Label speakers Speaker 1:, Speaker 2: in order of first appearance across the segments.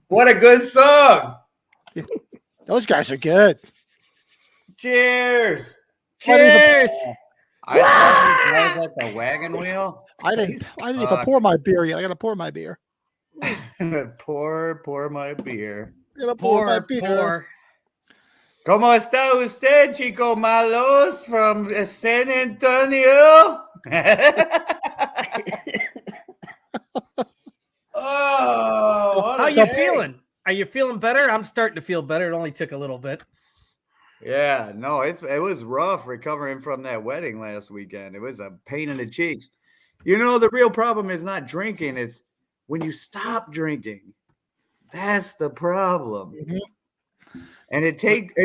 Speaker 1: What a good song.
Speaker 2: Those guys are good.
Speaker 1: Cheers.
Speaker 3: Cheers.
Speaker 1: I thought you guys at the wagon wheel.
Speaker 2: I didn't even pour my beer yet. I gotta pour my beer.
Speaker 1: pour my beer.
Speaker 2: I gotta pour my beer.
Speaker 3: Pour.
Speaker 1: ¿Cómo está usted, Chico Malos from San Antonio? Oh,
Speaker 3: How you feeling? Are you feeling better? I'm starting to feel better. It only took a little bit.
Speaker 1: Yeah, no, it was rough recovering from that wedding last weekend. It was a pain in the cheeks. You know, the real problem is not drinking. It's when you stop drinking. That's the problem.
Speaker 2: Mm-hmm.
Speaker 1: And it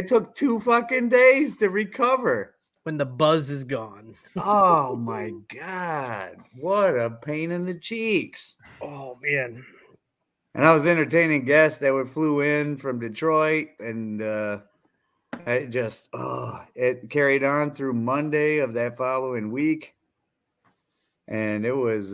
Speaker 1: took 2 fucking days to recover.
Speaker 3: When the buzz is gone.
Speaker 1: Oh my God. What a pain in the cheeks.
Speaker 3: Oh man.
Speaker 1: And I was entertaining guests that flew in from Detroit, and it carried on through Monday of that following week. And it was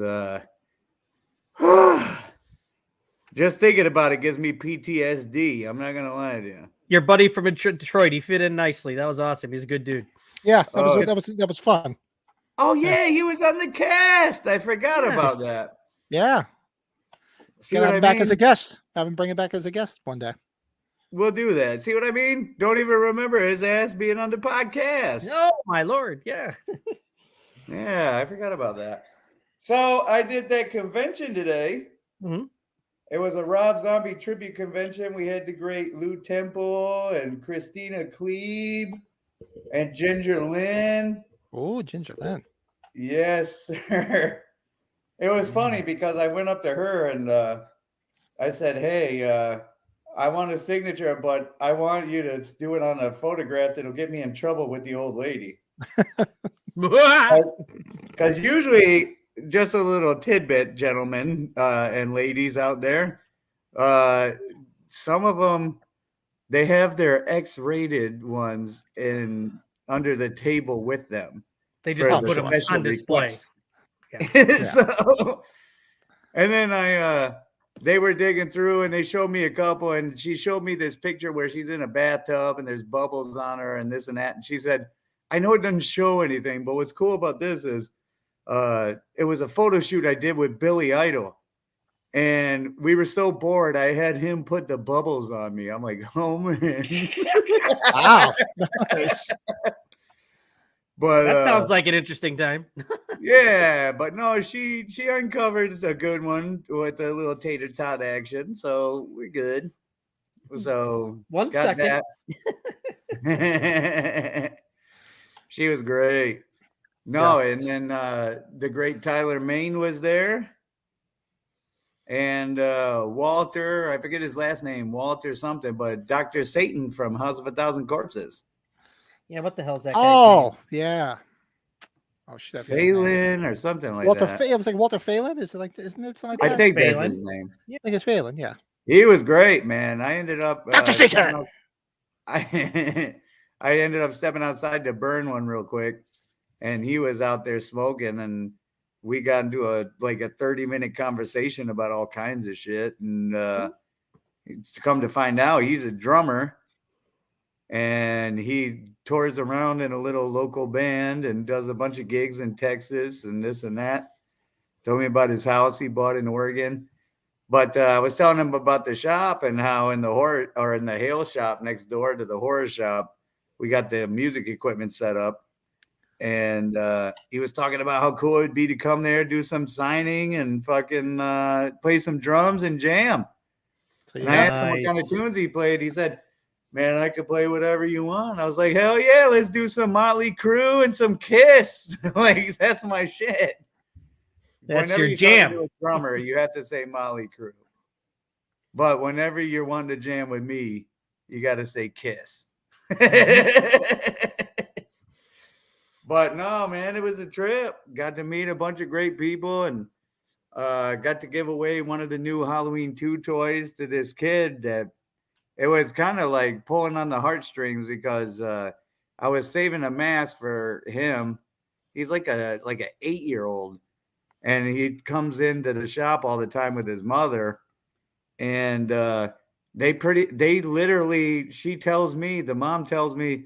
Speaker 1: just thinking about it gives me PTSD. I'm not gonna lie to you.
Speaker 3: Your buddy from Detroit, he fit in nicely. That was awesome. He's a good dude.
Speaker 2: Yeah, that was fun.
Speaker 1: Oh yeah, he was on the cast. I forgot about that.
Speaker 2: Yeah.
Speaker 1: See what
Speaker 2: have
Speaker 1: I
Speaker 2: him back
Speaker 1: mean?
Speaker 2: as a guest. Have him bring him back as a guest one day.
Speaker 1: We'll do that. See what I mean? Don't even remember his ass being on the podcast.
Speaker 3: Oh my Lord, yeah.
Speaker 1: Yeah, I forgot about that. So I did that convention today.
Speaker 3: Mm-hmm.
Speaker 1: It was a Rob Zombie tribute convention. We had the great Lou Temple and Christina Klebe and Ginger Lynn.
Speaker 2: Oh, Ginger Lynn.
Speaker 1: Yes, sir. It was funny because I went up to her and I said, hey, I want a signature, but I want you to do it on a photograph that'll get me in trouble with the old lady. Because usually, just a little tidbit, gentlemen and ladies out there, some of them, they have their X-rated ones under the table with them.
Speaker 3: They just put them on display.
Speaker 1: Yeah. So, and then they were digging through and they showed me a couple, and she showed me this picture where she's in a bathtub and there's bubbles on her and this and that. And she said, I know it doesn't show anything, but what's cool about this is it was a photo shoot I did with Billy Idol. And we were so bored, I had him put the bubbles on me. I'm like, oh man.
Speaker 2: Wow. Nice.
Speaker 1: But
Speaker 3: that sounds like an interesting time.
Speaker 1: Yeah, but no, she uncovered a good one with a little tater tot action, so we're good. So
Speaker 3: one second.
Speaker 1: She was great. No, yeah. And then the great Tyler Main was there. And Walter, I forget his last name, Walter something, but Dr. Satan from House of a Thousand Corpses.
Speaker 3: Yeah, what the hell's that guy?
Speaker 2: Oh, yeah. Oh, shit.
Speaker 1: Phelan or something like that.
Speaker 2: It was like Walter Phelan? Isn't it something like that?
Speaker 1: I think that's his name.
Speaker 2: Yeah. I think it's Phelan, yeah.
Speaker 1: He was great, man. I ended up
Speaker 2: Dr. Satan!
Speaker 1: I ended up stepping outside to burn one real quick, and he was out there smoking, and we got into a 30-minute conversation about all kinds of shit. And to come to find out, he's a drummer, and he tours around in a little local band and does a bunch of gigs in Texas and this and that. Told me about his house he bought in Oregon. But I was telling him about the shop and how in the Hale shop next door to the horror shop, we got the music equipment set up. And he was talking about how cool it'd be to come there, do some signing and fucking play some drums and jam. So, and I asked him what kind of tunes he played. He said, man, I could play whatever you want. I was like, hell yeah, let's do some Motley Crue and some Kiss. That's my shit.
Speaker 3: That's
Speaker 1: whenever
Speaker 3: your jam.
Speaker 1: To a drummer, you have to say Motley Crue. But whenever you're wanting to jam with me, you got to say Kiss. But no, man, it was a trip. Got to meet a bunch of great people and got to give away one of the new Halloween 2 toys to this kid that it was kind of like pulling on the heartstrings because I was saving a mask for him. He's like an 8-year-old. and he comes into the shop all the time with his mother, and they literally, she tells me, the mom tells me,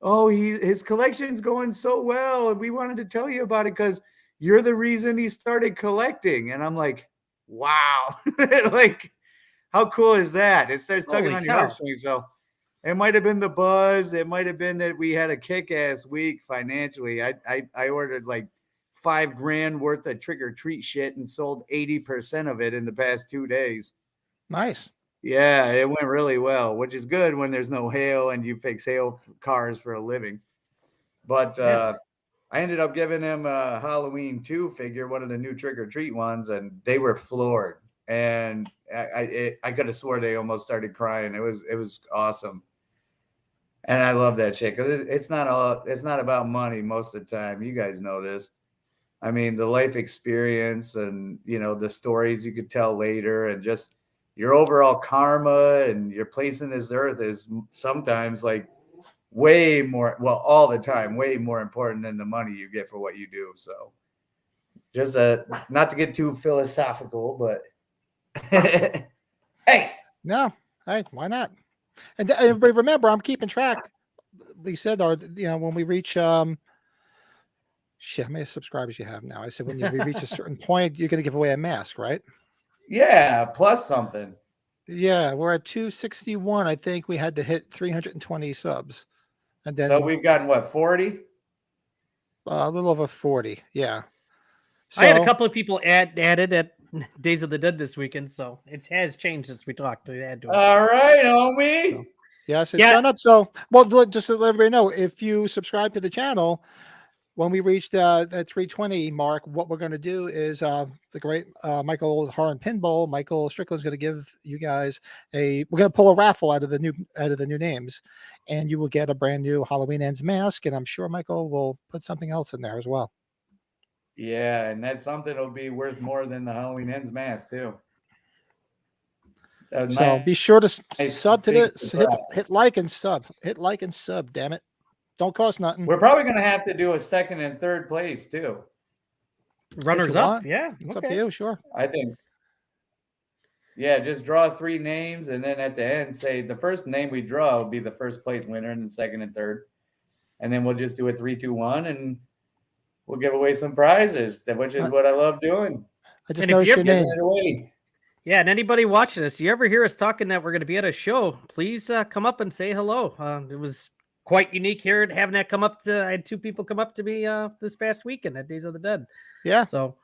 Speaker 1: oh, his collection's going so well, and we wanted to tell you about it because you're the reason he started collecting. And I'm like, wow. Like, how cool is that? It starts tugging
Speaker 3: Holy
Speaker 1: on your
Speaker 3: cow.
Speaker 1: heartstrings. So it might have been the buzz. It might have been that we had a kick-ass week financially. I ordered like $5,000 worth of trick or treat shit and sold 80% of it in the past 2 days.
Speaker 2: Nice.
Speaker 1: Yeah, it went really well, which is good when there's no hail and you fix hail cars for a living. But
Speaker 3: Yeah.
Speaker 1: I ended up giving him a Halloween 2 figure, one of the new trick or treat ones, and they were floored. And I could have swore they almost started crying. It was awesome. And I love that shit because it's not about money most of the time. You guys know this. I mean, the life experience and, you know, the stories you could tell later and just your overall karma and your place in this earth is sometimes like way more, well, all the time, way more important than the money you get for what you do. So just not to get too philosophical, but hey.
Speaker 2: No, hey, why not? And everybody remember, I'm keeping track. We said when we reach shit, how many subscribers you have now? I said when we reach a certain point, you're gonna give away a mask, right?
Speaker 1: Yeah, plus something.
Speaker 2: Yeah, we're at 261. I think we had to hit 320 subs. And then
Speaker 1: So we've gotten what, 40?
Speaker 2: a little over 40. Yeah.
Speaker 3: I had a
Speaker 2: So-
Speaker 3: couple of people added at Days of the Dead this weekend, so it has changed since we talked. To add to it.
Speaker 1: All right, homie.
Speaker 2: So- Yes, it's
Speaker 3: Yeah.
Speaker 2: done up. So, well, just to let everybody know, if you subscribe to the channel, when we reach the 320 mark, what we're going to do is the great Michael Horan Pinball, Michael Strickland's going to give you guys we're going to pull a raffle out of the new names, and you will get a brand new Halloween Ends mask, and I'm sure Michael will put something else in there as well.
Speaker 1: Yeah, and that's something that'll be worth more than the Halloween Ends mask too.
Speaker 2: So be sure to sub to
Speaker 1: big
Speaker 2: this.
Speaker 1: surprise.
Speaker 2: Hit like and sub. Hit like and sub. Damn it! Don't cost nothing.
Speaker 1: We're probably going to have to do a second and third place too.
Speaker 3: Runners
Speaker 2: you
Speaker 3: up,
Speaker 2: want.
Speaker 3: yeah.
Speaker 2: It's up to you. Sure.
Speaker 1: I think. Yeah, just draw 3 names, and then at the end say the first name we draw will be the first place winner, and then second and third, and then we'll just do a 3, 2, 1, and we'll give away some prizes, which is what I love doing.
Speaker 2: I just
Speaker 3: And if
Speaker 2: noticed
Speaker 3: you
Speaker 2: your
Speaker 3: have-
Speaker 2: name.
Speaker 1: Giving it away.
Speaker 3: Yeah, and anybody watching this, you ever hear us talking that we're going to be at a show, please come up and say hello. It was quite unique here having that come up I had 2 people come up to me this past weekend at Days of the Dead.
Speaker 2: Yeah,
Speaker 3: So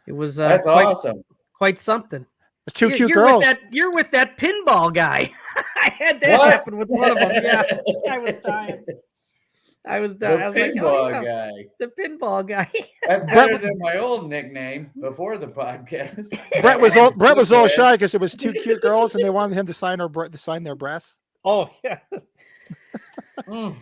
Speaker 3: it was
Speaker 1: That's awesome.
Speaker 3: quite something.
Speaker 2: two cute
Speaker 3: You're
Speaker 2: girls.
Speaker 3: You're with that pinball guy. I had that
Speaker 1: What?
Speaker 3: happen with one of them. Yeah, I was dying. I was
Speaker 1: The
Speaker 3: dying. I was like,
Speaker 1: pinball
Speaker 3: oh, yeah,
Speaker 1: guy.
Speaker 3: the pinball guy.
Speaker 1: That's better than my old nickname before the podcast.
Speaker 2: Brett was all shy because it was 2 cute girls and they wanted him to sign their breasts.
Speaker 3: Oh yeah.
Speaker 1: Mm.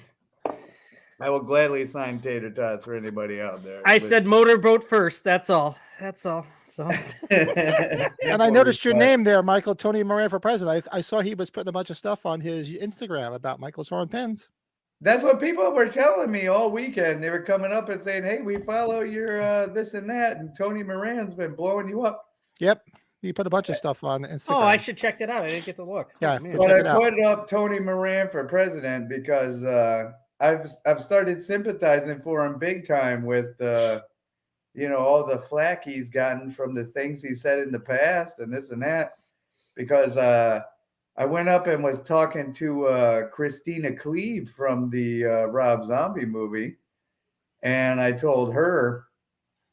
Speaker 1: I will gladly sign tater tots for anybody out there.
Speaker 3: I said motorboat first. That's all. That's all. So
Speaker 2: And I noticed your name there, Michael Tony Moran for president. I saw he was putting a bunch of stuff on his Instagram about Michael's Horn Pins.
Speaker 1: That's what people were telling me all weekend. They were coming up and saying, "Hey, we follow your this and that," and Tony Moran's been blowing you up.
Speaker 2: Yep, he put a bunch of stuff on Instagram.
Speaker 3: oh, I should check that out. I didn't get to look.
Speaker 2: Yeah,
Speaker 3: Oh, man.
Speaker 1: But
Speaker 2: check it
Speaker 1: I
Speaker 2: out.
Speaker 1: put up Tony Moran for president because I've started sympathizing for him big time with all the flack he's gotten from the things he said in the past and this and that. Because I went up and was talking to Christina Cleve from the Rob Zombie movie, and I told her,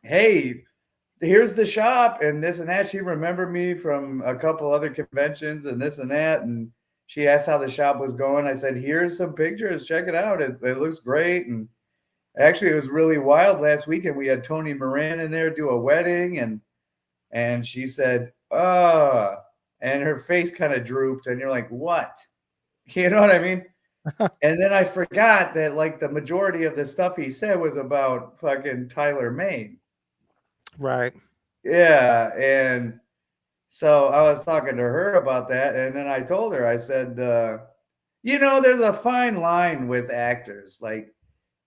Speaker 1: "Hey, here's the shop and this and that." She remembered me from a couple other conventions and this and that, and she asked how the shop was going. I said, "Here's some pictures. Check it out. It looks great." And actually, it was really wild last weekend. We had Tony Moran in there do a wedding, and she said, "Oh," and her face kind of drooped, and you're like, "What?" You know what I mean? And then I forgot that like the majority of the stuff he said was about fucking Tyler Maine.
Speaker 2: Right.
Speaker 1: Yeah, and so I was talking to her about that, and then I told her, I said, there's a fine line with actors. Like,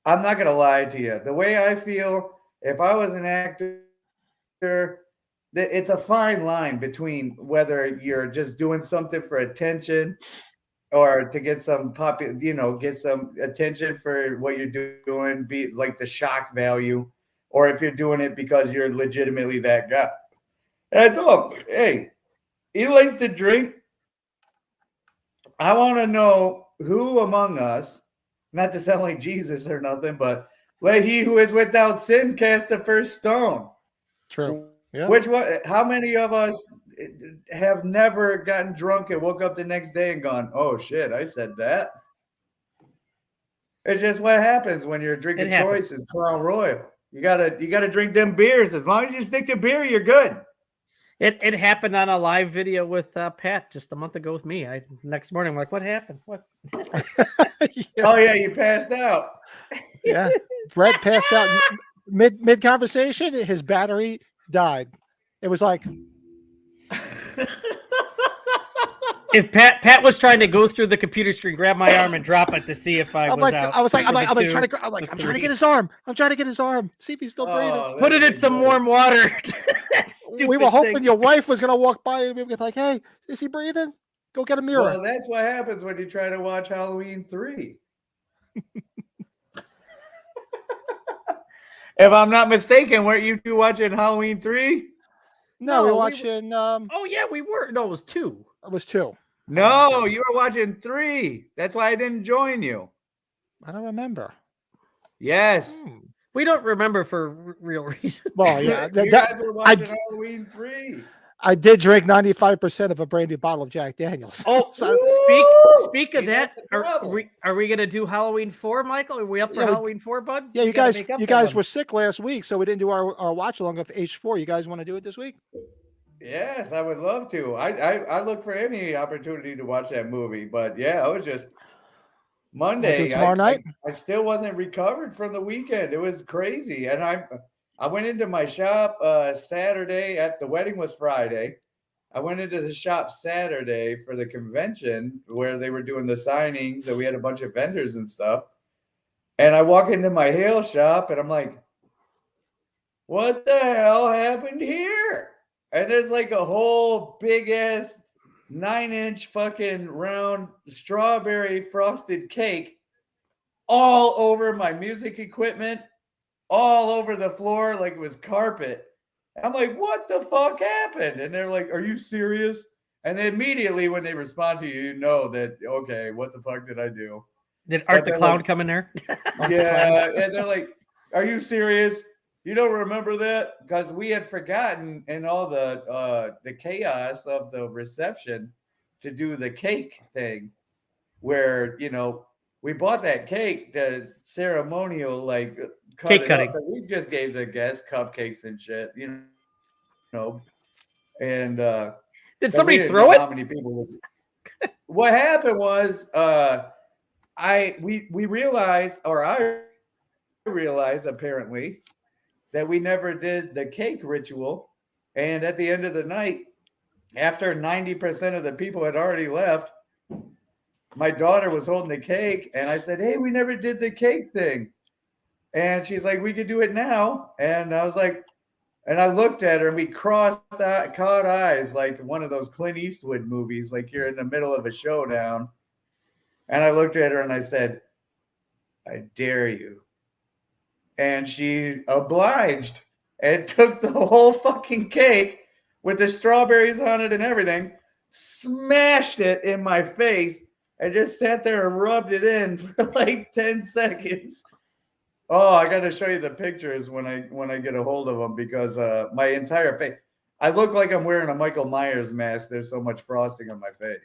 Speaker 1: I'm not gonna lie to you. The way I feel, if I was an actor it's a fine line between whether you're just doing something for attention or to get some get some attention for what you're doing, be like the shock value, or if you're doing it because you're legitimately that guy. And I told him, hey, he likes to drink. I want to know who among us, not to sound like Jesus or nothing, but let he who is without sin cast the first stone.
Speaker 2: True. Yeah.
Speaker 1: Which one? How many of us have never gotten drunk and woke up the next day and gone, "Oh shit, I said that." It's just what happens when your drinking choice is Crown Royal. You gotta drink them beers. As long as you stick to beer, you're good.
Speaker 3: It happened on a live video with Pat just a month ago with me. Next morning I'm like, what happened? What?
Speaker 2: Yeah.
Speaker 1: Oh yeah, you passed out.
Speaker 2: Yeah. Brett passed out mid conversation. His battery died. It was like
Speaker 3: if Pat was trying to go through the computer screen, grab my arm and drop it to see if I'm trying to get his arm. I'm trying to get his arm. See if he's still breathing.
Speaker 1: Put
Speaker 3: it in some warm water.
Speaker 2: We were hoping your wife was gonna walk by and be like, "Hey, is he breathing? Go get a mirror."
Speaker 1: Well, that's what happens when you try to watch Halloween 3. If I'm not mistaken, weren't you two watching Halloween 3?
Speaker 2: No, we were watching.
Speaker 3: Oh yeah, we were. No, it was 2.
Speaker 2: It was 2.
Speaker 1: No, you were watching 3. That's why I didn't join you.
Speaker 2: I don't remember.
Speaker 1: Yes.
Speaker 3: We don't remember for real reasons.
Speaker 2: Well, yeah,
Speaker 1: you guys were watching Halloween 3.
Speaker 2: I did drink 95% of a brandy bottle of Jack Daniels.
Speaker 3: Oh,
Speaker 2: So-
Speaker 3: speak of that, are we gonna do Halloween 4, Michael? Are we up for Halloween 4, bud?
Speaker 2: yeah,
Speaker 3: We
Speaker 2: you
Speaker 3: gotta
Speaker 2: guys,
Speaker 3: make up
Speaker 2: you
Speaker 3: that
Speaker 2: guys
Speaker 3: one.
Speaker 2: were sick last week, so we didn't do our watch along of H4. You guys want to do it this week?
Speaker 1: Yes, I would love to. I look for any opportunity to watch that movie, but yeah, it was just Monday.
Speaker 2: Tomorrow night?
Speaker 1: I still wasn't recovered from the weekend. It was crazy, and I went into my shop Saturday. The wedding was Friday. I went into the shop Saturday for the convention where they were doing the signings, and we had a bunch of vendors and stuff. And I walk into my hail shop, and I'm like, "What the hell happened here?" And there's like a whole big ass 9-inch fucking round strawberry frosted cake all over my music equipment, all over the floor like it was carpet. I'm like, what the fuck happened? And they're like, are you serious? And then immediately when they respond to you, you know that, okay, what the fuck did I do?
Speaker 3: Did Art the Clown come in there?
Speaker 1: Yeah. And they're like, are you serious? You don't remember that? Because we had forgotten in all the chaos of the reception to do the cake thing where, we bought that cake, the ceremonial, like,
Speaker 3: Cake cutting.
Speaker 1: We just gave the guests cupcakes and shit, and
Speaker 3: Did somebody throw it?
Speaker 1: How many people? What happened was, we realized, or I realized apparently, that we never did the cake ritual, and at the end of the night, after 90% of the people had already left, my daughter was holding the cake, and I said, "Hey, we never did the cake thing." And she's like, "We could do it now." And I was like, and I looked at her, and we caught eyes like one of those Clint Eastwood movies, like you're in the middle of a showdown. And I looked at her and I said, "I dare you." And she obliged and took the whole fucking cake with the strawberries on it and everything, smashed it in my face, and just sat there and rubbed it in for like 10 seconds. Oh, I got to show you the pictures when I get a hold of them, because my entire face, I look like I'm wearing a Michael Myers mask. There's so much frosting on my face.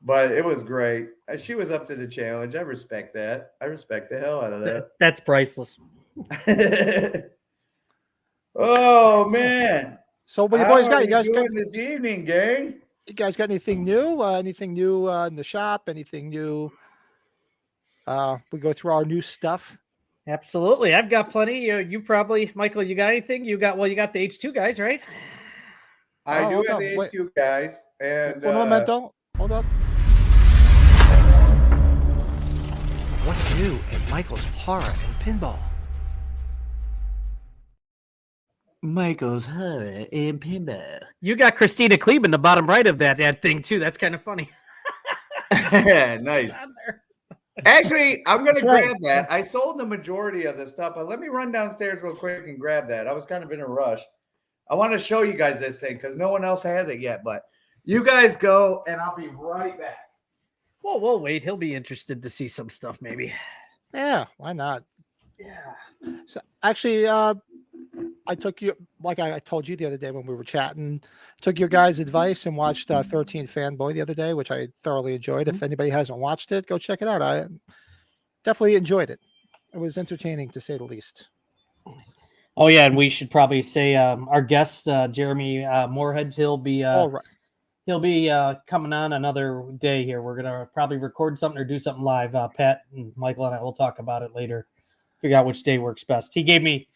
Speaker 1: But it was great. She was up to the challenge. I respect that. I respect the hell out of that.
Speaker 3: That's priceless.
Speaker 1: Oh man!
Speaker 2: So what you boys got? You guys got
Speaker 1: doing this evening, gang?
Speaker 2: You guys got anything new? Anything new in the shop? Anything new? We go through our new stuff.
Speaker 3: Absolutely. I've got plenty. You probably, Michael, you got anything? You got the H2 guys, right?
Speaker 1: I do have the H2 guys. And
Speaker 2: one momento. Hold up. What's new at Michael's Horror and Pinball?
Speaker 1: Michael's Horror and Pinball.
Speaker 3: You got Christina Klebe in the bottom right of that thing too. That's kind of funny.
Speaker 1: Nice.
Speaker 3: On there.
Speaker 1: Actually, I'm gonna
Speaker 2: That's right.
Speaker 1: grab that. I sold the majority of the stuff, but let me run downstairs real quick and grab that. I was kind of in a rush. I want to show you guys this thing because no one else has it yet. But you guys go, and I'll be right back.
Speaker 3: Well, we'll wait. He'll be interested to see some stuff, maybe.
Speaker 2: Yeah, why not?
Speaker 3: Yeah.
Speaker 2: So actually, I took you, like I told you the other day when we were chatting, took your guys' advice and watched 13 Fanboy the other day, which I thoroughly enjoyed. If anybody hasn't watched it, go check it out. I definitely enjoyed it. It was entertaining to say the least.
Speaker 3: Oh yeah, and we should probably say our guest Jeremy Moorhead. He'll be
Speaker 2: All right.
Speaker 3: he'll be coming on another day here. We're gonna probably record something or do something live. Pat and Michael and I will talk about it later. Figure out which day works best. He gave me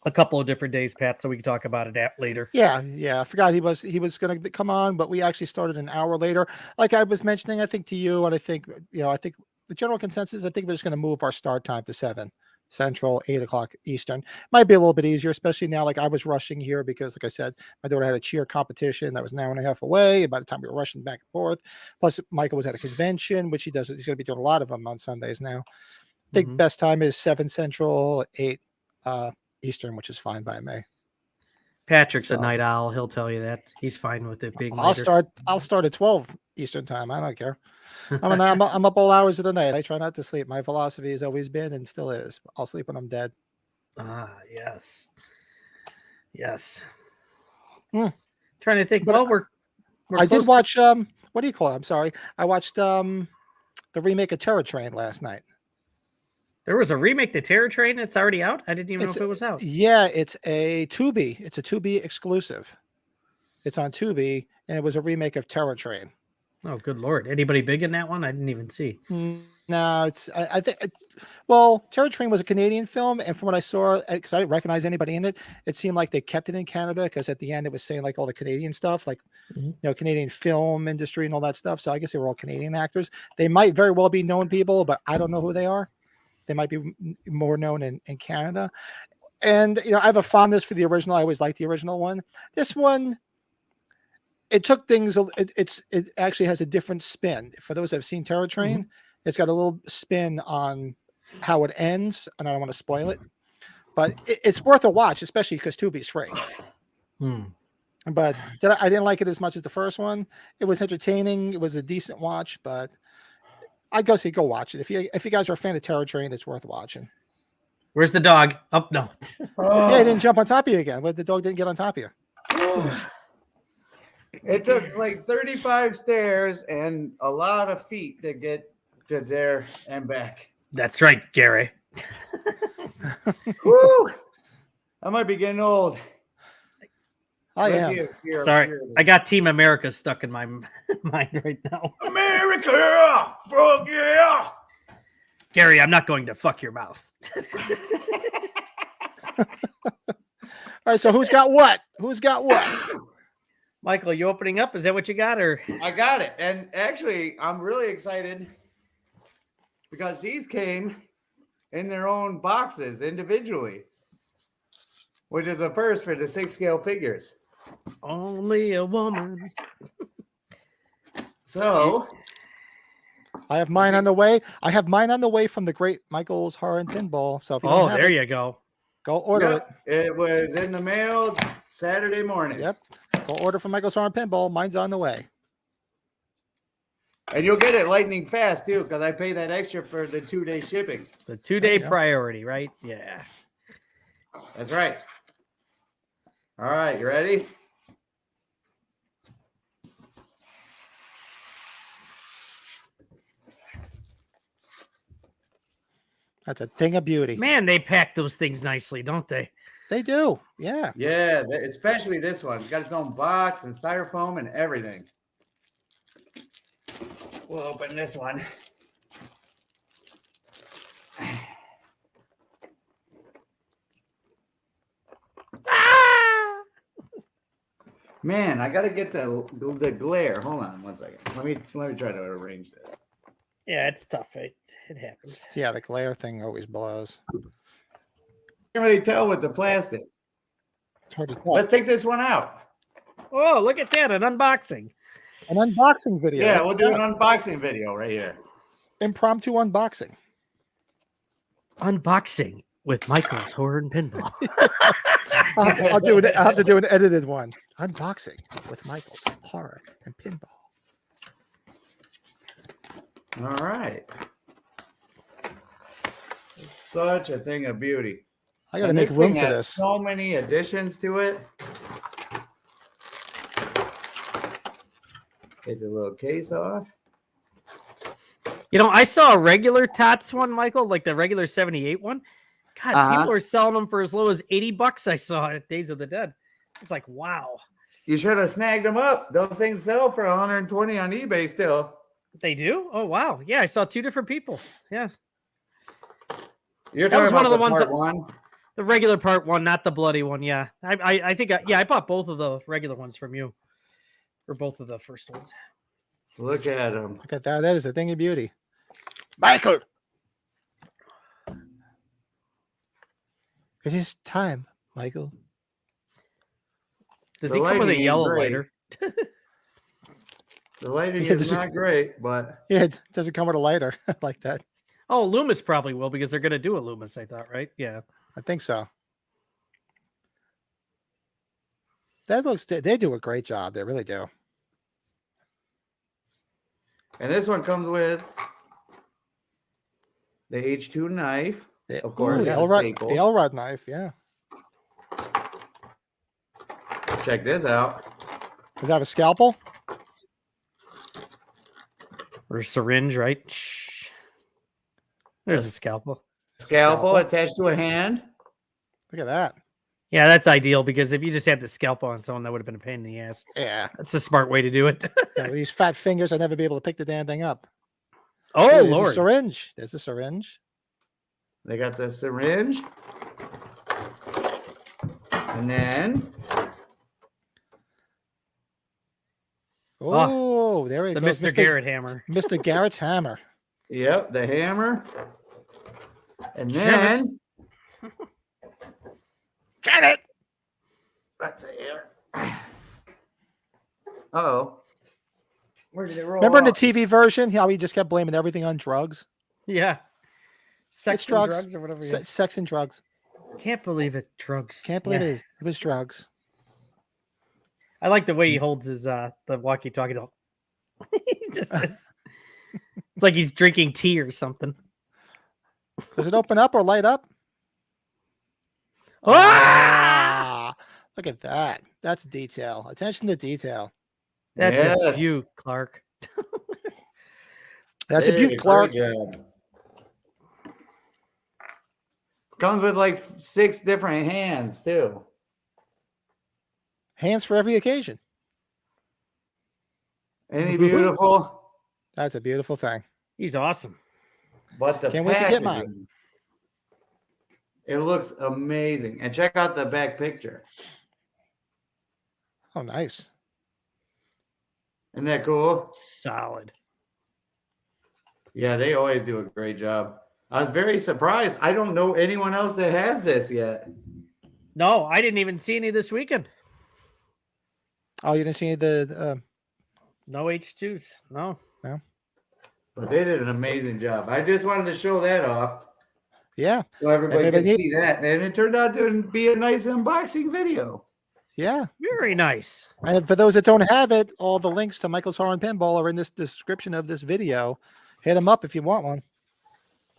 Speaker 3: a couple of different days, Pat, so we can talk about it later.
Speaker 2: Yeah. I forgot he was going to come on, but we actually started an hour later. Like I was mentioning, I think to you, and I think the general consensus, I think we're just going to move our start time to 7 Central, 8 o'clock Eastern. Might be a little bit easier, especially now. Like I was rushing here because, like I said, my daughter had a cheer competition that was an hour and a half away. By the time we were rushing back and forth, plus Michael was at a convention, which he's going to be doing a lot of them on Sundays now. I think best time is 7 Central, 8 Eastern, which is fine by me.
Speaker 3: Patrick's a night owl. He'll tell you that. He's fine with it being
Speaker 2: I'll
Speaker 3: later.
Speaker 2: start at 12 Eastern time. I don't care. I'm up all hours of the night. I try not to sleep. My philosophy has always been and still is. I'll sleep when I'm dead.
Speaker 3: Yes.
Speaker 2: Hmm.
Speaker 3: Trying to think.
Speaker 2: But
Speaker 3: Well, we're
Speaker 2: I
Speaker 3: close
Speaker 2: did watch what do you call it? I'm sorry. I watched the remake of Terror Train last night.
Speaker 3: There was a remake to Terror Train. It's already out. I didn't even know if it was out.
Speaker 2: Yeah, it's a Tubi. It's a Tubi exclusive. It's on Tubi, and it was a remake of Terror Train.
Speaker 3: Oh, good Lord. Anybody big in that one? I didn't even see.
Speaker 2: No, it's I think. Well, Terror Train was a Canadian film, and from what I saw, because I didn't recognize anybody in it, it seemed like they kept it in Canada because at the end it was saying like all the Canadian stuff, like Canadian film industry and all that stuff. So I guess they were all Canadian actors. They might very well be known people, but I don't know who they are. They might be more known in Canada. And, I have a fondness for the original. I always liked the original one. This one, it took things, it actually has a different spin. For those that have seen Terror Train, it's got a little spin on how it ends, and I don't want to spoil it. But it's worth a watch, especially because Tubi's free. But I didn't like it as much as the first one. It was entertaining. It was a decent watch, but I'd go watch it. If you guys are a fan of Terror Train, it's worth watching.
Speaker 3: Where's the dog? Oh, no.
Speaker 2: Yeah, he didn't jump on top of you again, but the dog didn't get on top of you.
Speaker 1: It took like 35 stairs and a lot of feet to get to there and back.
Speaker 3: That's right, Gary.
Speaker 1: Woo! I might be getting old.
Speaker 2: I am.
Speaker 3: Sorry, I got Team America stuck in my mind right now.
Speaker 1: America! Fuck yeah!
Speaker 3: Gary, I'm not going to fuck your mouth.
Speaker 2: All right, so who's got what?
Speaker 3: Michael, you opening up? Is that what you got? Or
Speaker 1: I got it. And actually, I'm really excited because these came in their own boxes individually, which is a first for the 6 scale figures.
Speaker 3: only a woman.
Speaker 1: So
Speaker 2: I have mine on the way. I have mine on the way from the great Michael's Horror and Pinball. So if you don't have
Speaker 3: there
Speaker 2: it,
Speaker 3: you go.
Speaker 2: go order it.
Speaker 1: it was in the mail Saturday morning.
Speaker 2: Yep. Go order from Michael's Horror and Pinball. Mine's on the way.
Speaker 1: And you'll get it lightning fast too, because I pay that extra for the 2-day shipping.
Speaker 3: The 2-day priority, right? Yeah.
Speaker 1: That's right. All right, you ready?
Speaker 2: That's a thing of beauty.
Speaker 3: Man, they pack those things nicely, don't they?
Speaker 2: They do. Yeah.
Speaker 1: Yeah, especially this one. It's got its own box and styrofoam and everything. We'll open this one. Man, I gotta get the glare. Hold on one second. Let me try to arrange this.
Speaker 3: Yeah, it's tough. It happens.
Speaker 2: Yeah, the glare thing always blows.
Speaker 1: Can't really tell with the plastic.
Speaker 2: It's hard to tell.
Speaker 1: Let's take this one out.
Speaker 3: Oh, look at that, an unboxing.
Speaker 2: An unboxing video.
Speaker 1: Yeah, we'll do an unboxing video right here.
Speaker 2: Impromptu unboxing.
Speaker 3: Unboxing with Michael's Horror and Pinball.
Speaker 2: I'll have to do an edited one. Unboxing with Michael's Horror and Pinball.
Speaker 1: All right. Such a thing of beauty.
Speaker 2: I got to
Speaker 1: And
Speaker 2: make
Speaker 1: this
Speaker 2: room
Speaker 1: thing
Speaker 2: for
Speaker 1: has
Speaker 2: this.
Speaker 1: So many additions to it. Get the little case off.
Speaker 3: You know, I saw a regular Tots one, Michael, like the regular 78 one. God, people are selling them for as low as $80. I saw at Days of the Dead. It's like, wow.
Speaker 1: You should have snagged them up. Those things sell for 120 on eBay still.
Speaker 3: They do? Oh, wow. Yeah, I saw two different people. Yeah.
Speaker 1: You're
Speaker 3: That was
Speaker 1: talking
Speaker 3: one of
Speaker 1: about
Speaker 3: the ones
Speaker 1: part
Speaker 3: that-
Speaker 1: one.
Speaker 3: The regular part one, not the bloody one. Yeah. I think, I bought both of the regular ones from you. Or both of the first ones.
Speaker 1: Look at them.
Speaker 2: Look at that. That is a thing of beauty. Michael. It is time, Michael.
Speaker 3: Does
Speaker 1: The
Speaker 3: he come with a
Speaker 1: lighting ain't
Speaker 3: yellow
Speaker 1: great.
Speaker 3: lighter?
Speaker 1: The lighting
Speaker 2: Yeah,
Speaker 1: is
Speaker 2: this is-
Speaker 1: not great, but
Speaker 2: Yeah, it doesn't come with a lighter like that.
Speaker 3: Oh, Loomis probably will because they're going to do a Loomis, I thought, right? Yeah.
Speaker 2: I think so. That looks. They do a great job. They really do.
Speaker 1: and this one comes with the H2 knife. Of course,
Speaker 2: the
Speaker 1: that's a
Speaker 2: Elrod,
Speaker 1: staple.
Speaker 2: the Elrod knife. Yeah.
Speaker 1: Check this out.
Speaker 2: Does that have a scalpel?
Speaker 3: Or syringe, right? Shh. There's a scalpel.
Speaker 1: Scalpel attached to a hand.
Speaker 2: Look at that.
Speaker 3: Yeah, that's ideal because if you just had the scalpel on someone, that would have been a pain in the ass.
Speaker 2: Yeah.
Speaker 3: That's a smart way to do it.
Speaker 2: These fat fingers, I'd never be able to pick the damn thing up.
Speaker 3: Oh,
Speaker 2: There's a
Speaker 3: Lord.
Speaker 2: syringe. There's a syringe.
Speaker 1: They got the syringe. And then
Speaker 2: Oh, there we
Speaker 3: The
Speaker 2: go.
Speaker 3: Mr. Garrett hammer.
Speaker 2: Mr. Garrett's hammer.
Speaker 1: yep, the hammer. And
Speaker 3: Damn
Speaker 1: then
Speaker 2: Get it.
Speaker 1: let's see here. Oh. Where did it roll?
Speaker 2: Remember in the
Speaker 1: off?
Speaker 2: TV version how he just kept blaming everything on drugs?
Speaker 3: Yeah. Sex
Speaker 2: It's
Speaker 3: and
Speaker 2: drugs.
Speaker 3: drugs or whatever. Yeah.
Speaker 2: Sex and drugs.
Speaker 3: Can't believe it. Drugs.
Speaker 2: Can't believe
Speaker 3: Yeah.
Speaker 2: it. It was drugs.
Speaker 3: I like the way he holds his the walkie-talkie. He just is. It's like he's drinking tea or something.
Speaker 2: Does it open up or light up?
Speaker 3: Ah!
Speaker 2: Look at that. That's detail. Attention to detail.
Speaker 3: That's a
Speaker 1: Yes.
Speaker 3: view, Clark.
Speaker 2: That's
Speaker 1: Hey,
Speaker 2: a beaut, Clark.
Speaker 1: great job. Comes with like 6 different hands too.
Speaker 2: Hands for every occasion.
Speaker 1: Ain't he beautiful?
Speaker 2: That's a beautiful thing.
Speaker 3: He's awesome.
Speaker 1: But the
Speaker 2: Can't wait to get mine.
Speaker 1: packaging, it looks amazing. And check out the back picture.
Speaker 2: Oh, nice.
Speaker 1: Isn't that cool?
Speaker 3: Solid.
Speaker 1: Yeah, they always do a great job. I was very surprised. I don't know anyone else that has this yet.
Speaker 3: No, I didn't even see any this weekend.
Speaker 2: Oh, you didn't see the
Speaker 3: No H2s. No.
Speaker 1: But they did an amazing job. I just wanted to show that off
Speaker 2: yeah.
Speaker 1: so everybody could
Speaker 2: Everybody-
Speaker 1: see that. And it turned out to be a nice unboxing video.
Speaker 2: Yeah.
Speaker 3: Very nice.
Speaker 2: And for those that don't have it, all the links to Michael's Horror and Pinball are in this description of this video. Hit them up if you want one.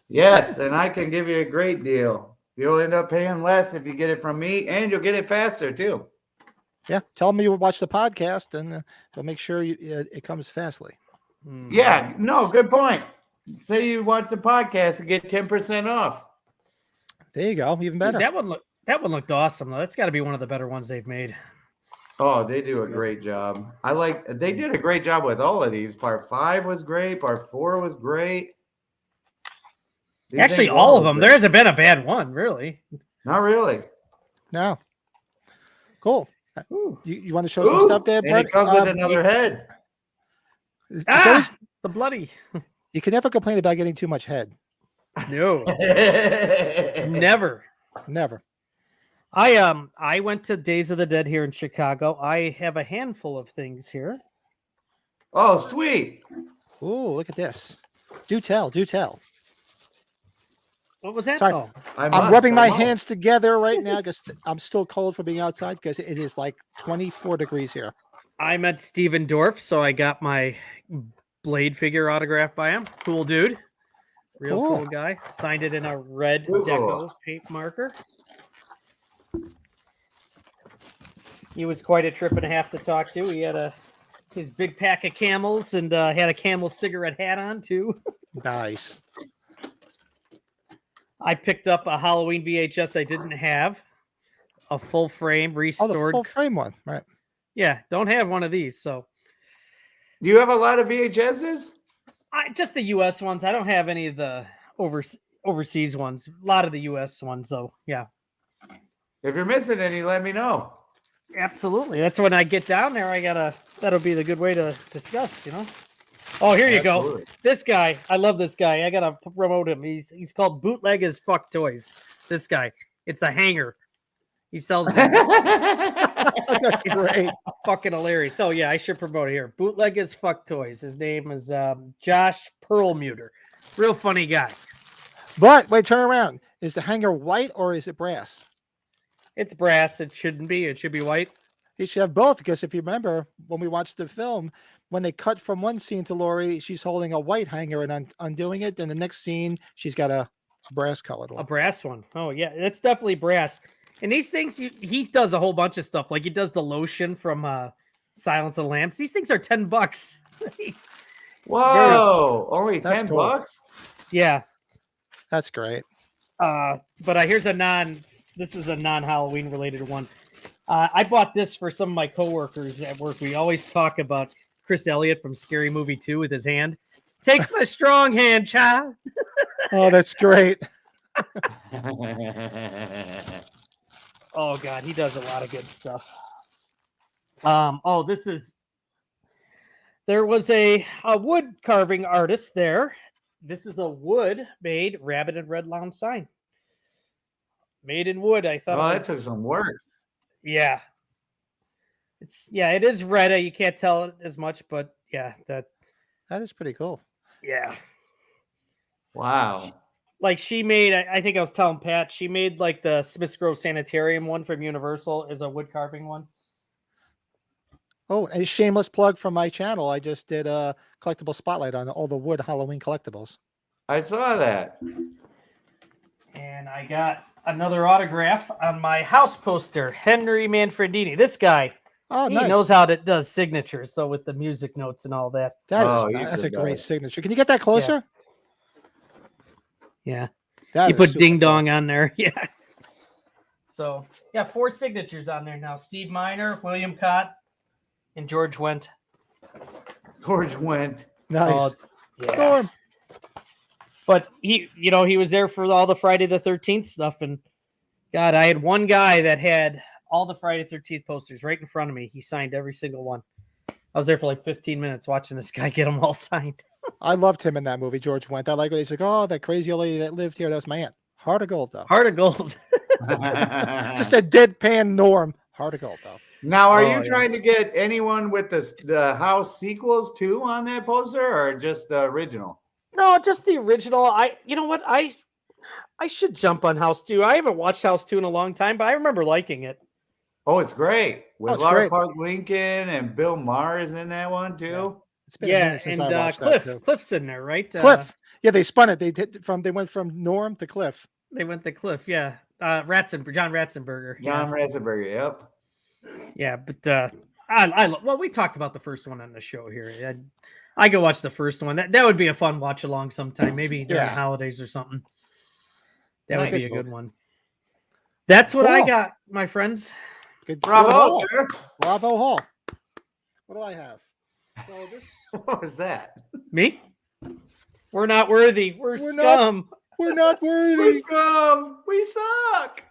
Speaker 1: Yes, and I can give you a great deal. You'll end up paying less if you get it from me, and you'll get it faster too.
Speaker 2: Yeah. Tell them you watch the podcast and they'll make sure it comes fastly.
Speaker 1: Yeah, no, good point. Say you watch the podcast and get 10% off.
Speaker 2: There you go. Even
Speaker 3: Dude,
Speaker 2: better.
Speaker 3: that one looked awesome though. That's got to be one of the better ones they've made.
Speaker 1: Oh, they do a great job. They did a great job with all of these. Part 5 was great. Part 4 was great. These
Speaker 3: Actually,
Speaker 1: things
Speaker 3: all
Speaker 1: were
Speaker 3: of them.
Speaker 1: great.
Speaker 3: There hasn't been a bad one, really.
Speaker 1: Not really.
Speaker 2: No. Cool.
Speaker 3: Ooh.
Speaker 2: You want to show some
Speaker 1: Ooh,
Speaker 2: stuff there,
Speaker 1: and
Speaker 2: Brett?
Speaker 1: it comes with another head.
Speaker 2: It's
Speaker 3: Ah!
Speaker 2: always-
Speaker 3: The bloody.
Speaker 2: you can never complain about getting too much head.
Speaker 3: No. Never.
Speaker 2: Never.
Speaker 3: I went to Days of the Dead here in Chicago. I have a handful of things here.
Speaker 1: Oh, sweet.
Speaker 2: Ooh, look at this. Do tell, do tell.
Speaker 3: What was that?
Speaker 2: Sorry.
Speaker 3: Oh,
Speaker 2: I'm rubbing my hands together right now because I'm still cold for being outside because it is like 24 degrees here.
Speaker 3: I met Steven Dorff, so I got my Blade figure autographed by him. Cool dude. Real cool guy. Signed it in a red deco paint marker. He was quite a trip and a half to talk to. He had his big pack of Camels and had a Camel cigarette hat on too.
Speaker 2: Nice.
Speaker 3: I picked up a Halloween VHS I didn't have, a full frame restored.
Speaker 2: Oh, the full frame one, right?
Speaker 3: Yeah, don't have one of these. So,
Speaker 1: Do you have a lot of VHSs?
Speaker 3: Just the U.S. ones. I don't have any of the overseas ones. A lot of the U.S. ones, though. Yeah,
Speaker 1: If you're missing any, let me know.
Speaker 3: absolutely. That's when I get down there. That'll be the good way to discuss. Oh, here you go.
Speaker 1: Absolutely.
Speaker 3: This guy, I love this guy. I gotta promote him. He's called Bootleg as Fuck Toys. This guy, it's a hanger. He sells these.
Speaker 2: That's great.
Speaker 3: Fucking hilarious. So yeah, I should promote it here. Bootleg as Fuck Toys. His name is Josh Perlmuter. Real funny guy.
Speaker 2: But wait, turn around. Is the hanger white or is it brass?
Speaker 3: It's brass. It shouldn't be. It should be white.
Speaker 2: He should have both because if you remember when we watched the film, when they cut from one scene to Lori, she's holding a white hanger and undoing it. Then the next scene, she's got a brass colored one.
Speaker 3: A brass one. Oh yeah, that's definitely brass. And these things, he does a whole bunch of stuff. Like he does the lotion from Silence of the Lambs. These things are $10.
Speaker 1: Whoa, only
Speaker 2: That's
Speaker 1: $10?
Speaker 2: cool.
Speaker 3: Yeah.
Speaker 2: That's great.
Speaker 3: But here's this is a non-Halloween related one. I bought this for some of my coworkers at work. We always talk about Chris Elliott from Scary Movie 2 with his hand. Take my strong hand, child.
Speaker 2: Oh, that's great.
Speaker 3: Oh God, he does a lot of good stuff. There was a wood carving artist there. This is a wood made rabbit and red lounge sign. Made in wood. I thought
Speaker 1: that took some work.
Speaker 3: Yeah. It is red. You can't tell it as much, but yeah, that
Speaker 2: is pretty cool.
Speaker 3: Yeah.
Speaker 1: Wow.
Speaker 3: Like she made, I think I was telling Pat, she made like the Smiths Grove Sanitarium one from Universal is a wood carving one.
Speaker 2: Oh, a shameless plug from my channel. I just did a collectible spotlight on all the wood Halloween collectibles.
Speaker 1: I saw that.
Speaker 3: And I got another autograph on my house poster, Henry Manfredini. This guy, he knows how to does signatures. So with the music notes and all that.
Speaker 2: That's a great signature. Can you get that closer?
Speaker 3: Yeah. You put Ding Dong on there. Yeah. So, 4 signatures on there now. Steve Miner, William Cott, and George Wendt.
Speaker 1: George Wendt.
Speaker 2: Nice.
Speaker 3: Yeah. But he was there for all the Friday the 13th stuff. And God, I had one guy that had all the Friday the 13th posters right in front of me. He signed every single one. I was there for like 15 minutes watching this guy get them all signed.
Speaker 2: I loved him in that movie, George Wendt. I like when he's like, oh, that crazy old lady that lived here. That was my aunt. Heart of gold, though.
Speaker 3: Heart of gold.
Speaker 2: Just a deadpan Norm. Heart of gold, though.
Speaker 1: Now, are you trying to get anyone with the house sequels too on that poster, or just the original?
Speaker 3: No, just the original. You know what? I should jump on House 2. I haven't watched House 2 in a long time, but I remember liking it.
Speaker 1: Oh, it's great. With Laura Park Lincoln and Bill Maher is in that one too.
Speaker 3: Yeah, and Cliff's in there, right?
Speaker 2: Cliff. Yeah, they spun it. They went from Norm to Cliff.
Speaker 3: They went to Cliff, yeah. John Ratzenberger.
Speaker 1: John Ratzenberger, yep.
Speaker 3: Yeah, but we talked about the first one on the show here. I go watch the first one. That would be a fun watch along sometime, maybe during the holidays or something. That would be a good one. That's what I got, my friends.
Speaker 2: Good.
Speaker 1: Bravo, sir.
Speaker 2: Bravo Hall. What do I have? So this.
Speaker 1: What was that?
Speaker 3: Me? We're not worthy. We're scum.
Speaker 2: We're not worthy.
Speaker 1: We're scum. We suck.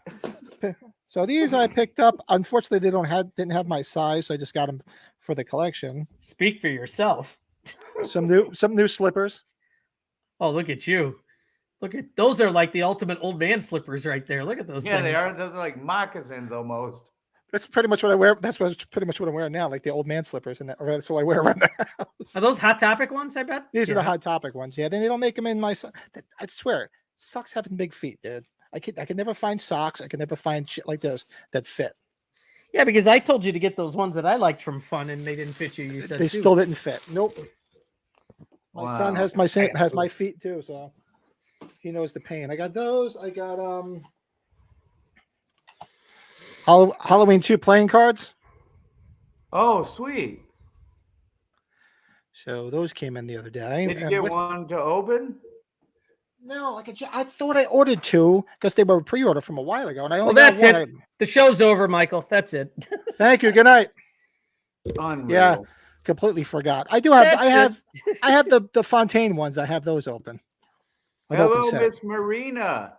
Speaker 2: So these I picked up. Unfortunately, they didn't have my size, so I just got them for the collection.
Speaker 3: Speak for yourself.
Speaker 2: Some new slippers.
Speaker 3: Oh, look at you. Look at those are like the ultimate old man slippers right there. Look at those.
Speaker 1: Yeah, they
Speaker 3: things.
Speaker 1: are. Those are like moccasins almost.
Speaker 2: That's pretty much what I wear. Pretty much what I'm wearing now, like the old man slippers, and that's all I wear around the house.
Speaker 3: Are those Hot Topic ones? I bet
Speaker 2: These are the Hot Topic ones. Yeah, then they don't make them in my. I swear, socks having big feet, dude. I can never find socks. I can never find shit like this that fit.
Speaker 3: Yeah, because I told you to get those ones that I liked from Fun, and they didn't fit you. You said
Speaker 2: They
Speaker 3: too.
Speaker 2: still didn't fit. Nope. My son
Speaker 1: Wow.
Speaker 2: has my feet too, so he knows the pain. I got those. I got Halloween 2 playing cards.
Speaker 1: Oh, sweet.
Speaker 2: So those came in the other day.
Speaker 1: Did you
Speaker 2: And
Speaker 1: get
Speaker 2: with-
Speaker 1: one to open?
Speaker 2: No, I thought I ordered 2 because they were pre-order from a while ago, and I only
Speaker 3: Well,
Speaker 2: got
Speaker 3: that's
Speaker 2: one.
Speaker 3: The show's over, Michael. That's it.
Speaker 2: Thank you. Good night.
Speaker 1: Unreal.
Speaker 2: Yeah. Completely forgot. I do have.
Speaker 3: That's
Speaker 2: I have the Fontaine ones. I have those open. An open
Speaker 1: Hello,
Speaker 2: set.
Speaker 1: Miss Marina.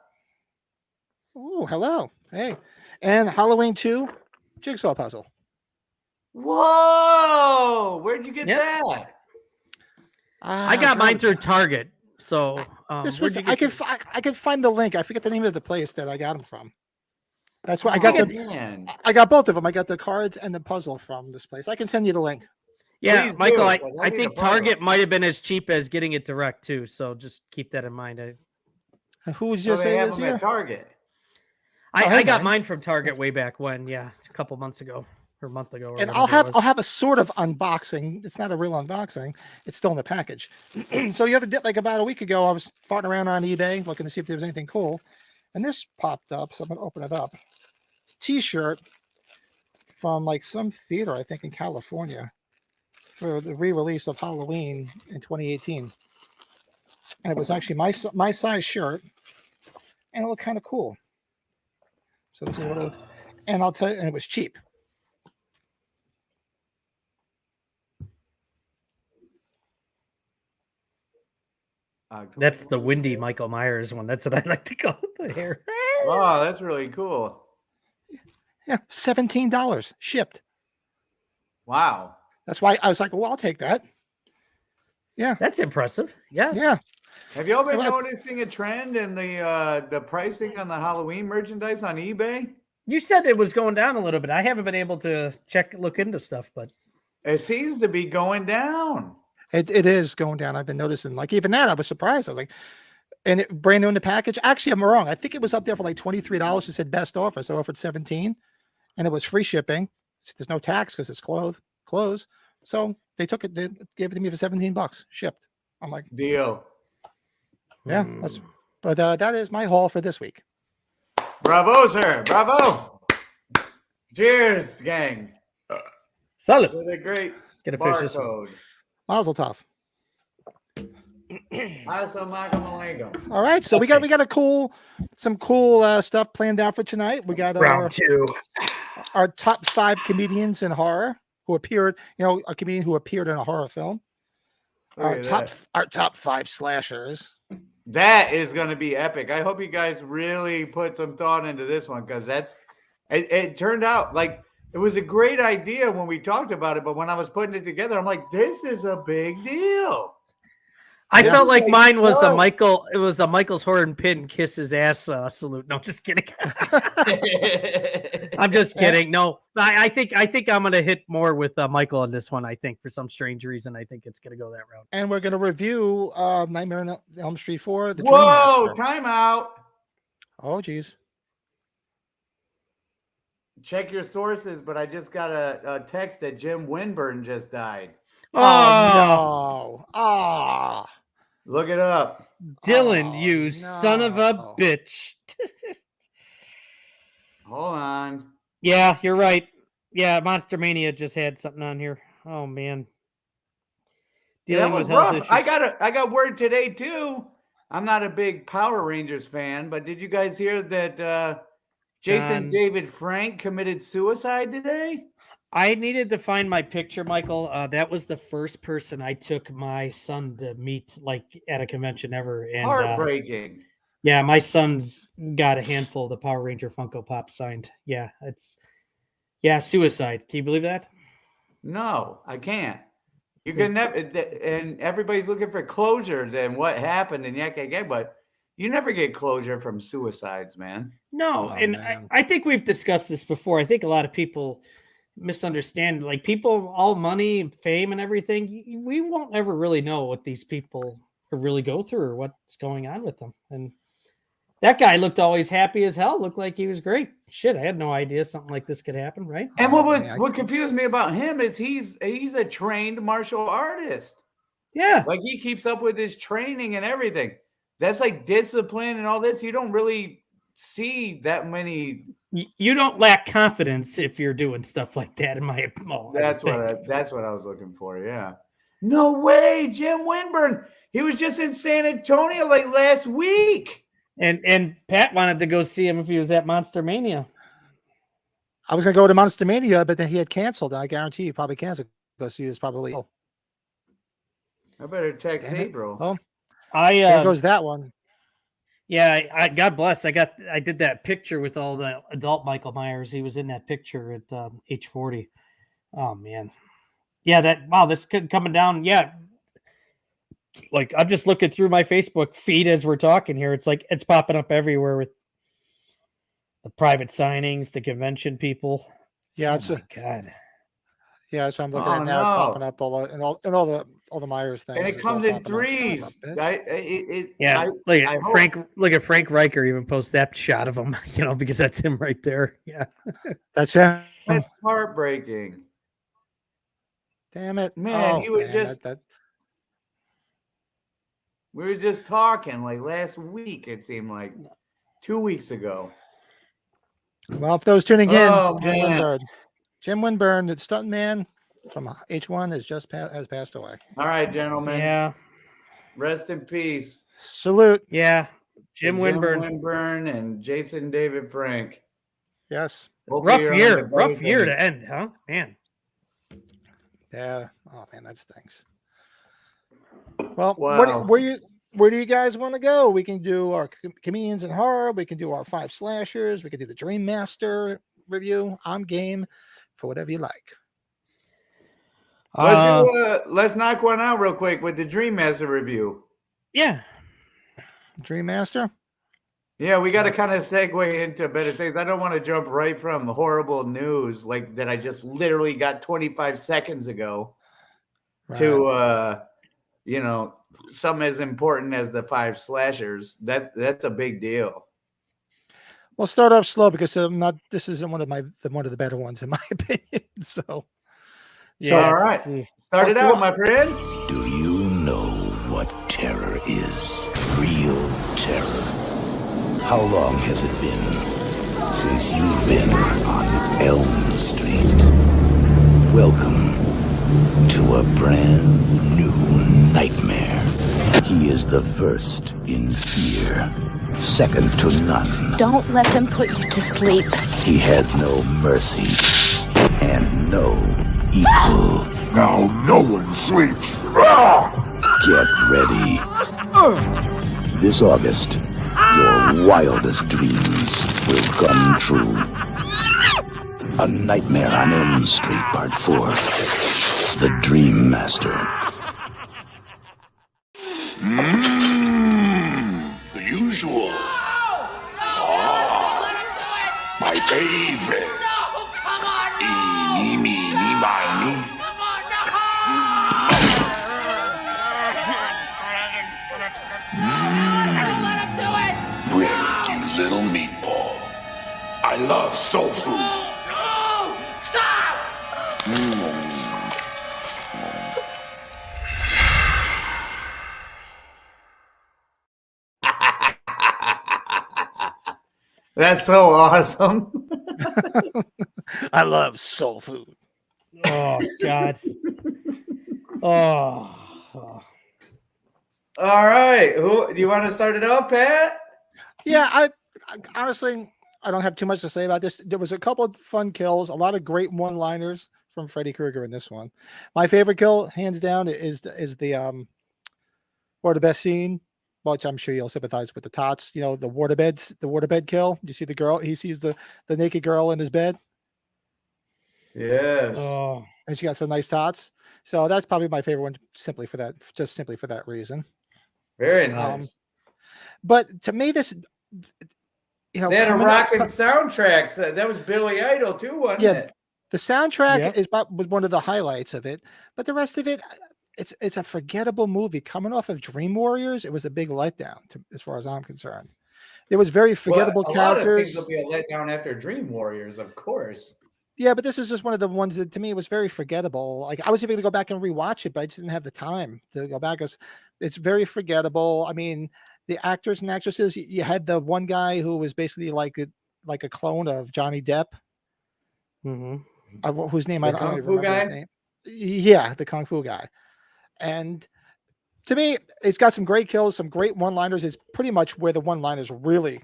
Speaker 2: Oh, hello. Hey, and Halloween 2 jigsaw puzzle.
Speaker 1: Whoa! Where'd you get
Speaker 3: Yep.
Speaker 1: that?
Speaker 3: I got mine through Target. So
Speaker 2: This
Speaker 3: where'd
Speaker 2: was
Speaker 3: you
Speaker 2: I
Speaker 3: get
Speaker 2: could find the link. I forget the name of the place that I got them from. That's why I
Speaker 1: Oh,
Speaker 2: got
Speaker 1: man.
Speaker 2: I got both of them. I got the cards and the puzzle from this place. I can send you the link.
Speaker 3: Yeah,
Speaker 1: Please
Speaker 3: Michael,
Speaker 1: do,
Speaker 3: I
Speaker 1: 'cause I need
Speaker 3: think
Speaker 1: a puzzle.
Speaker 3: Target might have been as cheap as getting it direct too. So just keep that in mind.
Speaker 2: Who was
Speaker 1: So
Speaker 2: just
Speaker 1: they
Speaker 2: saying
Speaker 1: have
Speaker 2: this
Speaker 1: them
Speaker 2: here?
Speaker 1: at Target.
Speaker 3: I
Speaker 2: hey,
Speaker 3: got
Speaker 2: man.
Speaker 3: mine from Target way back when, yeah, a couple months ago or a month ago. Or
Speaker 2: And
Speaker 3: whatever it was.
Speaker 2: I'll have a sort of unboxing. It's not a real unboxing. It's still in the package. So the other day, like about a week ago, I was farting around on eBay looking to see if there was anything cool, and this popped up. So I'm gonna open it up. It's a T-shirt from like some theater, I think in California, for the re-release of Halloween in 2018, and it was actually my size shirt, and it looked kind of cool. So this is what it looks, and I'll tell you, and it was cheap.
Speaker 3: That's the windy Michael Myers one. That's what I like to call it, the hair.
Speaker 1: Oh, that's really cool.
Speaker 2: Yeah, $17 shipped.
Speaker 1: Wow.
Speaker 2: That's why I was like, well, I'll take that. Yeah,
Speaker 3: That's impressive. Yes.
Speaker 2: yeah.
Speaker 1: Have y'all been
Speaker 2: Well,
Speaker 1: noticing a trend in the pricing on the Halloween merchandise on eBay?
Speaker 3: You said it was going down a little bit. I haven't been able to look into stuff, but
Speaker 1: It seems to be going down.
Speaker 2: It is going down. I've been noticing. Like even that, I was surprised. I was like, and it brand new in the package. Actually, I'm wrong. I think it was up there for like $23. It said best offer, so I offered 17, and it was free shipping. There's no tax because it's clothes. So they took it. They gave it to me for $17 shipped. I'm like,
Speaker 1: Deal.
Speaker 2: yeah. But that is my haul for this week.
Speaker 1: Bravo, sir. Bravo. Cheers, gang.
Speaker 3: Salud.
Speaker 1: With a great
Speaker 3: Get a fish this one.
Speaker 1: barcode.
Speaker 2: Mazel tov.
Speaker 1: Assalamu alaikum.
Speaker 2: All right, so we got some cool stuff planned out for tonight. We got
Speaker 3: Round 2.
Speaker 2: our top 5 comedians in horror who appeared, a comedian who appeared in a horror film.
Speaker 1: Look at
Speaker 2: Our top 5 slashers.
Speaker 1: That is going to be epic. I hope you guys really put some thought into this one because it turned out like it was a great idea when we talked about it, but when I was putting it together, I'm like, this is a big deal.
Speaker 3: I
Speaker 1: Yeah.
Speaker 3: felt like mine was a
Speaker 1: Whoa.
Speaker 3: Michael. It was a Michael's Horn Pin kiss his ass salute. No, just kidding. I'm just kidding. No, I think I'm gonna hit more with Michael on this one. I think for some strange reason, I think it's gonna go that route.
Speaker 2: And we're going to review Nightmare on Elm Street 4. The Dream
Speaker 1: Whoa,
Speaker 2: Master.
Speaker 1: time out.
Speaker 2: Oh, geez.
Speaker 1: Check your sources, but I just got a text that Jim Winburn just died.
Speaker 3: Oh,
Speaker 2: no. Oh.
Speaker 1: Look it up.
Speaker 3: Dylan,
Speaker 2: Oh,
Speaker 3: you son of a
Speaker 2: no.
Speaker 3: bitch.
Speaker 1: Hold on.
Speaker 3: Yeah, you're right. Yeah, Monster Mania just had something on here. Oh man.
Speaker 1: Yeah, that
Speaker 3: Dealing
Speaker 1: was
Speaker 3: with health
Speaker 1: rough. I
Speaker 3: issues.
Speaker 1: got word today too. I'm not a big Power Rangers fan, but did you guys hear that Jason
Speaker 3: John.
Speaker 1: David Frank committed suicide today?
Speaker 3: I needed to find my picture, Michael. That was the first person I took my son to meet, like at a convention ever. And
Speaker 1: Heartbreaking.
Speaker 3: yeah, my son's got a handful of the Power Ranger Funko Pop signed. Yeah, suicide. Can you believe that?
Speaker 1: No, I can't. You can never, and everybody's looking for closure. Then what happened and yak, but You never get closure from suicides, man.
Speaker 3: No,
Speaker 2: Oh,
Speaker 3: and
Speaker 2: man.
Speaker 3: I think we've discussed this before. I think a lot of people misunderstand. Like people, all money, fame, and everything. We won't ever really know what these people really go through or what's going on with them. And that guy looked always happy as hell. Looked like he was great. Shit, I had no idea something like this could happen. Right?
Speaker 1: And
Speaker 2: Oh, man,
Speaker 1: what confused me about him is he's a trained martial artist.
Speaker 3: Yeah.
Speaker 1: Like he keeps up with his training and everything. That's like discipline and all this. You don't really see that many.
Speaker 3: You don't lack confidence if you're doing stuff like that. In my,
Speaker 1: That's what I was looking for. Yeah. No way, Jim Winburn. He was just in San Antonio like last week.
Speaker 3: And Pat wanted to go see him if he was at Monster Mania.
Speaker 2: I was going to go to Monster Mania, but then he had canceled. I guarantee he probably canceled because he was probably ill.
Speaker 1: I better text
Speaker 2: Damn it.
Speaker 1: April.
Speaker 2: Well,
Speaker 3: I
Speaker 2: there goes that one.
Speaker 3: Yeah, I God bless. I did that picture with all the adult Michael Myers. He was in that picture at age 40. Oh man. Yeah, this could coming down. Yeah. Like I'm just looking through my Facebook feed as we're talking here. It's like it's popping up everywhere with the private signings, the convention people.
Speaker 2: Yeah,
Speaker 3: Oh
Speaker 2: it's
Speaker 3: my God.
Speaker 2: yeah, that's what I'm looking
Speaker 1: Oh,
Speaker 2: at now. It's
Speaker 1: no.
Speaker 2: popping up all the Myers things.
Speaker 1: And it
Speaker 2: It's all
Speaker 1: comes in
Speaker 2: popping up. Son of a
Speaker 1: threes.
Speaker 2: bitch.
Speaker 3: Yeah, look at
Speaker 1: hope-
Speaker 3: Frank. Look at Frank Riker. Even post that shot of him, because that's him right there. Yeah,
Speaker 2: That's him.
Speaker 1: That's heartbreaking.
Speaker 2: Damn it,
Speaker 1: Man, he was
Speaker 2: man,
Speaker 1: just-
Speaker 2: that-
Speaker 1: We were just talking like last week. It seemed like 2 weeks ago.
Speaker 2: Well, for those tuning in,
Speaker 1: Oh,
Speaker 2: Jim
Speaker 1: man.
Speaker 2: Winburn. Jim Winburn, the stuntman from H1, has passed away.
Speaker 1: All right, gentlemen.
Speaker 3: yeah,
Speaker 1: Rest in peace.
Speaker 2: Salute.
Speaker 3: yeah. Jim
Speaker 1: to
Speaker 3: Winburn.
Speaker 1: Winburn and Jason David Frank.
Speaker 2: Yes.
Speaker 1: Hopefully you're on the
Speaker 3: Rough
Speaker 1: boat
Speaker 3: year
Speaker 1: and-
Speaker 3: to end, huh? Man.
Speaker 2: Yeah. Oh man, that stinks. Well,
Speaker 1: Wow.
Speaker 2: where do you guys want to go? We can do our comedians in horror. We can do our 5 slashers. We can do the Dream Master review. I'm game for whatever you like.
Speaker 1: Let's knock one out real quick with the Dream Master review.
Speaker 3: Yeah.
Speaker 2: Dream Master.
Speaker 1: Yeah, we got to kind of segue into better things. I don't want to jump right from horrible news like that I just literally got 25 seconds ago to something as important as the 5 slashers. That's a big deal.
Speaker 2: We'll start off slow because this isn't one of the better ones in my opinion. So
Speaker 3: Yeah.
Speaker 1: all right. Start it out, my friend.
Speaker 4: Do you know what terror is? Real terror. How long has it been since you've been on Elm Street? Welcome to a brand new nightmare. He is the first in fear, second to none.
Speaker 5: Don't let them put you to sleep.
Speaker 4: He has no mercy and no equal.
Speaker 6: Now no one sleeps.
Speaker 4: Get ready. This August, your wildest dreams will come true. A Nightmare on Elm Street Part 4. The Dream Master.
Speaker 6: The usual. My favorite. Eeny, meeny, miny. Rick, you little meatball. I love soul food.
Speaker 7: No! Stop!
Speaker 1: That's so awesome.
Speaker 2: I love soul food.
Speaker 3: Oh God. Oh.
Speaker 1: All right. Who do you want to start it off, Pat?
Speaker 2: Yeah, I honestly I don't have too much to say about this. There was a couple of fun kills, a lot of great one-liners from Freddy Krueger in this one. My favorite kill, hands down, is the or the best scene, which I'm sure you'll sympathize with the tots. You know, the waterbed kill. You see the girl, he sees the naked girl in his bed,
Speaker 1: Yes.
Speaker 3: Oh.
Speaker 2: and she got some nice tots. So that's probably my favorite one, simply for that reason.
Speaker 1: Very nice.
Speaker 2: But to me, this, you know,
Speaker 1: They had a
Speaker 2: coming up-
Speaker 1: rocking soundtrack. So that was Billy Idol too, wasn't
Speaker 2: Yeah.
Speaker 1: it?
Speaker 2: the soundtrack
Speaker 3: Yeah.
Speaker 2: was one of the highlights of it, but the rest of it, it's a forgettable movie. Coming off of Dream Warriors, it was a big letdown as far as I'm concerned. There was very forgettable
Speaker 1: Well, a lot of
Speaker 2: characters.
Speaker 1: things will be a letdown after Dream Warriors, of course.
Speaker 2: Yeah, but this is just one of the ones that to me was very forgettable. Like I was even going to go back and rewatch it, but I just didn't have the time to go back. It's very forgettable. I mean, the actors and actresses. You had the one guy who was basically like a clone of Johnny Depp,
Speaker 3: Mm-hmm.
Speaker 2: whose name
Speaker 1: The
Speaker 2: I don't
Speaker 1: Kung
Speaker 2: even
Speaker 1: Fu
Speaker 2: remember his
Speaker 1: guy?
Speaker 2: name. Yeah, the Kung Fu guy. And to me, it's got some great kills, some great one-liners. It's pretty much where the one-liners really,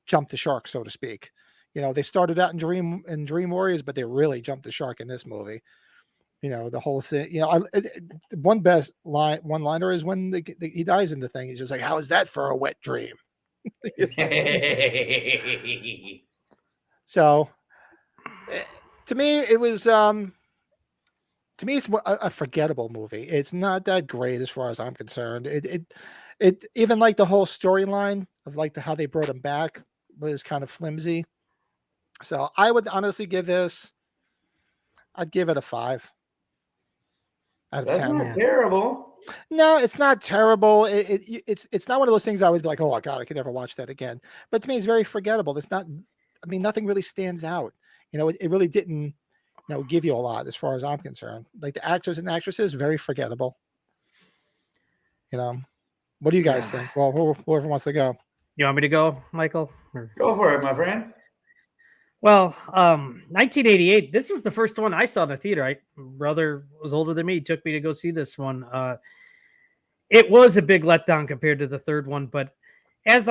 Speaker 2: jumped the shark, so to speak. They started out in Dream Warriors, but they really jumped the shark in this movie. The whole thing. One best one-liner is when he dies in the thing. He's just like, "How is that for a wet dream?" So, to me, it was. To me, it's a forgettable movie. It's not that great as far as I'm concerned. It even like the whole storyline of like how they brought him back was kind of flimsy. So I would honestly give this. I'd give it a 5 out of
Speaker 1: That's
Speaker 2: 10.
Speaker 1: not terrible.
Speaker 2: No, it's not terrible. It's not one of those things I would be like, oh God, I could never watch that again. But to me, it's very forgettable. It's not. I mean, nothing really stands out. It really didn't. Give you a lot as far as I'm concerned. Like the actors and actresses, very forgettable. What do you guys think? Well, whoever wants to go.
Speaker 3: You want me to go, Michael? Or-
Speaker 1: Go for it, my friend.
Speaker 3: Well, 1988. This was the first one I saw in the theater. My brother was older than me. He took me to go see this one. It was a big letdown compared to the third one, but as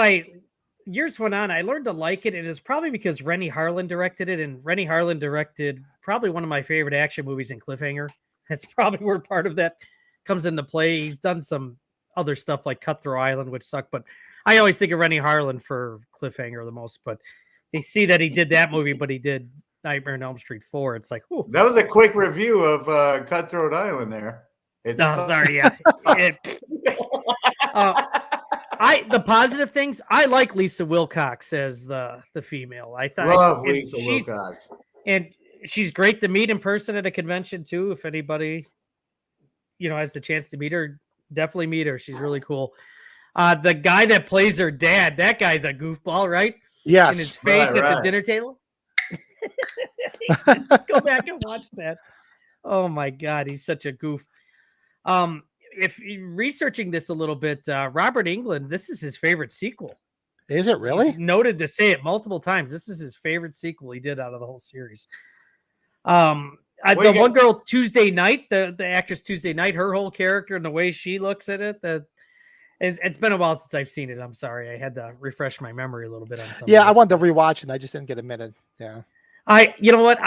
Speaker 3: years went on, I learned to like it. It is probably because Rennie Harlan directed it, and Rennie Harlan directed probably one of my favorite action movies in Cliffhanger. That's probably where part of that comes into play. He's done some other stuff like Cutthroat Island, which sucked, but I always think of Rennie Harlan for Cliffhanger the most. But they see that he did that movie, but he did Nightmare on Elm Street 4. It's like, ooh.
Speaker 1: That was a quick review of Cutthroat Island there.
Speaker 3: Sorry, yeah. The positive things, I like Lisa Wilcox as the female. I thought
Speaker 1: Love Lisa Wilcox.
Speaker 3: And she's great to meet in person at a convention too. If anybody, has the chance to meet her, definitely meet her. She's really cool. The guy that plays her dad, that guy's a goofball, right?
Speaker 2: Yes.
Speaker 3: In his face at the dinner table. Just go back and watch that. Oh my God, he's such a goof. If you're researching this a little bit, Robert Englund, this is his favorite sequel.
Speaker 2: Is it really?
Speaker 3: He's noted to say it multiple times. This is his favorite sequel he did out of the whole series. The one girl, Tuesday Night, the actress Tuesday Night, her whole character and the way she looks at it, it's been a while since I've seen it. I'm sorry. I had to refresh my memory a little bit on something.
Speaker 2: Yeah, I wanted to rewatch it. I just didn't get a minute. Yeah.
Speaker 3: You know what?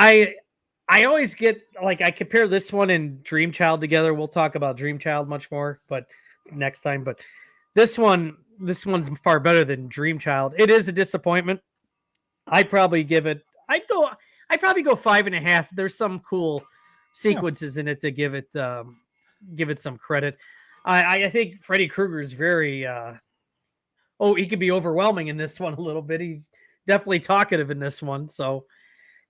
Speaker 3: I always get I compare this one and Dream Child together. We'll talk about Dream Child much more, but next time. But this one's far better than Dream Child. It is a disappointment. I'd probably go 5.5. There's some cool sequences in it to give it some credit. I think Freddy Krueger is very he could be overwhelming in this one a little bit. He's definitely talkative in this one, so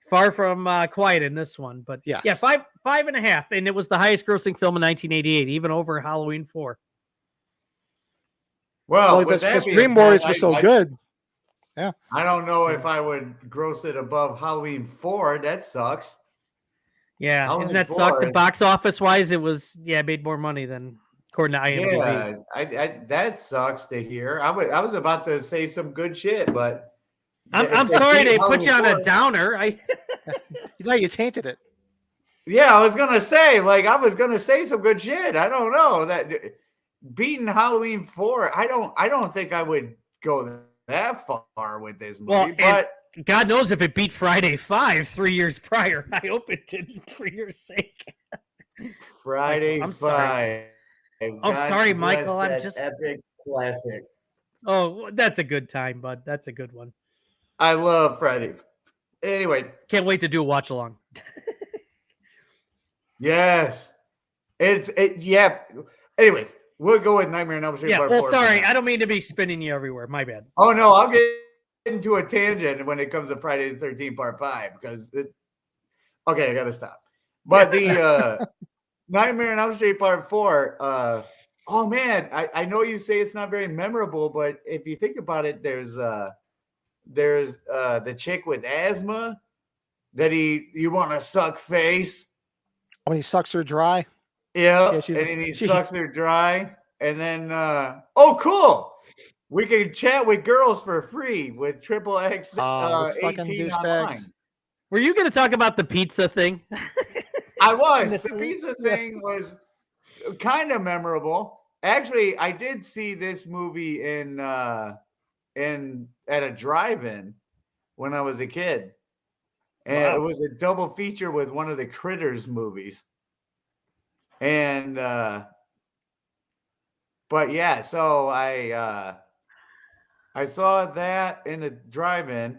Speaker 3: far from quiet in this one. But
Speaker 2: yes.
Speaker 3: Yeah, 5.5, and it was the highest grossing film in 1988, even over Halloween 4.
Speaker 1: Well,
Speaker 2: because Dream Warriors was so good. Yeah.
Speaker 1: I don't know if I would gross it above Halloween 4. That sucks.
Speaker 3: Yeah,
Speaker 1: Halloween
Speaker 3: isn't that
Speaker 1: 4
Speaker 3: suck? The box office wise, it was made more money than according to IMDb.
Speaker 1: Yeah, that sucks to hear. I was about to say some good shit, but
Speaker 3: I'm sorry they put you on a downer.
Speaker 2: You tainted it.
Speaker 1: Yeah, I was gonna say some good shit. I don't know that beating Halloween 4. I don't think I would go that far with this movie, but
Speaker 3: God knows if it beat Friday 5 3 years prior. I hope it didn't for your sake.
Speaker 1: Friday
Speaker 3: I'm
Speaker 1: 5.
Speaker 3: sorry. Oh, sorry, Michael. I'm just
Speaker 1: epic classic.
Speaker 3: Oh, that's a good time, bud. That's a good one.
Speaker 1: I love Friday. Anyway,
Speaker 3: can't wait to do a watch along.
Speaker 1: Yes, yeah. Anyways, we'll go with Nightmare on Elm Street
Speaker 3: Yeah.
Speaker 1: Part
Speaker 3: Well,
Speaker 1: 4 for
Speaker 3: sorry,
Speaker 1: now.
Speaker 3: I don't mean to be spinning you everywhere. My bad.
Speaker 1: Oh no, I'll get into a tangent when it comes to Friday the 13th Part 5 because okay, I gotta stop. But the Nightmare on Elm Street Part 4, oh man, I know you say it's not very memorable, but if you think about it, there's the chick with asthma that you want to suck face.
Speaker 2: When he sucks her dry.
Speaker 1: Yeah,
Speaker 2: Yeah,
Speaker 1: and then he
Speaker 2: she-
Speaker 1: sucks her dry. And then oh cool. We can chat with girls for free with XXX
Speaker 2: Those fucking
Speaker 1: 18 online.
Speaker 2: douchebags.
Speaker 3: Were you going to talk about the pizza thing?
Speaker 1: I was.
Speaker 3: This
Speaker 1: The
Speaker 3: week?
Speaker 1: pizza thing was kind of memorable. Actually, I did see this movie at a drive-in when I was a kid. And
Speaker 3: Wow.
Speaker 1: it was a double feature with one of the Critters movies. And but yeah, so I saw that in the drive-in,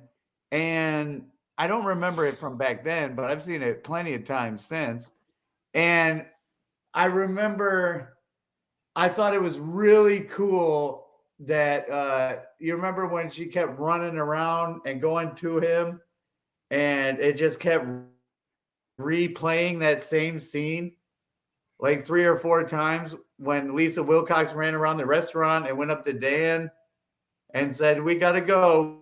Speaker 1: and I don't remember it from back then, but I've seen it plenty of times since. And I remember I thought it was really cool that you remember when she kept running around and going to him, and it just kept replaying that same scene like 3 or 4 times when Lisa Wilcox ran around the restaurant and went up to Dan and said, "We got to go."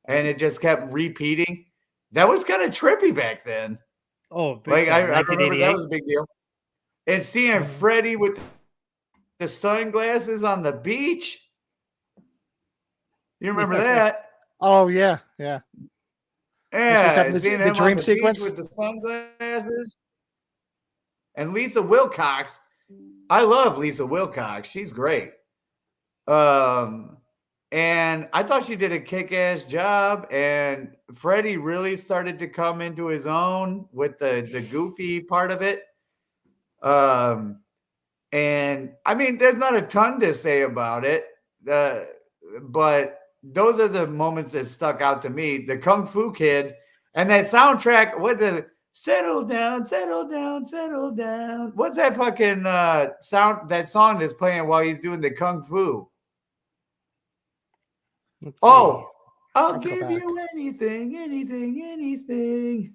Speaker 1: And it just kept repeating. That was kind of trippy back then.
Speaker 3: Oh, big
Speaker 1: Like,
Speaker 3: time,
Speaker 1: I remember
Speaker 3: 1988.
Speaker 1: that was a big deal. And seeing Freddie with the sunglasses on the beach. You remember that?
Speaker 2: Oh yeah, yeah.
Speaker 1: Yeah,
Speaker 2: having the
Speaker 1: seeing
Speaker 2: dream
Speaker 1: him on the beach
Speaker 2: sequence?
Speaker 1: with the sunglasses. And Lisa Wilcox. I love Lisa Wilcox. She's great. And I thought she did a kick-ass job. And Freddie really started to come into his own with the goofy part of it. And I mean, there's not a ton to say about it. But those are the moments that stuck out to me. The Kung Fu Kid and that soundtrack. What the settle down, settle down, settle down. What's that fucking sound? That song that's playing while he's doing the Kung Fu.
Speaker 3: Let's
Speaker 1: Oh,
Speaker 3: see.
Speaker 1: I'll
Speaker 2: have to go
Speaker 1: give
Speaker 2: back.
Speaker 1: you anything, anything, anything.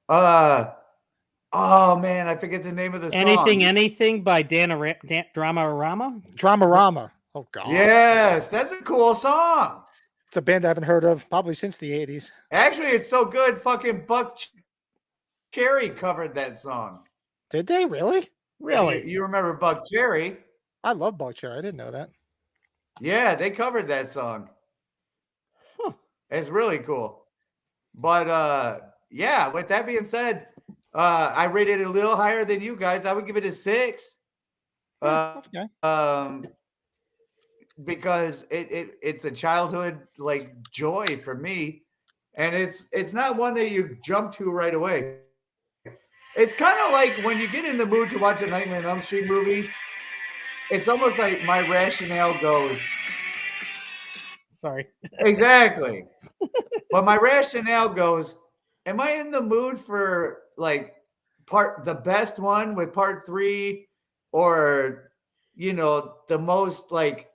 Speaker 1: Oh man, I forget the name of the song.
Speaker 3: Anything by Dramarama?
Speaker 2: Dramarama. Oh god.
Speaker 1: Yes, that's a cool song.
Speaker 2: It's a band I haven't heard of probably since the 80s.
Speaker 1: Actually, it's so good. Fucking Buck Cherry covered that song.
Speaker 2: Did they really?
Speaker 3: Really?
Speaker 1: You remember Buck Cherry?
Speaker 2: I love Buckcherry. I didn't know that.
Speaker 1: Yeah, they covered that song.
Speaker 3: Huh.
Speaker 1: It's really cool. But yeah, with that being said, I rated it a little higher than you guys. I would give it a 6.
Speaker 2: Okay.
Speaker 1: Because it's a childhood like joy for me, and it's not one that you jump to right away. It's kind of like when you get in the mood to watch a Nightmare on Elm Street movie, it's almost like my rationale goes
Speaker 3: Sorry.
Speaker 1: exactly. But my rationale goes, am I in the mood for like the best one with part 3, or the most like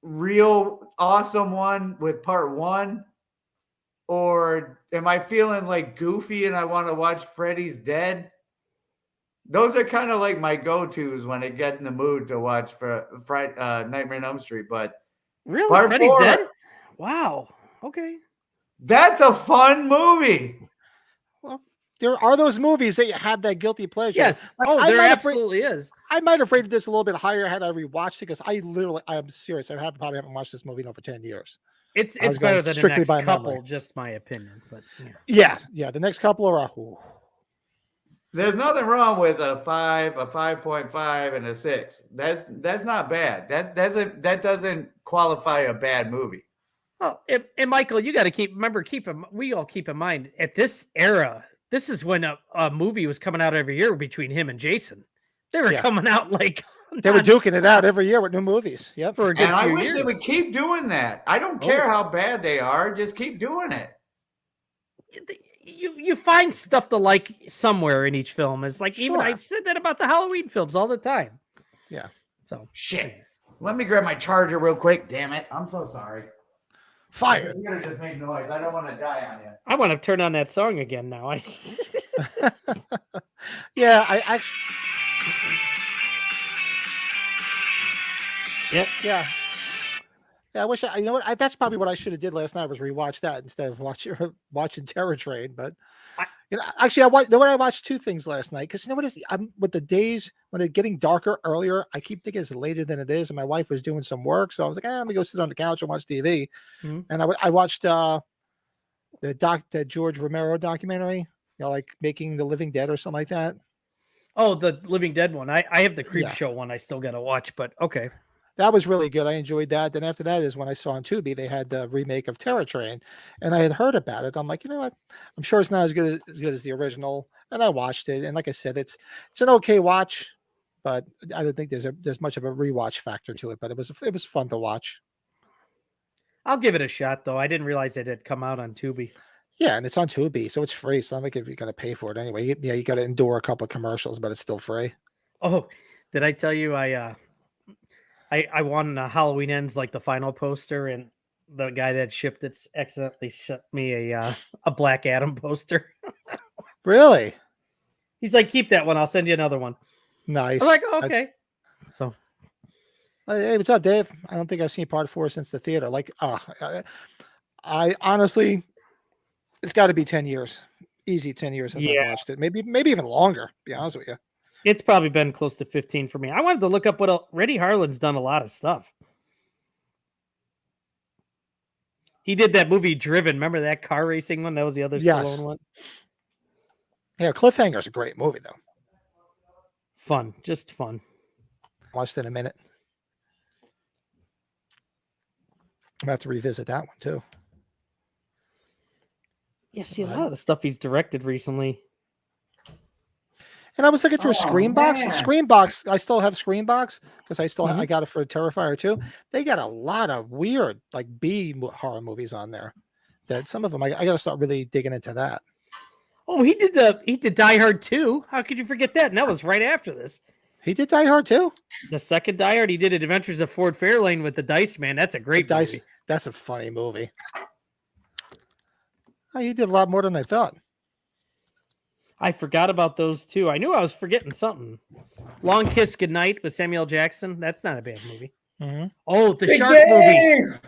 Speaker 1: real awesome one with part 1, or am I feeling like goofy and I want to watch Freddy's Dead? Those are kind of like my go-tos when I get in the mood to watch for Nightmare on Elm Street. But
Speaker 3: Really?
Speaker 1: Part
Speaker 3: Freddy's
Speaker 1: 4.
Speaker 3: dead? Wow. Okay.
Speaker 1: that's a fun movie.
Speaker 2: There are those movies that you have that guilty pleasure.
Speaker 3: Yes.
Speaker 2: Like,
Speaker 3: Oh,
Speaker 2: I
Speaker 3: there
Speaker 2: might have
Speaker 3: absolutely is.
Speaker 2: I might have rated this a little bit higher had I rewatched it because I'm serious. probably haven't watched this movie in over 10 years.
Speaker 3: It's
Speaker 2: I was going
Speaker 3: better than the
Speaker 2: strictly
Speaker 3: next
Speaker 2: by
Speaker 3: couple,
Speaker 2: memory.
Speaker 3: just my opinion. But yeah.
Speaker 2: Yeah. The next couple are.
Speaker 1: There's nothing wrong with a 5, a 5.5, and a 6. That's not bad. That doesn't qualify a bad movie.
Speaker 3: Well, and Michael, you got to we all keep in mind at this era, this is when a movie was coming out every year between him and Jason. They were
Speaker 2: Yeah.
Speaker 3: coming out like
Speaker 2: They were duking it
Speaker 3: nonstop
Speaker 2: out every year with new movies. Yep.
Speaker 3: for a good
Speaker 1: And I
Speaker 3: few
Speaker 1: wish
Speaker 3: years.
Speaker 1: they would keep doing that. I don't care how bad they are. Just keep doing it.
Speaker 3: You find stuff to like somewhere in each film. It's like even I
Speaker 2: Sure.
Speaker 3: said that about the Halloween films all the time.
Speaker 2: Yeah.
Speaker 3: So
Speaker 1: Shit. Let me grab my charger real quick. Damn it. I'm so sorry.
Speaker 2: Fire.
Speaker 1: You're gonna just make noise. I don't want to die on you.
Speaker 3: I want to turn on that song again now.
Speaker 2: Yeah, I actually.
Speaker 3: Yep.
Speaker 2: Yeah. Yeah, I wish you know what? That's probably what I should have did last night was rewatch that instead of watching Terror Train. But actually, I watched two things last night because you know what is I'm with the days when it's getting darker earlier. I keep thinking it's later than it is, and my wife was doing some work, so I was like, let me go sit on the couch and watch TV.
Speaker 3: Mm-hmm.
Speaker 2: And I watched the George Romero documentary, you know, like Making the Living Dead or something like that.
Speaker 3: Oh, the Living Dead one. I have the Creep
Speaker 2: Yeah.
Speaker 3: Show one. I still got to watch, but okay.
Speaker 2: That was really good. I enjoyed that. Then after that is when I saw on Tubi they had the remake of Terror Train, and I had heard about it. I'm like, you know what? I'm sure it's not as good as the original. And I watched it, and like I said, it's an okay watch, but I don't think there's much of a rewatch factor to it. But it was fun to watch.
Speaker 3: I'll give it a shot though. I didn't realize it had come out on Tubi.
Speaker 2: Yeah, and it's on Tubi, so it's free. It's not like if you're gonna pay for it anyway. Yeah, you got to endure a couple of commercials, but it's still free.
Speaker 3: Oh, did I tell you I won Halloween Ends like the final poster, and the guy that shipped it's accidentally shipped me a Black Adam poster.
Speaker 2: Really
Speaker 3: He's like, keep that one. I'll send you another one.
Speaker 2: nice.
Speaker 3: I'm like, okay. So
Speaker 2: Hey, what's up, Dave? I don't think I've seen part 4 since the theater. Like, I honestly, it's got to be 10 years, easy 10 years since I've watched it. Maybe even longer. To be honest with you.
Speaker 3: it's probably been close to 15 for me. I wanted to look up what Reddy Harlan's done a lot of stuff. He did that movie Driven. Remember that car racing one? That was the other
Speaker 2: Yes.
Speaker 3: Stallone one.
Speaker 2: Yeah, Cliffhanger's a great movie though.
Speaker 3: Fun, just fun.
Speaker 2: Watched it in a minute. I'm gonna have to revisit that one too.
Speaker 3: Yeah, see a lot of the stuff he's directed recently.
Speaker 2: And I was looking through Screenbox.
Speaker 1: man.
Speaker 2: Screenbox, I still have Screenbox because I still
Speaker 3: Mhm.
Speaker 2: I got it for Terrifier 2. They got a lot of weird like horror movies on there. That some of them I got to start really digging into that.
Speaker 3: Oh, he did Die Hard 2. How could you forget that? And that was right after this.
Speaker 2: He did Die Hard too.
Speaker 3: The second Die Hard, he did Adventures of Ford Fairlane with the Dice Man. That's a great
Speaker 2: Dice.
Speaker 3: movie.
Speaker 2: That's a funny movie. Oh, you did a lot more than I thought.
Speaker 3: I forgot about those two. I knew I was forgetting something. Long Kiss Goodnight with Samuel Jackson. That's not a bad movie.
Speaker 2: Mm-hmm.
Speaker 3: Oh, the
Speaker 1: Big
Speaker 3: shark movie.
Speaker 1: Dave!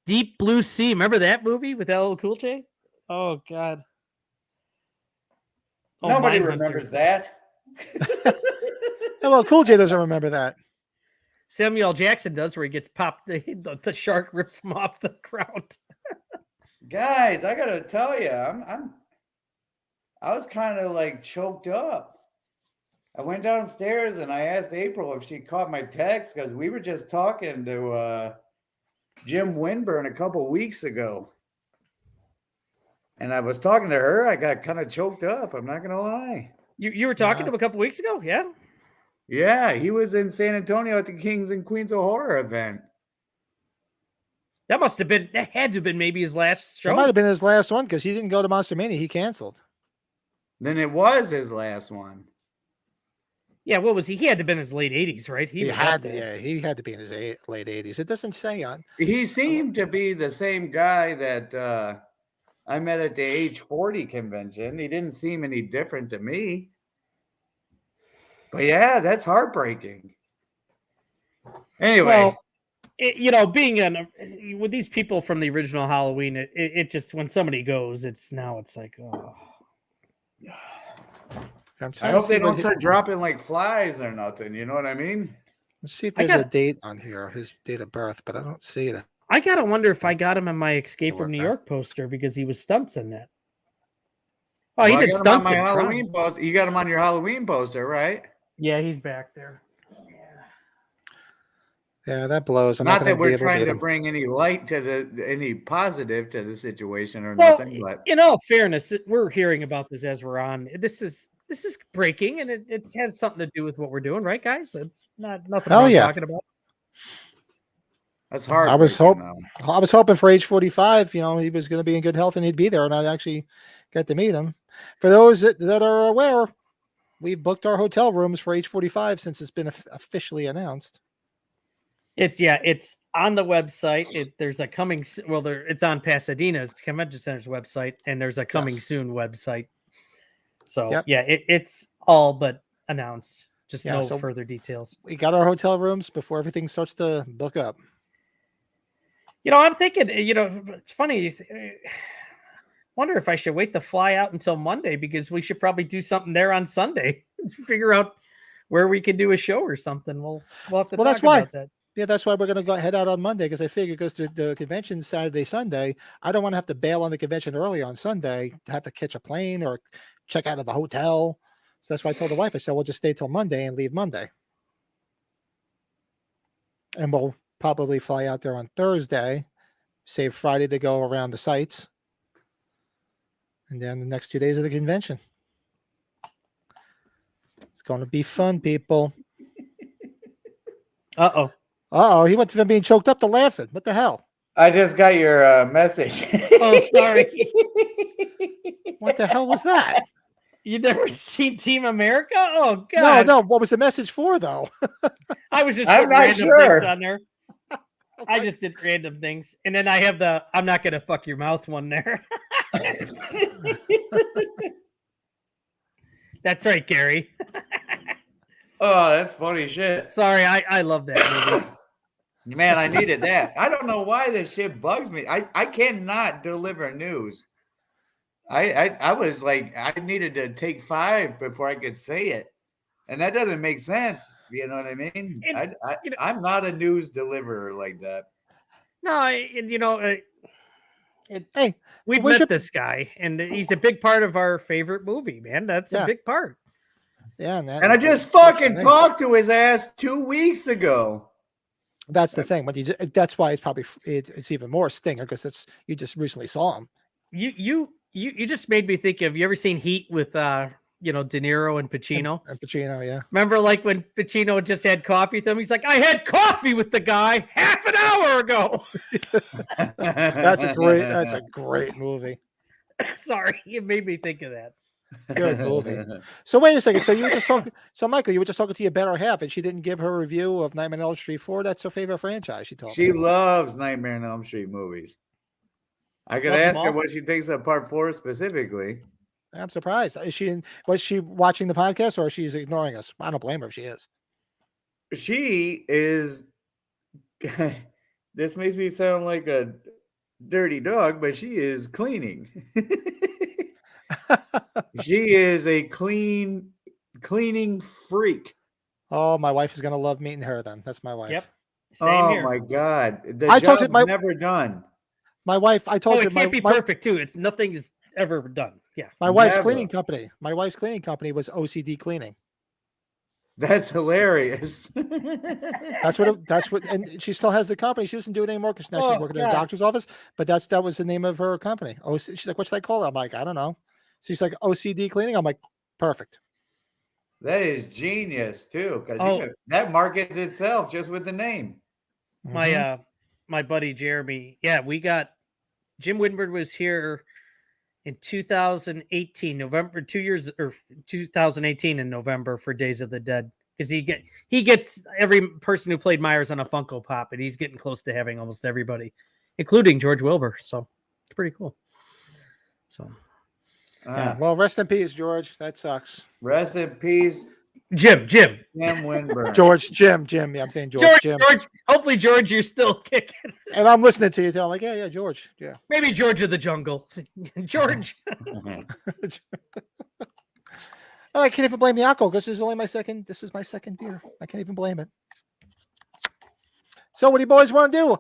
Speaker 3: Deep Blue Sea. Remember that movie with LL Cool J? Oh, God. Oh,
Speaker 1: Nobody
Speaker 3: Mindhunter.
Speaker 1: remembers that.
Speaker 2: Hello, Cool J doesn't remember that.
Speaker 3: Samuel Jackson does, where he gets popped. The shark rips him off the ground.
Speaker 1: Guys, I gotta tell you, I was kind of like choked up. I went downstairs and I asked April if she caught my text because we were just talking to Jim Winburn a couple weeks ago. And I was talking to her. I got kind of choked up. I'm not gonna lie.
Speaker 3: You were talking
Speaker 2: Yeah.
Speaker 3: to him a couple weeks ago? Yeah.
Speaker 1: Yeah, he was in San Antonio at the Kings and Queens of Horror event.
Speaker 3: That had to have been maybe his last show.
Speaker 2: It might have been his last one because he didn't go to Monster Mania. He canceled.
Speaker 1: Then it was his last one.
Speaker 3: Yeah, what was he? He had to have been in his late 80s, right?
Speaker 2: He
Speaker 3: was
Speaker 2: had
Speaker 3: up
Speaker 2: to.
Speaker 3: there.
Speaker 2: Yeah, he had to be in his late 80s. It doesn't say on.
Speaker 1: He seemed to be the same guy that I met at the Age 40 convention. He didn't seem any different to me. But yeah, that's heartbreaking. Anyway,
Speaker 3: Well, being with these people from the original Halloween, it just, when somebody goes, it's like, oh.
Speaker 2: I'm
Speaker 1: I
Speaker 2: trying
Speaker 1: hope
Speaker 2: to
Speaker 1: they
Speaker 2: see what
Speaker 1: don't start dropping like flies or nothing. You know what I mean?
Speaker 2: Let's see if
Speaker 3: I
Speaker 2: there's a
Speaker 3: got-
Speaker 2: date on here, his date of birth, but I don't see it.
Speaker 3: I gotta wonder if I got him on my Escape
Speaker 2: Work
Speaker 3: from New
Speaker 2: out.
Speaker 3: York poster because he was stunts in that. Oh,
Speaker 1: Well,
Speaker 3: he
Speaker 1: I
Speaker 3: did
Speaker 1: got him on
Speaker 3: stunts
Speaker 1: my
Speaker 3: in Tron.
Speaker 1: Halloween poster. You got him on your Halloween poster, right?
Speaker 3: Yeah, he's back there.
Speaker 2: Yeah, that blows. I'm
Speaker 1: Not
Speaker 2: not,
Speaker 1: that
Speaker 2: going to be
Speaker 1: we're
Speaker 2: able to
Speaker 1: trying
Speaker 2: beat
Speaker 1: to
Speaker 2: him.
Speaker 1: bring any light to any positive to the situation or
Speaker 3: Well,
Speaker 1: nothing, but
Speaker 3: in all fairness, we're hearing about this as we're on. This is breaking, and it has something to do with what we're doing, right, guys? It's not nothing
Speaker 2: Hell
Speaker 3: I'm
Speaker 2: yeah.
Speaker 3: talking about.
Speaker 1: that's hard.
Speaker 2: I was hoping for age 45, he was going to be in good health and he'd be there, and I'd actually get to meet him. For those that are aware, we've booked our hotel rooms for age 45 since it's been officially announced.
Speaker 3: It's on the website. There's a coming. It's on Pasadena's Convention Center's website, and there's a coming
Speaker 2: Yes.
Speaker 3: soon website. So
Speaker 2: Yep.
Speaker 3: yeah, it's all but announced. Just
Speaker 2: Yeah,
Speaker 3: no
Speaker 2: so-
Speaker 3: further details.
Speaker 2: We got our hotel rooms before everything starts to book up.
Speaker 3: I'm thinking. It's funny. Wonder if I should wait to fly out until Monday, because we should probably do something there on Sunday. Figure out where we can do a show or something. We'll have to
Speaker 2: Well,
Speaker 3: talk
Speaker 2: that's why.
Speaker 3: about that.
Speaker 2: Yeah, that's why we're going to go head out on Monday, because I figure because the convention Saturday, Sunday, I don't want to have to bail on the convention early on Sunday to have to catch a plane or check out of the hotel. So that's why I told the wife, I said, we'll just stay till Monday and leave Monday. And we'll probably fly out there on Thursday, save Friday to go around the sites. And then the next 2 days of the convention. It's going to be fun, people.
Speaker 3: Uh-oh.
Speaker 2: Uh-oh, he went from being choked up to laughing. What the hell?
Speaker 1: I just got your message.
Speaker 3: Oh, sorry.
Speaker 2: What the hell was that?
Speaker 3: You never seen Team America? Oh
Speaker 2: No,
Speaker 3: God!
Speaker 2: no. What was the message for, though?
Speaker 3: I was just
Speaker 1: I'm
Speaker 3: putting
Speaker 1: not
Speaker 3: random
Speaker 1: sure.
Speaker 3: things on there. I just did random things, and then I have the "I'm not gonna fuck your mouth" one there. That's right, Gary.
Speaker 1: Oh, that's funny shit.
Speaker 3: Sorry, I love that movie.
Speaker 1: Man, I needed that. I don't know why this shit bugs me. I cannot deliver news. I was like, I needed to take 5 before I could say it. And that doesn't make sense. You know what I mean?
Speaker 3: And,
Speaker 1: I'm not a news deliverer like that.
Speaker 3: No,
Speaker 2: Hey,
Speaker 3: we've
Speaker 2: we
Speaker 3: met
Speaker 2: should-
Speaker 3: this guy, and he's a big part of our favorite movie, man. That's
Speaker 2: Yeah.
Speaker 3: a big part.
Speaker 2: yeah,
Speaker 1: And I just fucking talked to his ass 2 weeks ago.
Speaker 2: That's the thing. When that's why it's probably it's even more stinger because you just recently saw him.
Speaker 3: You just made me think of, you ever seen Heat with De Niro and Pacino?
Speaker 2: And Pacino, yeah.
Speaker 3: Remember, like when Pacino just had coffee with him, he's like, "I had coffee with the guy half an hour ago."
Speaker 2: That's a great movie.
Speaker 3: Sorry, it made me think of that.
Speaker 2: Good movie. So wait a second. So you were just talking. So Michael, you were just talking to your better half, and she didn't give her review of Nightmare on Elm Street 4. That's her favorite franchise. She told
Speaker 1: She
Speaker 2: me.
Speaker 1: loves Nightmare on Elm Street movies. I could
Speaker 3: Love them
Speaker 1: ask her
Speaker 3: all?
Speaker 1: what she thinks of part 4 specifically.
Speaker 2: I'm surprised. Was she watching the podcast or she's ignoring us? I don't blame her if she is.
Speaker 1: She is. This makes me sound like a dirty dog, but she is cleaning. She is a cleaning freak.
Speaker 2: Oh, my wife is gonna love meeting her. Then that's my wife.
Speaker 3: Yep. Same
Speaker 1: Oh
Speaker 3: here.
Speaker 1: my god, the
Speaker 2: I told you
Speaker 1: job's
Speaker 2: my-
Speaker 1: never done.
Speaker 2: My wife. I told
Speaker 3: Oh,
Speaker 2: you
Speaker 3: it can't be
Speaker 2: my
Speaker 3: perfect too. It's nothing's ever done. Yeah.
Speaker 2: my wife's
Speaker 1: Never.
Speaker 2: cleaning company. My wife's cleaning company was OCD Cleaning.
Speaker 1: That's hilarious.
Speaker 2: That's what, and she still has the company. She doesn't do it anymore because now she's
Speaker 3: Oh,
Speaker 2: working in a
Speaker 3: God.
Speaker 2: doctor's office. But that was the name of her company. Oh, she's like, what should I call it? I'm like, I don't know. She's like OCD Cleaning. I'm like, perfect.
Speaker 1: That is genius too, because
Speaker 3: Oh.
Speaker 1: that markets itself just with the name.
Speaker 2: Mhm.
Speaker 3: My buddy Jeremy. Yeah, we got Jim Winward was here in 2018, November, 2018 in November for Days of the Dead. Because he gets every person who played Myers on a Funko Pop, and he's getting close to having almost everybody, including George Wilbur. So it's pretty cool. So
Speaker 2: Yeah. Well, rest in peace, George. That sucks.
Speaker 1: Rest in peace,
Speaker 3: Jim.
Speaker 1: Jim Winburn.
Speaker 2: Jim. Yeah, I'm saying George. Jim.
Speaker 3: George. Hopefully, George, you're still kicking.
Speaker 2: And I'm listening to you. Too. I'm like, yeah, George. Yeah.
Speaker 3: Maybe George of the Jungle. George.
Speaker 2: I can't even blame the alcohol because this is my second beer. I can't even blame it. So what do you boys want to do?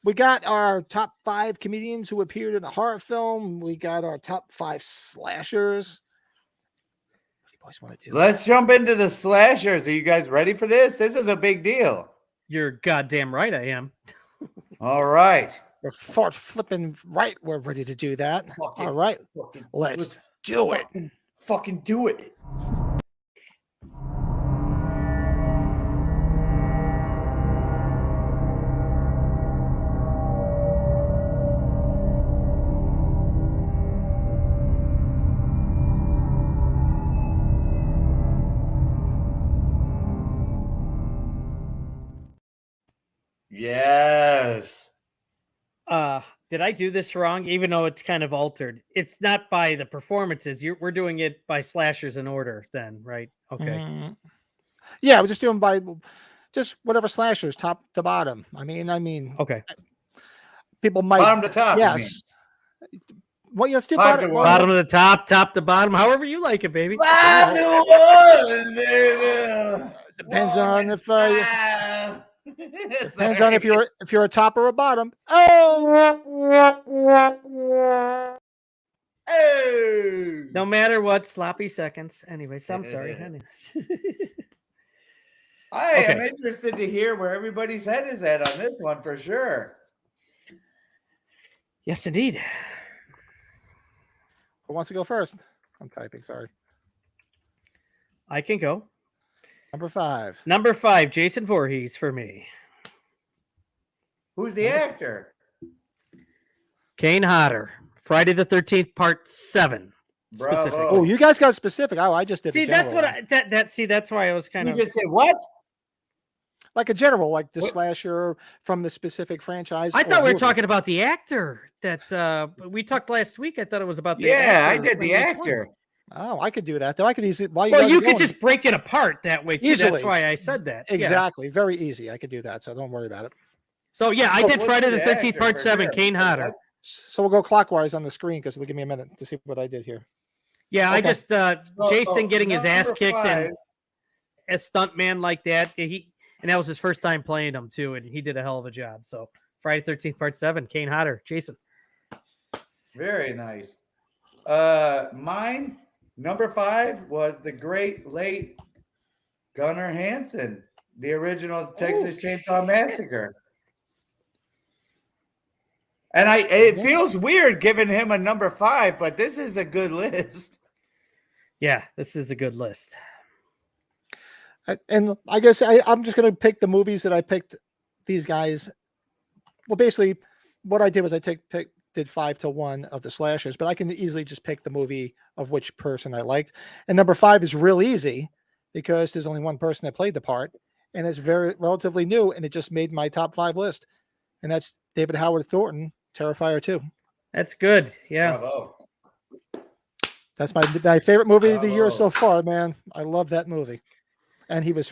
Speaker 2: We got our top 5 comedians who appeared in a horror film. We got our top 5 slashers. What do you boys want to do?
Speaker 1: Let's jump into the slashers. Are you guys ready for this? This is a big deal.
Speaker 3: You're goddamn right I am.
Speaker 1: All right.
Speaker 2: We're flipping right. We're ready to do that. All right. Let's do it.
Speaker 1: Fucking do it. Yes.
Speaker 3: Did I do this wrong? Even though it's kind of altered, it's not by the performances. We're doing it by slashers in order, then, right? Okay.
Speaker 2: Mm. Yeah, we're just doing by just whatever slashers, top to bottom. I mean,
Speaker 3: Okay.
Speaker 2: people might.
Speaker 1: Bottom to top. you mean.
Speaker 2: Yes. Well, let's do
Speaker 1: Five
Speaker 2: bottom.
Speaker 1: to one.
Speaker 3: Bottom to the top, top to bottom, however you like it, baby.
Speaker 1: Five to one, baby.
Speaker 2: Depends
Speaker 1: One
Speaker 2: on
Speaker 1: and
Speaker 2: if
Speaker 1: five.
Speaker 2: depends on if you're a top or a bottom. Oh,
Speaker 1: Oh.
Speaker 3: No matter what, sloppy seconds. Anyways, I'm sorry. Anyways.
Speaker 1: I am
Speaker 3: Okay.
Speaker 1: interested to hear where everybody's head is at on this one for sure.
Speaker 3: Yes, indeed.
Speaker 2: who wants to go first? I'm typing. Sorry.
Speaker 3: I can go.
Speaker 2: Number 5.
Speaker 3: Number 5, Jason Voorhees for me.
Speaker 1: Who's the actor?
Speaker 3: Kane Hodder, Friday the 13th, Part 7. Specific.
Speaker 1: Bravo.
Speaker 2: Oh, you guys got specific. Oh, I just did.
Speaker 3: See,
Speaker 2: a
Speaker 3: that's
Speaker 2: general
Speaker 3: what
Speaker 2: one.
Speaker 3: see, that's why I was kind
Speaker 1: You
Speaker 3: of.
Speaker 1: just said what?
Speaker 2: Like a general, like the
Speaker 1: What?
Speaker 2: slasher from the specific franchise.
Speaker 3: I
Speaker 2: or
Speaker 3: thought we were
Speaker 2: movie.
Speaker 3: talking about the actor that we talked last week. I thought it was about the
Speaker 1: Yeah, I
Speaker 3: actor
Speaker 1: did the
Speaker 3: playing each one.
Speaker 1: actor.
Speaker 2: Oh, I could do that though. I could easily. While
Speaker 3: Well,
Speaker 2: guys
Speaker 3: you
Speaker 2: are
Speaker 3: could
Speaker 2: going-
Speaker 3: just break it apart that way too. That's
Speaker 2: Easily.
Speaker 3: why I said that. Yeah.
Speaker 2: exactly very easy. I could do that, so don't worry about it.
Speaker 3: So yeah, I
Speaker 1: Oh,
Speaker 3: did
Speaker 1: what's
Speaker 3: Friday
Speaker 1: the
Speaker 3: the 13th,
Speaker 1: actor
Speaker 3: Part
Speaker 1: for
Speaker 3: 7,
Speaker 1: sure?
Speaker 3: Kane Hodder.
Speaker 2: So we'll go clockwise on the screen because it'll give me a minute to see what I did here.
Speaker 3: Yeah, I
Speaker 2: Okay.
Speaker 3: just Jason getting his ass
Speaker 1: number
Speaker 3: kicked
Speaker 1: five.
Speaker 3: and a stuntman like that. And that was his first time playing him too, and he did a hell of a job. So Friday 13th, Part 7, Kane Hodder, Jason.
Speaker 1: Very nice. Mine, number 5 was the great late Gunnar Hansen, the original Texas Chainsaw Massacre. And it feels weird giving him a number 5, but this is a good list.
Speaker 3: Yeah, this is a good list.
Speaker 2: And I guess I'm just going to pick the movies that I picked these guys. Well, basically, what I did was I did 5 to 1 of the slashers, but I can easily just pick the movie of which person I liked. And number 5 is real easy because there's only one person that played the part, and it's very relatively new, and it just made my top 5 list. And that's David Howard Thornton, Terrifier 2.
Speaker 3: That's good. Yeah.
Speaker 1: Bravo.
Speaker 2: That's my favorite movie of the year
Speaker 1: Bravo.
Speaker 2: so far, man. I love that movie. And he was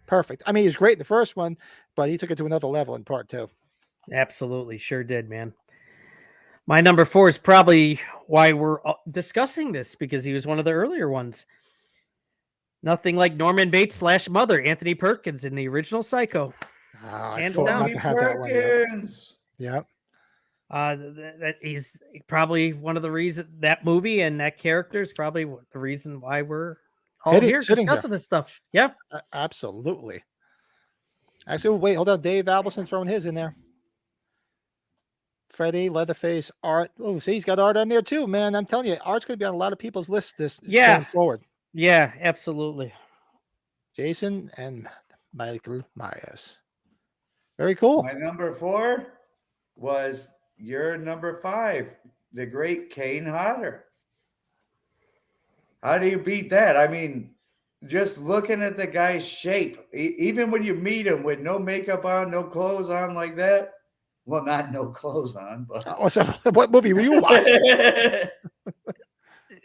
Speaker 2: perfect. I mean, he was great in the first one, but he took it to another level in part 2.
Speaker 3: Absolutely. Sure did, man. My number 4 is probably why we're discussing this, because he was one of the earlier ones. Nothing like Norman Bates / Mother, Anthony Perkins in the original Psycho.
Speaker 2: I
Speaker 3: Hands
Speaker 2: forgot
Speaker 3: down.
Speaker 2: not to have that one yet.
Speaker 1: Perkins.
Speaker 2: Yeah.
Speaker 3: That he's probably one of the reasons that movie and that character is probably the reason why we're all
Speaker 2: Sitting
Speaker 3: here
Speaker 2: here.
Speaker 3: discussing this stuff. Yeah.
Speaker 2: Absolutely. Actually, wait, hold on. Dave Alberson throwing his in there. Freddie, Leatherface, Art. Oh, see, he's got Art on there too, man. I'm telling you, Art's going to be on a lot of people's lists going forward.
Speaker 3: Yeah, absolutely.
Speaker 2: Jason and Michael Myers. Very cool.
Speaker 1: My number 4 was your number 5, the great Kane Hodder. How do you beat that? I mean, just looking at the guy's shape, even when you meet him with no makeup on, no clothes on like that. Well, not no clothes on, but
Speaker 2: Oh, so what movie were you watching?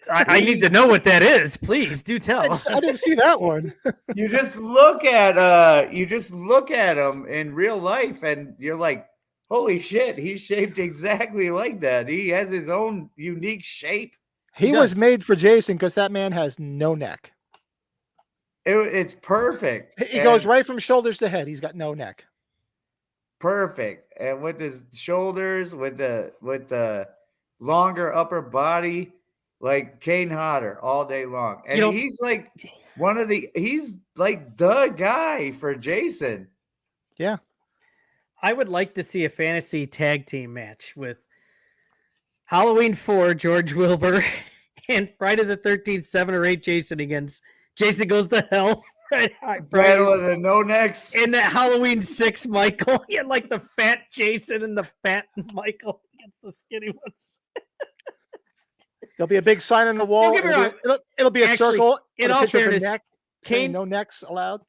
Speaker 3: I need to know what that is. Please do tell.
Speaker 2: I didn't see that one.
Speaker 1: you just look at him in real life and you're like, holy shit, he's shaped exactly like that. He has his own unique shape.
Speaker 2: He was made for Jason because that man has no neck.
Speaker 1: It's perfect.
Speaker 2: He goes right from shoulders to head. He's got no neck.
Speaker 1: Perfect. And with his shoulders, with the longer upper body, like Kane Hodder all day long. And he's like he's like the guy for Jason.
Speaker 2: Yeah.
Speaker 3: I would like to see a fantasy tag team match with Halloween 4, George Wilbur, and Friday the 13th, 7 or 8, Jason against Jason Goes to Hell.
Speaker 1: Battle of the No Necks.
Speaker 3: And that Halloween 6, Michael. He had like the fat Jason and the fat Michael against the skinny ones.
Speaker 2: There'll be a big sign on the wall.
Speaker 3: Don't get me wrong.
Speaker 2: It'll be a
Speaker 3: Actually,
Speaker 2: circle.
Speaker 3: in
Speaker 2: with a
Speaker 3: all
Speaker 2: picture of a
Speaker 3: fairness,
Speaker 2: neck saying
Speaker 3: Kane-
Speaker 2: no necks allowed.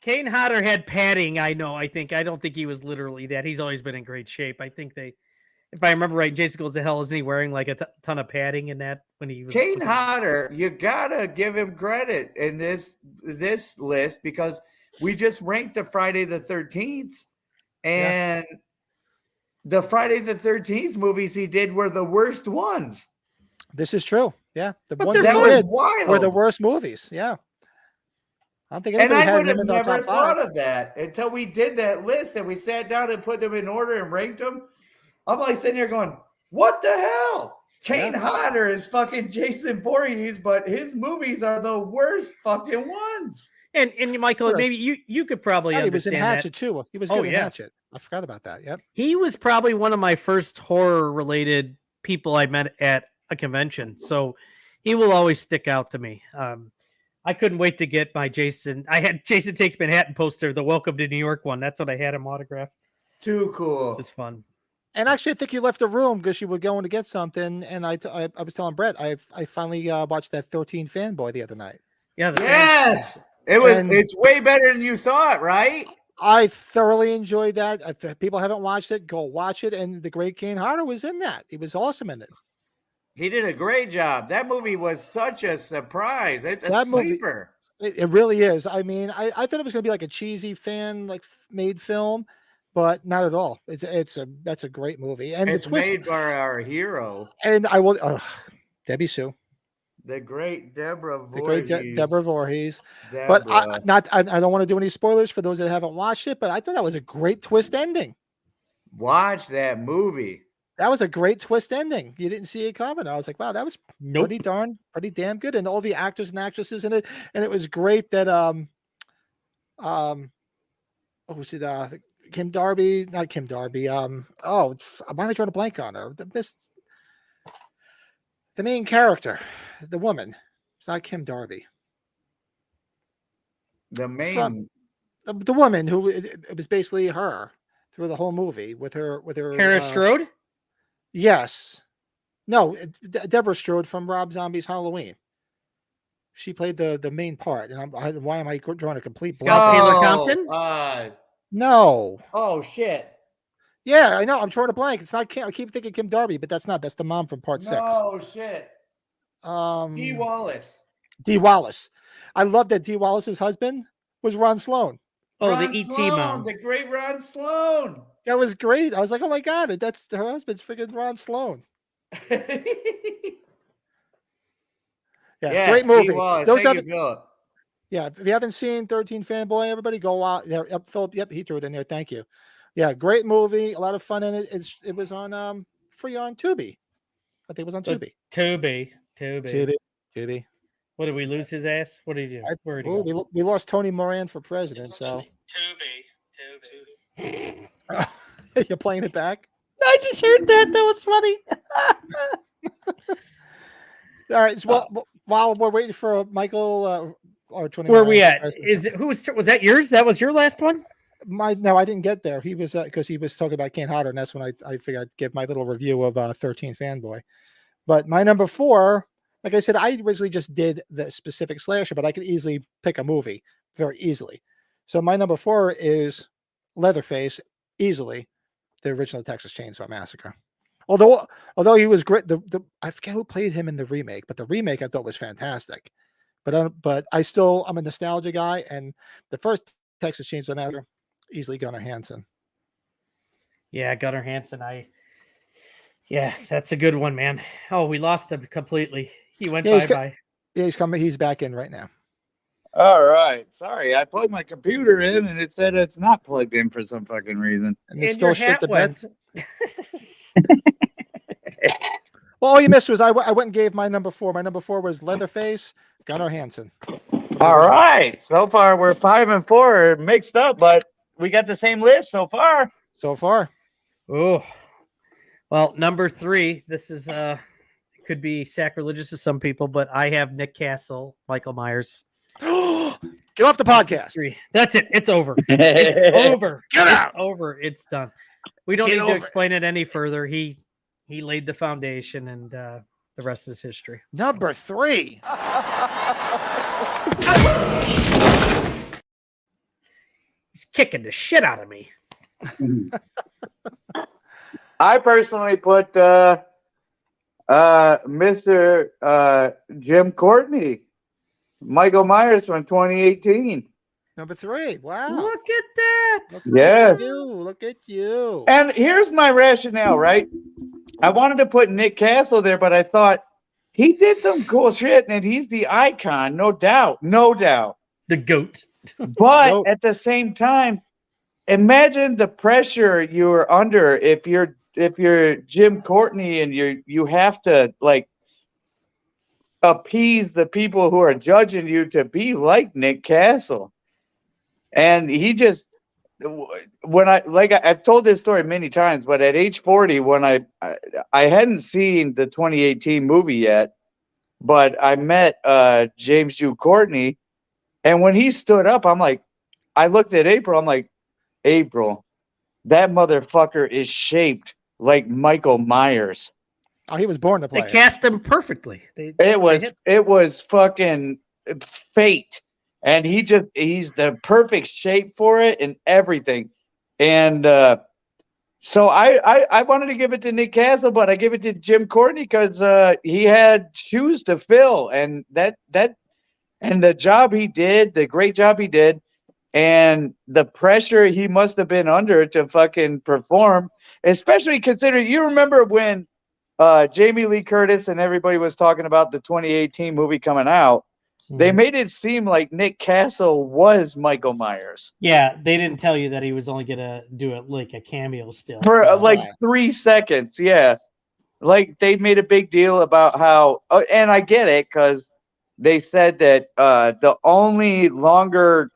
Speaker 3: Kane Hodder had padding. I know. I don't think he was literally that. He's always been in great shape. I think if I remember right, Jason Goes to Hell, isn't he wearing like a ton of padding in that when he was
Speaker 1: Kane Hodder, you gotta give him credit in this list because we just ranked the Friday the 13th, and the Friday the 13th movies he did were the worst ones.
Speaker 2: This is true. Yeah, the
Speaker 3: But
Speaker 2: ones
Speaker 1: That
Speaker 2: he
Speaker 1: was
Speaker 2: did
Speaker 1: wild.
Speaker 2: were the worst movies. Yeah, I don't think
Speaker 1: And
Speaker 2: anybody
Speaker 1: I
Speaker 2: had
Speaker 1: would
Speaker 2: them
Speaker 1: have
Speaker 2: in their
Speaker 1: never
Speaker 2: top
Speaker 1: thought
Speaker 2: five.
Speaker 1: of that until we did that list and we sat down and put them in order and ranked them. I'm like sitting here going, what the hell? Kane Hodder is fucking Jason Voorhees, but his movies are the worst fucking ones.
Speaker 3: And Michael,
Speaker 2: Sure.
Speaker 3: maybe you could probably
Speaker 2: Oh, he was in
Speaker 3: understand that.
Speaker 2: Hatchet too. He was
Speaker 3: Oh,
Speaker 2: good in
Speaker 3: yeah.
Speaker 2: Hatchet. I forgot about that. Yep.
Speaker 3: He was probably one of my first horror related people I met at a convention. So he will always stick out to me. I couldn't wait to get my Jason. I had Jason Takes Manhattan poster, the Welcome to New York one. That's what I had him autographed.
Speaker 1: Too cool.
Speaker 3: It was fun.
Speaker 2: And actually, I think you left the room because you were going to get something. And I was telling Brett, I finally watched that 13 Fanboy the other night.
Speaker 3: Yeah.
Speaker 1: Yes.
Speaker 2: And-
Speaker 1: It's way better than you thought, right?
Speaker 2: I thoroughly enjoyed that. If people haven't watched it, go watch it. And the great Kane Hodder was in that. He was awesome in it.
Speaker 1: He did a great job. That movie was such a surprise. It's a
Speaker 2: That movie-
Speaker 1: sleeper.
Speaker 2: It really is. I mean, I thought it was going to be like a cheesy fan made film, but not at all. That's a great movie. And
Speaker 1: It's
Speaker 2: the twist.
Speaker 1: made by our hero,
Speaker 2: And I will. Debbie Sue,
Speaker 1: the great Deborah
Speaker 2: the great
Speaker 1: Voorhees.
Speaker 2: Deborah Voorhees. But I don't want to do any spoilers for those that haven't watched it. But I thought that was a great twist ending.
Speaker 1: Watch that movie.
Speaker 2: That was a great twist ending. You didn't see it coming. I was like, wow, that was
Speaker 3: Nope.
Speaker 2: pretty damn good. And all the actors and actresses in it. And it was great that what was it? Kim Darby, not Kim Darby. Why am I drawing a blank on her? The main character, the woman. It's not Kim Darby.
Speaker 1: The main
Speaker 2: The woman who it was basically her through the whole movie with her
Speaker 3: Kara Strode?
Speaker 2: Yes. No, Deborah Strode from Rob Zombie's Halloween. She played the main part. And why am I drawing a complete blank?
Speaker 3: Scott Taylor Compton?
Speaker 2: No.
Speaker 1: Oh shit.
Speaker 2: Yeah, I know. I'm drawing a blank. It's not Kim. I keep thinking Kim Darby, but that's not. That's the mom from part 6.
Speaker 1: No shit. Dee
Speaker 2: Dee
Speaker 1: Wallace.
Speaker 2: Wallace. I love that Dee Wallace's husband was Ron Sloan.
Speaker 3: Oh,
Speaker 1: Ron
Speaker 3: the ET
Speaker 1: Sloan,
Speaker 3: mom.
Speaker 1: the great Ron Sloan.
Speaker 2: That was great. I was like, oh my God, that's her husband's freaking Ron Sloan. Yeah,
Speaker 1: Yes,
Speaker 2: great
Speaker 1: Dee
Speaker 2: movie.
Speaker 1: Wallace.
Speaker 2: Those
Speaker 1: Thank
Speaker 2: have,
Speaker 1: you, Philip.
Speaker 2: yeah, if you haven't seen 13 Fanboy, everybody go out there. Yep, Philip. Yep, he threw it in there. Thank you. Yeah, great movie. A lot of fun in it. It was on free on Tubi. I think it was on Tubi. Tubi.
Speaker 3: What, did we lose his ass? What did he do? Where did he go?
Speaker 2: We lost Tony Moran for president. So you're playing it back.
Speaker 3: I just heard that. That was funny.
Speaker 2: All right. So, while we're waiting for Michael or Tony,
Speaker 3: Where are we
Speaker 2: Moran,
Speaker 3: at? Was that yours? That was your last one?
Speaker 2: No, I didn't get there. He was because he was talking about Kane Hodder, and that's when I figured I'd give my little review of 13 Fanboy. But my number 4, like I said, I originally just did the specific slasher, but I could easily pick a movie very easily. So my number 4 is Leatherface, easily the original Texas Chainsaw Massacre. Although he was great, I forget who played him in the remake, but the remake I thought was fantastic. But I'm a nostalgia guy, and the first Texas Chainsaw Massacre, easily Gunnar Hansen.
Speaker 3: Yeah, Gunnar Hansen. Yeah, that's a good one, man. Oh, we lost him completely. He went bye-bye.
Speaker 2: Yeah, he's coming. He's back in right now.
Speaker 8: All right. Sorry, I plugged my computer in and it said it's not plugged in for some fucking reason.
Speaker 2: And he
Speaker 3: And
Speaker 2: still
Speaker 3: your
Speaker 2: shit
Speaker 3: hat
Speaker 2: the bed.
Speaker 3: went.
Speaker 2: Well, all you missed was I went and gave my number 4. My number 4 was Leatherface, Gunnar Hansen.
Speaker 8: All right. So far, we're 5 and 4 mixed up, but we got the same list so far.
Speaker 2: So far.
Speaker 3: Oh, well, number 3. This is could be sacrilegious to some people, but I have Nick Castle, Michael Myers.
Speaker 2: Get off the podcast.
Speaker 3: 3. That's it. It's over. It's over.
Speaker 2: Get out.
Speaker 3: It's over. It's done. We don't
Speaker 1: Get
Speaker 3: need
Speaker 1: over
Speaker 3: to
Speaker 1: it.
Speaker 3: explain it any further. He laid the foundation, and the rest is history.
Speaker 2: Number 3.
Speaker 3: He's kicking the shit out of me.
Speaker 8: I personally put Mr. Jim Courtney, Michael Myers from 2018.
Speaker 2: Number 3. Wow.
Speaker 3: Look at that.
Speaker 2: Look
Speaker 8: Yeah.
Speaker 2: at you. Look at you.
Speaker 8: And here's my rationale, right? I wanted to put Nick Castle there, but I thought he did some cool shit, and he's the icon, no doubt, no doubt.
Speaker 3: The goat.
Speaker 8: But
Speaker 2: Nope.
Speaker 8: at the same time, imagine the pressure you're under if you're Jim Courtney and you have to like appease the people who are judging you to be like Nick Castle. And he just, when I've told this story many times, but at age 40, when I hadn't seen the 2018 movie yet, but I met James Jude Courtney, and when he stood up, I looked at April, I'm like, April, that motherfucker is shaped like Michael Myers.
Speaker 2: Oh, he was born to play.
Speaker 3: They cast him perfectly.
Speaker 8: It was fucking fate. And he's the perfect shape for it and everything. And so I wanted to give it to Nick Castle, but I give it to Jim Courtney because he had shoes to fill, and and the job he did, the great job he did, and the pressure he must have been under to fucking perform, especially considering, you remember when Jamie Lee Curtis and everybody was talking about the 2018 movie coming out. They made it seem like Nick Castle was Michael Myers.
Speaker 3: Yeah, they didn't tell you that he was only gonna do it like a cameo still.
Speaker 8: For 3 seconds, yeah. Like, they made a big deal about how, and I get it, because they said that the only longer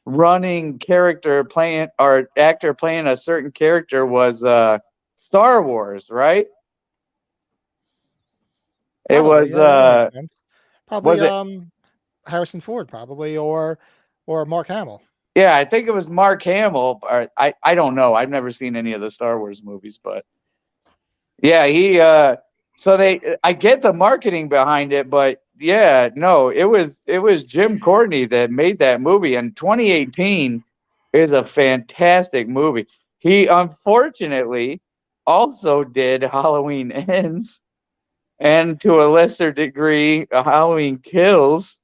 Speaker 8: running character playing, or actor playing a certain character was Star Wars, right? It was
Speaker 2: probably Harrison Ford, probably, or Mark Hamill.
Speaker 8: Yeah, I think it was Mark Hamill. Or I don't know. I've never seen any of the Star Wars movies, but yeah, he so I get the marketing behind it, but yeah, no, it was Jim Courtney that made that movie, and 2018 is a fantastic movie. He unfortunately also did Halloween Ends, and to a lesser degree, Halloween Kills.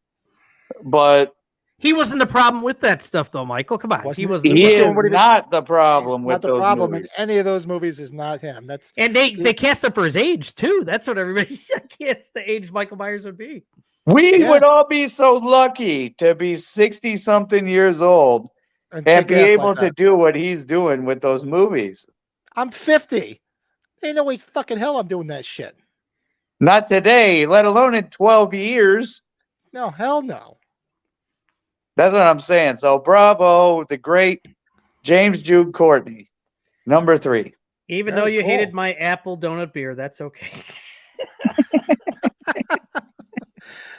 Speaker 8: But
Speaker 3: he wasn't the problem with that stuff, though, Michael. Come on, he was.
Speaker 8: He is not the problem with
Speaker 2: not the
Speaker 8: those
Speaker 2: problem
Speaker 8: movies.
Speaker 2: in any of those movies. Is not him. That's
Speaker 3: and they cast him for his age too. That's what everybody said. It's the age Michael Myers would be.
Speaker 8: We would all be so lucky to be 60-something years old and be able to do what he's doing with those movies.
Speaker 2: I'm 50. Ain't no way fucking hell I'm doing that shit.
Speaker 8: Not today, let alone in 12 years.
Speaker 2: No, hell no.
Speaker 8: That's what I'm saying. So bravo, the great James Jude Courtney, number 3.
Speaker 3: Even though you hated my apple donut beer, that's okay.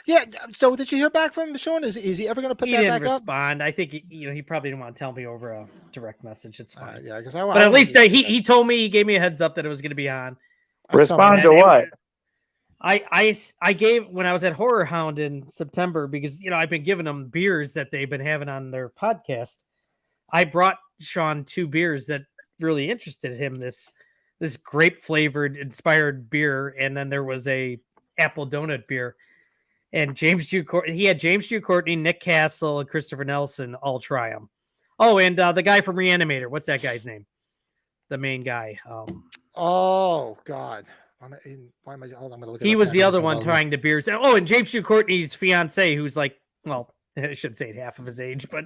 Speaker 2: Yeah. So did you hear back from Sean? Is he ever going to put that back up?
Speaker 3: He didn't respond. I think he probably didn't want to tell me over a direct message. It's fine.
Speaker 2: Yeah, because
Speaker 3: but at least he told me, he gave me a heads up that it was going to be on.
Speaker 8: Respond to what?
Speaker 3: I gave, when I was at Horror Hound in September, because I've been giving them beers that they've been having on their podcast. I brought Sean 2 beers that really interested him. This grape flavored inspired beer, and then there was a apple donut beer. And he had James Jude Courtney, Nick Castle, and Christopher Nelson all try them. Oh, and the guy from Reanimator. What's that guy's name? The main guy.
Speaker 2: Oh God. Why am I? Hold on, I'm gonna look.
Speaker 3: He was the other one trying the beers. Oh, and James Jude Courtney's fiance, who's like, well, I should say half of his age, but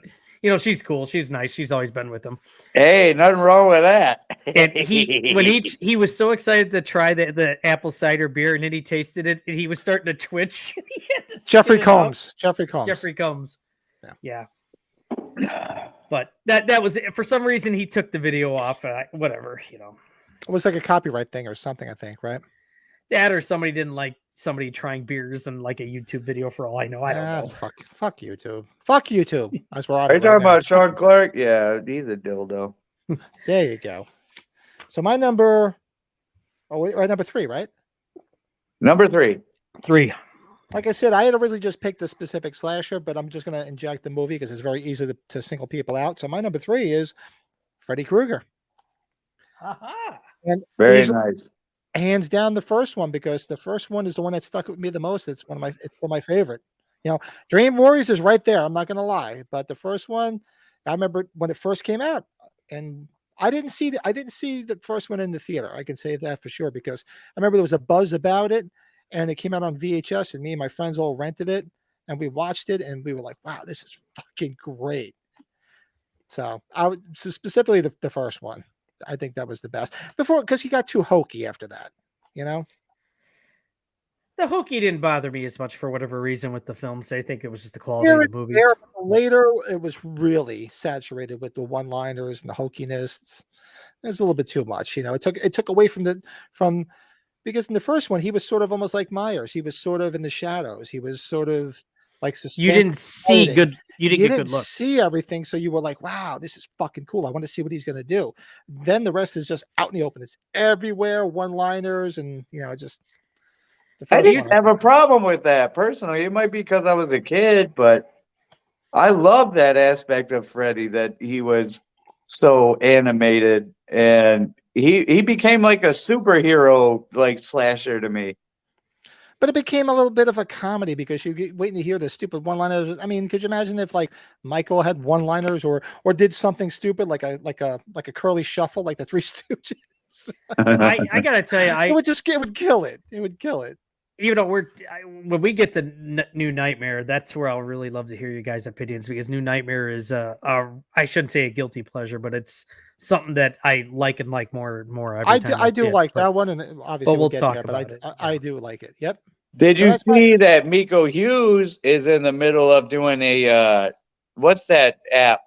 Speaker 3: she's cool. She's nice. She's always been with him.
Speaker 8: Hey, nothing wrong with that.
Speaker 3: And he was so excited to try the apple cider beer, and then he tasted it, and he was starting to twitch.
Speaker 2: Jeffrey Combs. Jeffrey Combs.
Speaker 3: Yeah. But that was it. For some reason, he took the video off. Whatever, It
Speaker 2: was like a copyright thing or something, I think, right?
Speaker 3: That, or somebody didn't like somebody trying beers in like a YouTube video, for all I know. I don't know.
Speaker 2: Fuck YouTube. Fuck YouTube. That's where I'm.
Speaker 8: Are you talking about Sean Clark? Yeah, he's a dildo.
Speaker 2: There you go. So my number. Oh, wait, right, number 3, right?
Speaker 8: Number 3.
Speaker 2: like I said, I had originally just picked a specific slasher, but I'm just going to inject the movie because it's very easy to single people out. So my number 3 is Freddy Krueger.
Speaker 3: Aha.
Speaker 2: And
Speaker 8: Very
Speaker 2: easily-
Speaker 8: nice.
Speaker 2: hands down the first one, because the first one is the one that stuck with me the most. It's one of my favorite. You know, Dream Warriors is right there. I'm not going to lie, but the first one, I remember when it first came out, and I didn't see the first one in the theater. I can say that for sure because I remember there was a buzz about it, and it came out on VHS, and me and my friends all rented it, and we watched it, and we were like, "Wow, this is fucking great." So specifically the first one, I think that was the best. Before, because he got too hokey after that, you know.
Speaker 3: The hokey didn't bother me as much for whatever reason with the films. I think it was just the quality
Speaker 2: Here
Speaker 3: of
Speaker 2: and
Speaker 3: the movies.
Speaker 2: there, but later, it was really saturated with the one-liners and the hokiness. It was a little bit too much, you know. It took away from because in the first one he was sort of almost like Myers. He was sort of in the shadows. He was sort of like
Speaker 3: You
Speaker 2: suspended.
Speaker 3: didn't see
Speaker 2: hiding.
Speaker 3: good. You didn't
Speaker 2: You
Speaker 3: get
Speaker 2: didn't
Speaker 3: good looks.
Speaker 2: see everything, so you were like, "Wow, this is fucking cool. I want to see what he's gonna do." Then the rest is just out in the open. It's everywhere, one-liners, and you know, just. The
Speaker 8: I
Speaker 2: first
Speaker 8: didn't
Speaker 2: one.
Speaker 8: have a problem with that personally. It might be because I was a kid, but I love that aspect of Freddy, that he was so animated and he became like a superhero like slasher to me.
Speaker 2: But it became a little bit of a comedy because you get waiting to hear the stupid one-liners. I mean, could you imagine if like Michael had one-liners or did something stupid like a curly shuffle like the Three Stooges?
Speaker 3: I gotta tell you,
Speaker 2: It would kill it. It would kill it.
Speaker 3: you know, when we get to New Nightmare, that's where I'll really love to hear you guys' opinions, because New Nightmare is I shouldn't say a guilty pleasure, but it's something that I like and like more and more. Every time
Speaker 2: I do
Speaker 3: see it.
Speaker 2: like
Speaker 3: But
Speaker 2: that one, and obviously
Speaker 3: we'll
Speaker 2: get
Speaker 3: talk
Speaker 2: there, but
Speaker 3: about it.
Speaker 2: I do like it. Yep.
Speaker 8: Did
Speaker 2: So
Speaker 8: you
Speaker 2: that's why-
Speaker 8: see that Miko Hughes is in the middle of doing a what's that app?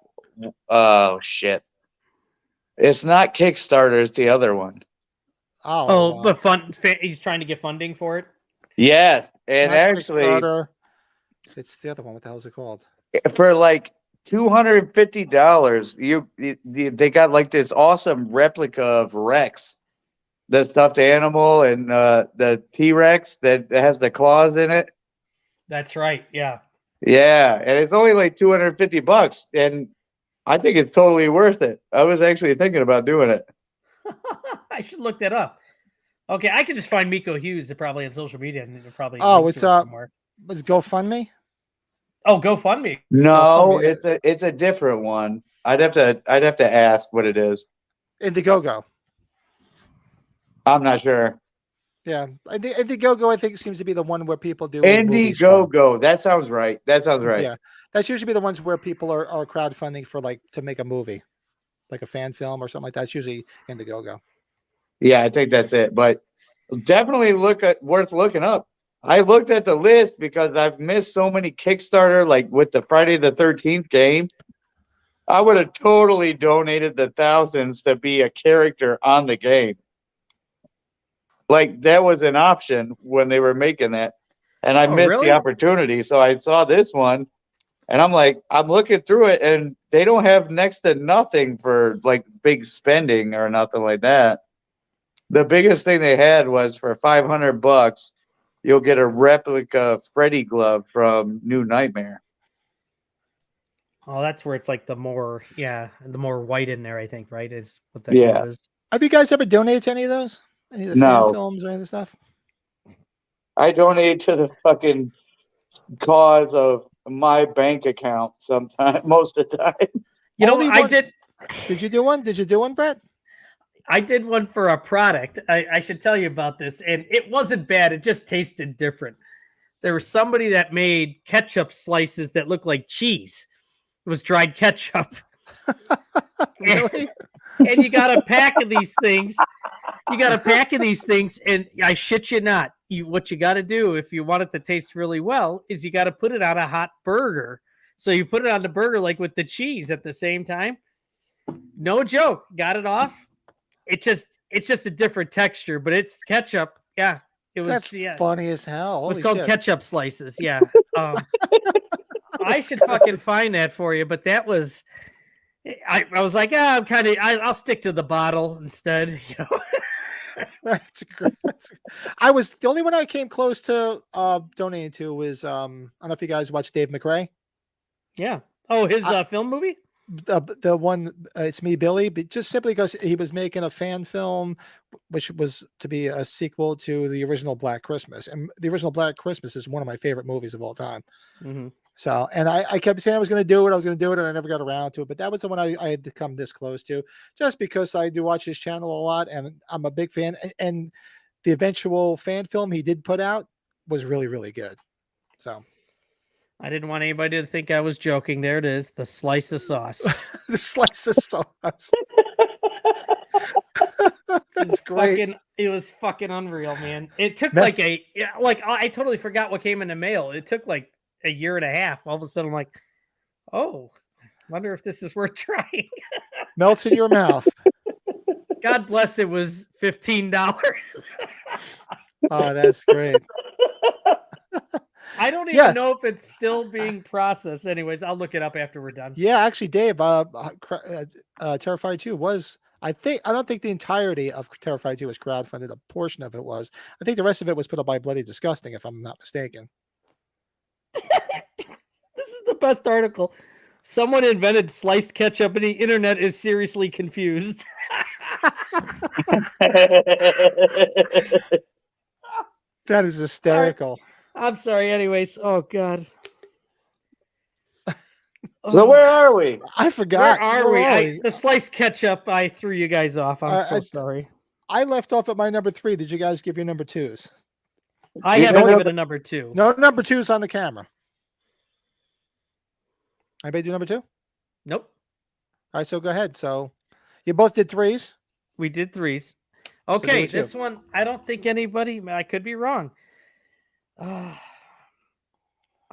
Speaker 8: Oh shit. It's not Kickstarter, it's the other one.
Speaker 3: Oh, but he's trying to get funding for it.
Speaker 8: Yes, and
Speaker 2: not
Speaker 8: actually
Speaker 2: Kickstarter. It's the other one. What the hell is it called?
Speaker 8: for like $250, they got like this awesome replica of Rex, the stuffed animal, and the T-Rex that has the claws in it.
Speaker 3: That's right. Yeah.
Speaker 8: Yeah, and it's only like $250, and I think it's totally worth it. I was actually thinking about doing it.
Speaker 3: I should look that up. Okay, I can just find Miko Hughes probably on social media and it'll probably.
Speaker 2: Oh,
Speaker 3: link
Speaker 2: it's
Speaker 3: to it somewhere.
Speaker 2: Let's GoFundMe.
Speaker 3: Oh, GoFundMe.
Speaker 8: No,
Speaker 2: GoFundMe.
Speaker 8: it's a different one. I'd have to ask what it is.
Speaker 2: Indiegogo.
Speaker 8: I'm not sure.
Speaker 2: Yeah, Indiegogo I think seems to be the one where people do movies from.
Speaker 8: Indiegogo. That sounds right. That sounds right.
Speaker 2: Yeah, that's usually be the ones where people are crowdfunding for like to make a movie, like a fan film or something like that. It's usually Indiegogo.
Speaker 8: Yeah, I think that's it. But definitely worth looking up. I looked at the list because I've missed so many Kickstarter, like with the Friday the 13th game. I would have totally donated the thousands to be a character on the game. Like that was an option when they were making that. And I missed
Speaker 3: really?
Speaker 8: the opportunity. So I saw this one and I'm like, I'm looking through it and they don't have next to nothing for like big spending or nothing like that. The biggest thing they had was for $500, you'll get a replica Freddy glove from New Nightmare.
Speaker 3: Oh, that's where it's like the more white in there, I think, right? Is what that
Speaker 8: Yeah.
Speaker 3: glove is.
Speaker 2: Have you guys ever donated to any of those? Any of the
Speaker 8: No.
Speaker 2: fan films or any of the stuff?
Speaker 8: I donate to the fucking cause of my bank account sometime, most of the time.
Speaker 3: You know,
Speaker 2: Only
Speaker 3: I
Speaker 2: one-
Speaker 3: did.
Speaker 2: Did you do one? Did you do one, Brett?
Speaker 3: I did one for a product. I should tell you about this, and it wasn't bad. It just tasted different. There was somebody that made ketchup slices that looked like cheese. It was dried ketchup.
Speaker 2: Really?
Speaker 3: And you got a pack of these things. And I shit you not. What you got to do if you want it to taste really well is you got to put it on a hot burger. So you put it on the burger like with the cheese at the same time. No joke. Got it off. It's just a different texture, but it's ketchup. Yeah, it was.
Speaker 2: That's
Speaker 3: yeah,
Speaker 2: funny as hell.
Speaker 3: it was
Speaker 2: Holy
Speaker 3: called
Speaker 2: shit.
Speaker 3: ketchup slices. Yeah. I should fucking find that for you, but that was. I was like, I'll stick to the bottle instead. You know.
Speaker 2: I was the only one I came close to donating to was I don't know if you guys watch Dave McRae.
Speaker 3: Yeah. Oh, his film movie?
Speaker 2: The one It's Me, Billy, but just simply because he was making a fan film which was to be a sequel to the original Black Christmas, and the original Black Christmas is one of my favorite movies of all time.
Speaker 3: Mm-hmm.
Speaker 2: So, and I kept saying I was going to do it, and I never got around to it, but that was the one I had to come this close to, just because I do watch his channel a lot and I'm a big fan, and the eventual fan film he did put out was really, really good. So
Speaker 3: I didn't want anybody to think I was joking. There it is, the slice of sauce.
Speaker 2: the slice of sauce. That's great.
Speaker 3: It was fucking unreal, man. It took like I totally forgot what came in the mail. It took like a year and a half. All of a sudden, I'm like, oh, wonder if this is worth trying.
Speaker 2: Melts in your mouth.
Speaker 3: God bless. It was $15.
Speaker 2: Oh, that's great.
Speaker 3: I don't even know if it's still being processed. Anyways, I'll look it up after we're done.
Speaker 2: Yeah, actually, Dave, Terrifier 2 was. I don't think the entirety of Terrifier 2 was crowdfunded. A portion of it was. I think the rest of it was put up by Bloody Disgusting, if I'm not mistaken.
Speaker 3: This is the best article. Someone invented sliced ketchup and the internet is seriously confused.
Speaker 2: That is hysterical.
Speaker 3: I'm sorry. Anyways, oh God.
Speaker 8: So where are we?
Speaker 2: I forgot.
Speaker 3: Where are we? The sliced ketchup, I threw you guys off. I'm so sorry.
Speaker 2: I left off at my number 3. Did you guys give your number 2s?
Speaker 3: I haven't given a number 2.
Speaker 2: No number 2s on the camera. Anybody do number 2?
Speaker 3: Nope.
Speaker 2: All right, so go ahead. So you both did 3s?
Speaker 3: We did 3s. Okay, this one, I don't think anybody, I could be wrong.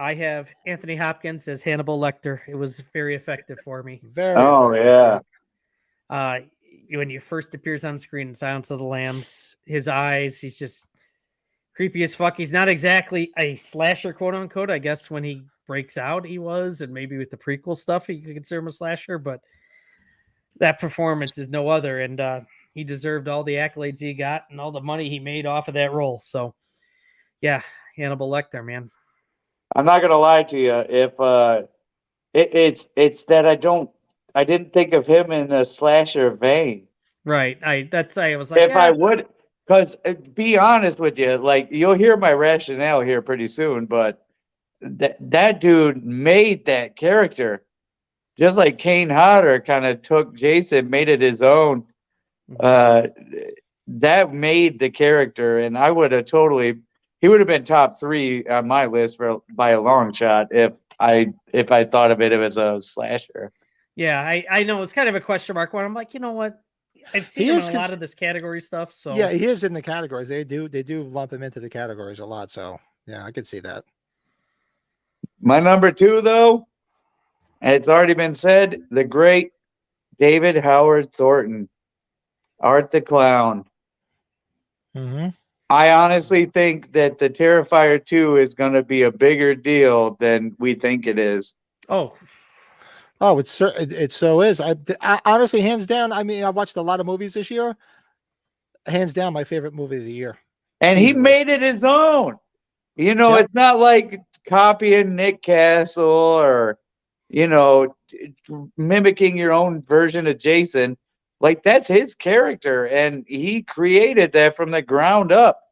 Speaker 3: I have Anthony Hopkins as Hannibal Lecter. It was very effective for me.
Speaker 8: Yeah.
Speaker 3: When he first appears on screen in Silence of the Lambs, his eyes, he's just creepy as fuck. He's not exactly a slasher, quote unquote. I guess when he breaks out, he was, and maybe with the prequel stuff, you could consider him a slasher, but that performance is no other. And he deserved all the accolades he got and all the money he made off of that role. So, yeah, Hannibal Lecter, man.
Speaker 8: I'm not gonna lie to you. If it's that I didn't think of him in a slasher vein.
Speaker 3: Right. I was like,
Speaker 8: if I would, because be honest with you, like you'll hear my rationale here pretty soon, but that dude made that character, just like Kane Hodder kind of took Jason, made it his own. That made the character, and I would have totally. He would have been top 3 on my list by a long shot if I thought of it as a slasher.
Speaker 3: Yeah, I know it's kind of a question mark when I'm like, you know what? I've seen him in a lot of this category stuff. So
Speaker 2: yeah, he is in the categories. They do lump him into the categories a lot. So yeah, I could see that.
Speaker 8: My number 2, though, and it's already been said, the great David Howard Thornton, Art the Clown.
Speaker 2: Mm-hmm.
Speaker 8: I honestly think that the Terrifier 2 is going to be a bigger deal than we think it is.
Speaker 3: Oh,
Speaker 2: it so is. I honestly, hands down. I mean, I watched a lot of movies this year. Hands down, my favorite movie of the year.
Speaker 8: And he made it his own. You know, It's not like copying Nick Castle or, mimicking your own version of Jason. Like, that's his character, and he created that from the ground up.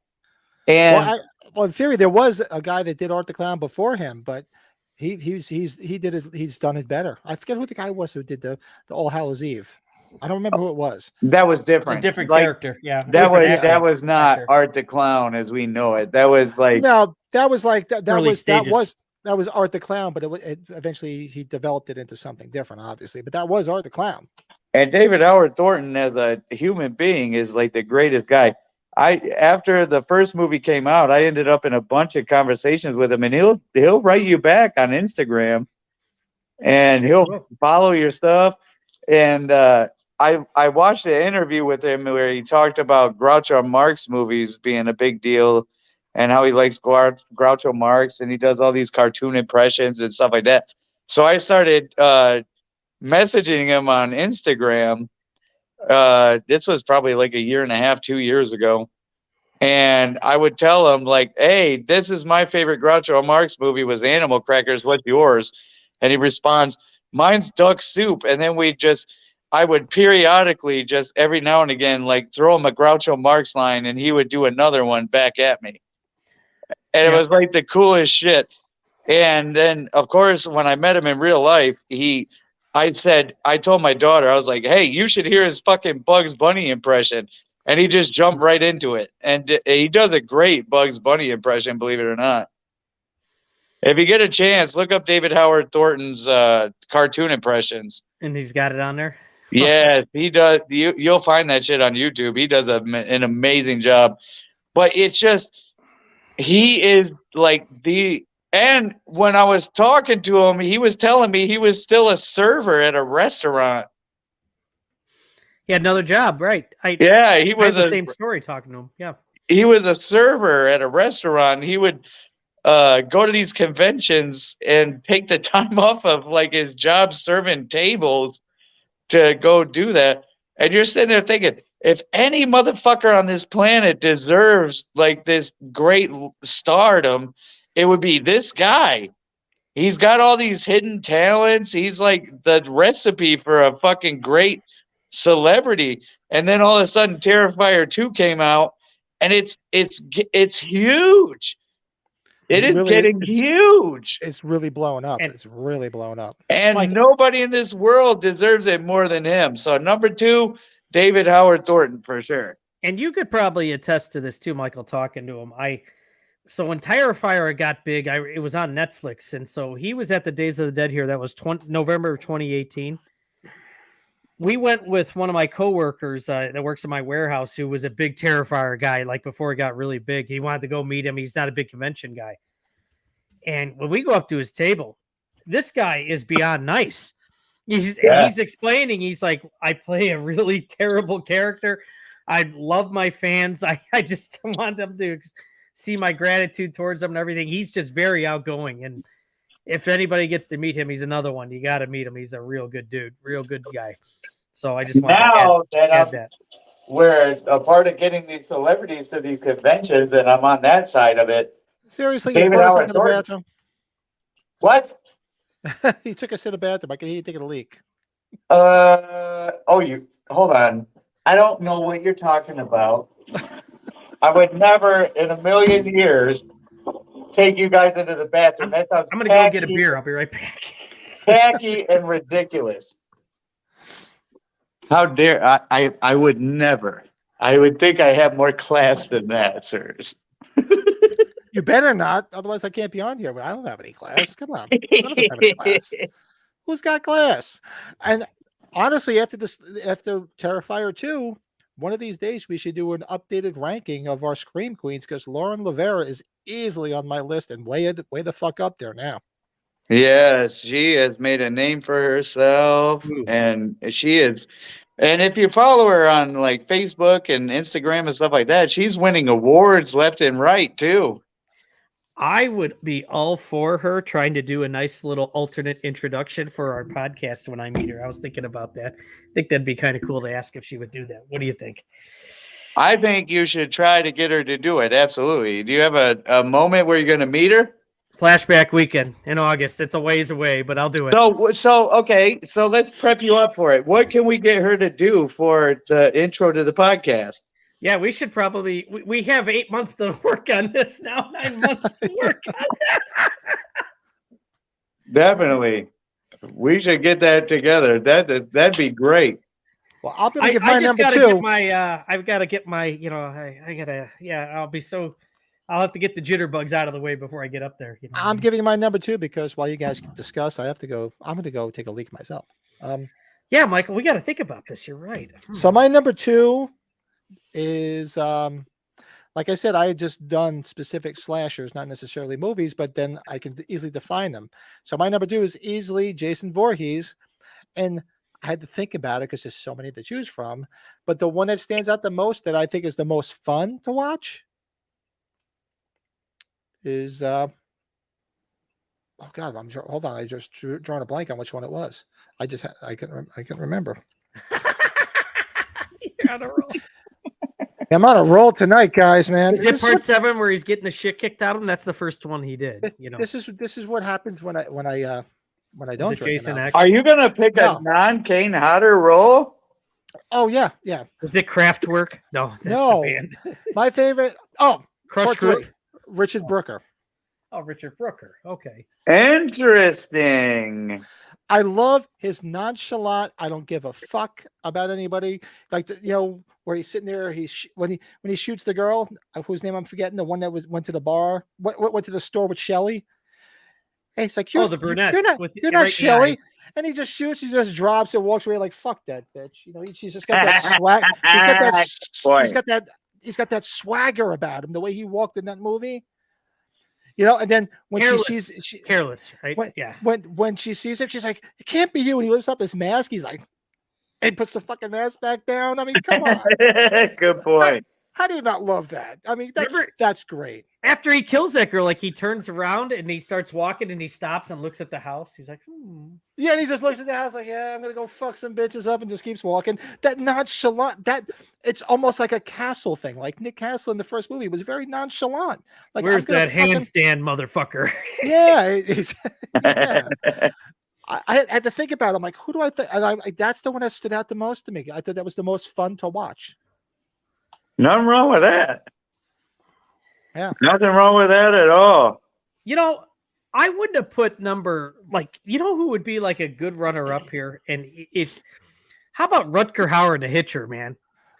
Speaker 8: And
Speaker 2: in theory, there was a guy that did Art the Clown before him, but he did it. He's done it better. I forget who the guy was who did the All Hallows Eve. I don't remember who it was.
Speaker 8: That was different.
Speaker 3: It's a different character. Yeah,
Speaker 8: that was not Art the Clown as we know it. That was like
Speaker 2: that was Art the Clown, but it eventually he developed it into something different, obviously. But that was Art the Clown.
Speaker 8: And David Howard Thornton as a human being is like the greatest guy. After the first movie came out, I ended up in a bunch of conversations with him, and he'll write you back on Instagram, and he'll follow your stuff. And I watched an interview with him where he talked about Groucho Marx movies being a big deal, and how he likes Groucho Marx, and he does all these cartoon impressions and stuff like that. So I started messaging him on Instagram This was probably like a year and a half, 2 years ago. And I would tell him like, "Hey, this is my favorite Groucho Marx movie was Animal Crackers. What's yours?" And he responds, "Mine's Duck Soup." And then I would periodically just every now and again, like throw him a Groucho Marx line and he would do another one back at me. And it was like the coolest shit. And then of course, when I met him in real life, I told my daughter, I was like, "Hey, you should hear his fucking Bugs Bunny impression." And he just jumped right into it. And he does a great Bugs Bunny impression, believe it or not. If you get a chance, look up David Howard Thornton's cartoon impressions.
Speaker 3: And he's got it on there.
Speaker 8: Yes, he does. You'll find that shit on YouTube. He does an amazing job. But it's just, he is like and when I was talking to him, he was telling me he was still a server at a restaurant.
Speaker 3: He had another job, right?
Speaker 8: He
Speaker 3: I
Speaker 8: was
Speaker 3: had the same story talking to him. Yeah.
Speaker 8: He was a server at a restaurant. He would go to these conventions and take the time off of like his job serving tables to go do that. And you're sitting there thinking, if any motherfucker on this planet deserves like this great stardom, it would be this guy. He's got all these hidden talents. He's like the recipe for a fucking great celebrity. And then all of a sudden Terrifier 2 came out and it's huge. It is
Speaker 2: really,
Speaker 8: getting huge.
Speaker 2: It's really blowing up.
Speaker 3: And-
Speaker 2: It's really blowing up.
Speaker 8: And nobody in this world deserves it more than him. So number 2, David Howard Thornton for sure.
Speaker 3: And you could probably attest to this too, Michael, talking to him. So when Terrifier got big, it was on Netflix. And so he was at the Days of the Dead here. That was November of 2018. We went with one of my coworkers that works in my warehouse, who was a big Terrifier guy. Like before he got really big, he wanted to go meet him. He's not a big convention guy. And when we go up to his table, this guy is beyond nice. He's explaining, he's like, "I play a really terrible character. I love my fans. I just want them to see my gratitude towards them and everything." He's just very outgoing. And if anybody gets to meet him, he's another one. You got to meet him. He's a real good dude, real good guy. So I just want to add that.
Speaker 8: We're a part of getting these celebrities to these conventions, and I'm on that side of it.
Speaker 2: Seriously,
Speaker 8: David
Speaker 2: you brought us
Speaker 8: Howard
Speaker 2: into the
Speaker 8: Thornton.
Speaker 2: bathroom.
Speaker 8: What?
Speaker 2: He took us to the bathroom. I can hear you taking a leak.
Speaker 8: You hold on. I don't know what you're talking about. I would never in a million years take you guys into the bathroom. That sounds
Speaker 3: I'm gonna go get a beer. I'll be right back.
Speaker 8: tacky and ridiculous. How dare I would never. I would think I have more class than that, sirs.
Speaker 2: You better not, otherwise I can't be on here. But I don't have any class. Come on, none of us have any class. Who's got class? And honestly, after Terrifier 2, one of these days we should do an updated ranking of our Scream Queens, because Lauren Rivera is easily on my list and way the fuck up there now.
Speaker 8: Yes, she has made a name for herself, and she is. And if you follow her on like Facebook and Instagram and stuff like that, she's winning awards left and right too.
Speaker 3: I would be all for her trying to do a nice little alternate introduction for our podcast when I meet her. I was thinking about that. I think that'd be kind of cool to ask if she would do that. What do you think?
Speaker 8: I think you should try to get her to do it. Absolutely. Do you have a moment where you're going to meet her?
Speaker 3: Flashback weekend in August. It's a ways away, but I'll do it.
Speaker 8: Okay. So let's prep you up for it. What can we get her to do for the intro to the podcast?
Speaker 3: Yeah, we should probably. We have 8 months to work on this now. 9 months to work on this.
Speaker 8: Definitely, we should get that together. That'd be great.
Speaker 2: Well, I'll be able to give
Speaker 3: I
Speaker 2: my
Speaker 3: just
Speaker 2: number
Speaker 3: gotta
Speaker 2: 2.
Speaker 3: get my. I've got to get my. I gotta. Yeah, I'll have to get the jitterbugs out of the way before I get up there. You know?
Speaker 2: I'm giving my number 2 because while you guys discuss, I have to go. I'm going to go take a leak myself.
Speaker 3: Yeah, Michael, we got to think about this. You're right.
Speaker 2: So my number 2 is like I said, I had just done specific slashers, not necessarily movies, but then I can easily define them. So my number 2 is easily Jason Voorhees, and I had to think about it because there's so many to choose from. But the one that stands out the most, that I think is the most fun to watch, is oh god, hold on, I just drawn a blank on which one it was. I couldn't remember.
Speaker 3: You're on a roll.
Speaker 2: I'm on a roll tonight, guys, man.
Speaker 3: Is it
Speaker 2: This
Speaker 3: part 7 where he's getting the shit kicked out of him? That's the first one he did. You know,
Speaker 2: This is what happens when I don't
Speaker 3: it
Speaker 2: drink
Speaker 3: Jason
Speaker 2: enough.
Speaker 3: X?
Speaker 8: Are you gonna pick
Speaker 2: No.
Speaker 8: a non-Kane Hodder role?
Speaker 2: Oh yeah, yeah.
Speaker 3: Is it Kraftwerk? No, that's
Speaker 2: No.
Speaker 3: the band.
Speaker 2: My favorite. Oh,
Speaker 3: Crush
Speaker 2: part
Speaker 3: Group.
Speaker 2: 3, Richard Brooker.
Speaker 3: Oh, Richard Brooker. Okay.
Speaker 8: Interesting.
Speaker 2: I love his nonchalant. I don't give a fuck about anybody. Like where he's sitting there. When he shoots the girl whose name I'm forgetting, the one that went to the bar, went to the store with Shelly. And he's like,
Speaker 3: The brunette.
Speaker 2: You're not
Speaker 3: with-
Speaker 2: you're not
Speaker 3: right,
Speaker 2: Shelly.
Speaker 3: yeah,
Speaker 2: And he just shoots. He just drops and walks away like fuck that bitch. She's just got that swag. He's got that.
Speaker 8: Boy.
Speaker 2: He's got that swagger about him. The way he walked in that movie. And then when
Speaker 3: Careless.
Speaker 2: she
Speaker 3: Careless, right?
Speaker 2: When-
Speaker 3: Yeah.
Speaker 2: when she sees him, she's like, "It can't be you." And he lifts up his mask. He's like, and puts the fucking mask back down. I mean, come on.
Speaker 8: Good point.
Speaker 2: How do you not love that? I mean,
Speaker 3: Remember-
Speaker 2: that's great.
Speaker 3: After he kills that girl, like he turns around and he starts walking and he stops and looks at the house. He's like,
Speaker 2: Yeah, and he just looks at the house like, "Yeah, I'm gonna go fuck some bitches up," and just keeps walking. That nonchalant. It's almost like a Castle thing. Like Nick Castle in the first movie was very nonchalant. Like, I'm
Speaker 3: where's
Speaker 2: gonna
Speaker 3: that
Speaker 2: fucking-
Speaker 3: handstand, motherfucker?
Speaker 2: Yeah, yeah. I had to think about it. I'm like, who do I think? That's the one that stood out the most to me. I thought that was the most fun to watch.
Speaker 8: Nothing wrong with that.
Speaker 2: Yeah.
Speaker 8: Nothing wrong with that at all.
Speaker 3: I wouldn't have put who would be like a good runner up here? And it's how about Rutger Hauer and the Hitcher, man?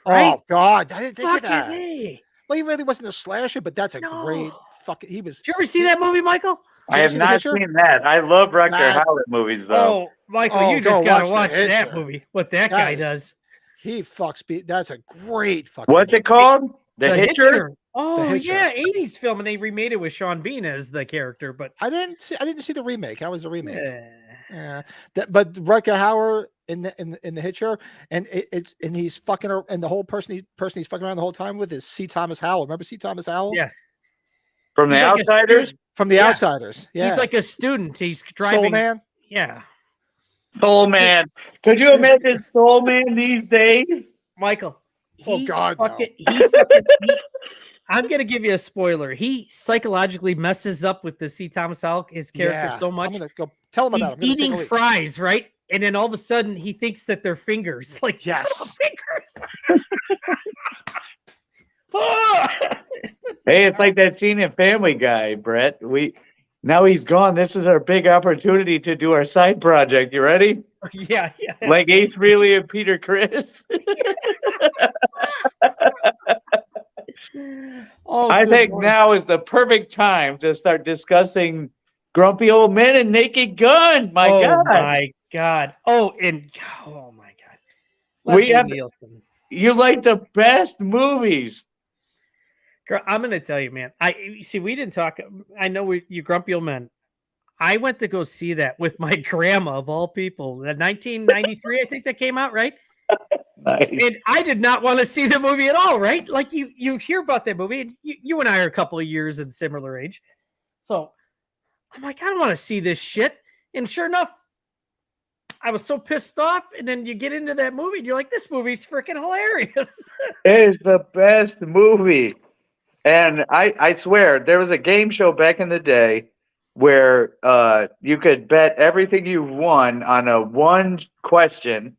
Speaker 3: Right?
Speaker 2: Oh God, I didn't think of
Speaker 3: Fucking
Speaker 2: that.
Speaker 3: A.
Speaker 2: Well, he really wasn't a slasher, but that's a
Speaker 3: No.
Speaker 2: great fucking. He was.
Speaker 3: Did you ever see that movie, Michael?
Speaker 8: I
Speaker 2: you
Speaker 8: have
Speaker 2: see The
Speaker 8: not
Speaker 2: Hitcher?
Speaker 8: seen that. I love Rutger
Speaker 2: Nah.
Speaker 8: Hauer movies, though.
Speaker 3: Oh, Michael,
Speaker 2: Oh,
Speaker 3: you
Speaker 2: go
Speaker 3: just gotta
Speaker 2: watch
Speaker 3: watch
Speaker 2: The
Speaker 3: that
Speaker 2: Hitcher.
Speaker 3: movie. What that
Speaker 2: That
Speaker 3: guy
Speaker 2: is-
Speaker 3: does.
Speaker 2: He fucks. That's a great fucking.
Speaker 8: What's
Speaker 2: movie.
Speaker 8: it called? The Hitcher?
Speaker 3: Oh
Speaker 2: Hitcher.
Speaker 3: yeah, 80s film, and they remade it with Sean Bean as the character. But
Speaker 2: I didn't see the remake. How was the remake?
Speaker 3: eh,
Speaker 2: Yeah, but Rutger Hauer in the Hitcher, and and he's fucking her, and the whole person he's fucking around the whole time with is C. Thomas Howell. Remember C. Thomas Howell?
Speaker 3: Yeah.
Speaker 8: From The
Speaker 3: He's like a
Speaker 8: Outsiders?
Speaker 3: student.
Speaker 2: From The
Speaker 3: Yeah.
Speaker 2: Outsiders. Yeah,
Speaker 3: He's like a student. He's
Speaker 2: Soul
Speaker 3: driving.
Speaker 2: Man.
Speaker 3: Yeah,
Speaker 8: Soul Man. Could you imagine Soul Man these days?
Speaker 3: Michael.
Speaker 2: Oh, God, no.
Speaker 3: I'm gonna give you a spoiler. He psychologically messes up with the C. Thomas Howell, his character,
Speaker 2: Yeah.
Speaker 3: so
Speaker 2: I'm
Speaker 3: much.
Speaker 2: gonna go tell him
Speaker 3: He's
Speaker 2: about it. I'm gonna take a
Speaker 3: eating
Speaker 2: leak.
Speaker 3: fries, right? And then all of a sudden he thinks that they're fingers. Like
Speaker 2: Yes.
Speaker 3: fingers.
Speaker 8: Hey, it's like that scene in Family Guy, Brett. Now he's gone. This is our big opportunity to do our side project. You ready?
Speaker 3: yeah.
Speaker 8: Like Ace Frehley and Peter Chris.
Speaker 3: Oh,
Speaker 8: I
Speaker 3: good
Speaker 8: think
Speaker 3: Lord.
Speaker 8: now is the perfect time to start discussing Grumpy Old Men and Naked Gun. My
Speaker 3: oh
Speaker 8: God.
Speaker 3: my God. Oh my God.
Speaker 8: We
Speaker 3: Leslie
Speaker 8: have-
Speaker 3: Nielsen.
Speaker 8: You like the best movies.
Speaker 3: Girl, I'm gonna tell you, man. We didn't talk. I know you grumpy old men. I went to go see that with my grandma of all people. The 1993, I think that came out, right?
Speaker 8: Nice.
Speaker 3: And I did not want to see the movie at all, right? Like you hear about that movie, and you and I are a couple of years in similar age. So I'm like, I don't want to see this shit. And sure enough, I was so pissed off. And then you get into that movie, and you're like, this movie's freaking hilarious.
Speaker 8: It is the best movie. And I swear, there was a game show back in the day where you could bet everything you won on a one question,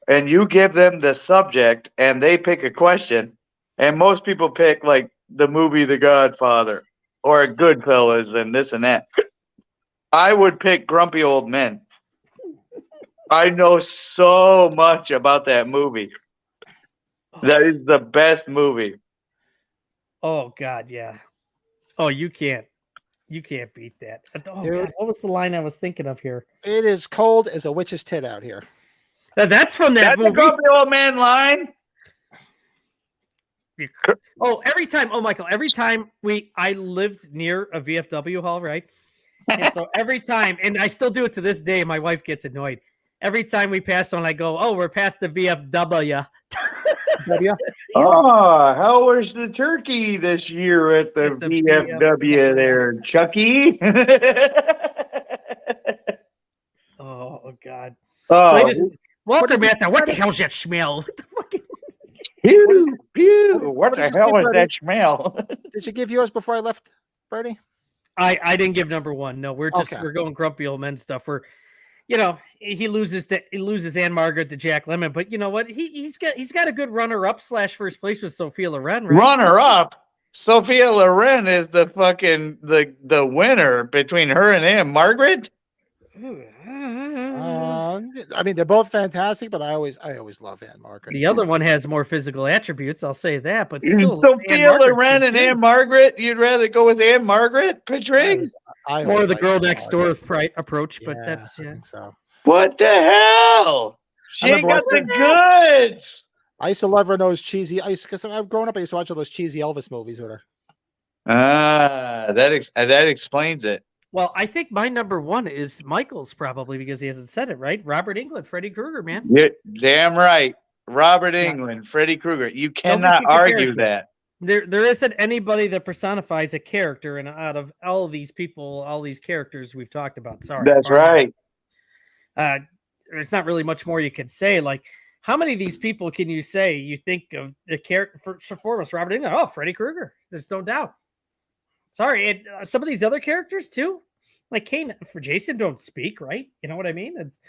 Speaker 8: and you give them the subject, and they pick a question. And most people pick, like, the movie The Godfather or Goodfellas and this and that. I would pick Grumpy Old Men. I know so much about that movie. That is the best movie.
Speaker 3: Oh God, yeah. Oh, you can't beat that. Oh
Speaker 2: Dude.
Speaker 3: God, what was the line I was thinking of here?
Speaker 2: It is cold as a witch's tit out here.
Speaker 3: That's from that
Speaker 8: That's a
Speaker 3: movie.
Speaker 8: Grumpy Old Man line.
Speaker 3: Oh, every time. Oh, Michael, every time I lived near a VFW hall, right? And so every time, and I still do it to this day, my wife gets annoyed. Every time we pass one, I go, "Oh, we're past the VFW."
Speaker 2: W?
Speaker 8: Oh, how was the turkey this year at the
Speaker 3: At the
Speaker 8: VFW there, Chucky?
Speaker 3: Oh God.
Speaker 8: Oh,
Speaker 3: So I just, Walter Matthau, what the hell's that smell? What the fucking
Speaker 8: Pew, pew. What
Speaker 2: did
Speaker 8: the
Speaker 2: you
Speaker 8: hell
Speaker 2: think,
Speaker 8: was
Speaker 2: Bernie?
Speaker 8: that smell?
Speaker 2: Did you give yours before I left, Bernie?
Speaker 3: I didn't give number one. No, we're just
Speaker 2: Okay.
Speaker 3: we're going grumpy old men stuff. We're, he loses Anne Margaret to Jack Lemmon, but you know what? He's got a good runner up / first place with Sophia Loren, right?
Speaker 8: Runner up. Sophia Loren is the fucking the winner between her and Anne Margaret.
Speaker 2: I mean, they're both fantastic, but I always love Anne Margaret.
Speaker 3: The other one has more physical attributes, I'll say that, but still, Anne
Speaker 8: Sophia
Speaker 3: Margaret's
Speaker 8: Loren
Speaker 3: good
Speaker 8: and
Speaker 3: too.
Speaker 8: Anne Margaret. You'd rather go with Anne Margaret portraying?
Speaker 2: I
Speaker 3: More
Speaker 2: always
Speaker 3: of the
Speaker 2: liked
Speaker 3: girl
Speaker 2: Anne
Speaker 3: next
Speaker 2: Margaret.
Speaker 3: door approach, but that's
Speaker 2: I think so.
Speaker 8: What the hell? She ain't got
Speaker 2: remember
Speaker 8: the goods.
Speaker 2: I used to love her in those cheesy. Because I've grown up, I used to watch all those cheesy Elvis movies with her.
Speaker 8: That explains it.
Speaker 3: Well, I think my number one is Michael's probably because he hasn't said it right. Robert Englund, Freddy Krueger, man.
Speaker 8: You're damn right. Robert Englund, Freddy Krueger. You cannot argue that.
Speaker 3: There isn't anybody that personifies a character, and out of all of these people, all these characters we've talked about. Sorry,
Speaker 8: That's right.
Speaker 3: There's not really much more you can say. Like, how many of these people can you say you think of the character for foremost? Robert Englund. Oh, Freddy Krueger. There's no doubt. Sorry, and some of these other characters too, like Kane for Jason, don't speak, right? You know what I mean? It's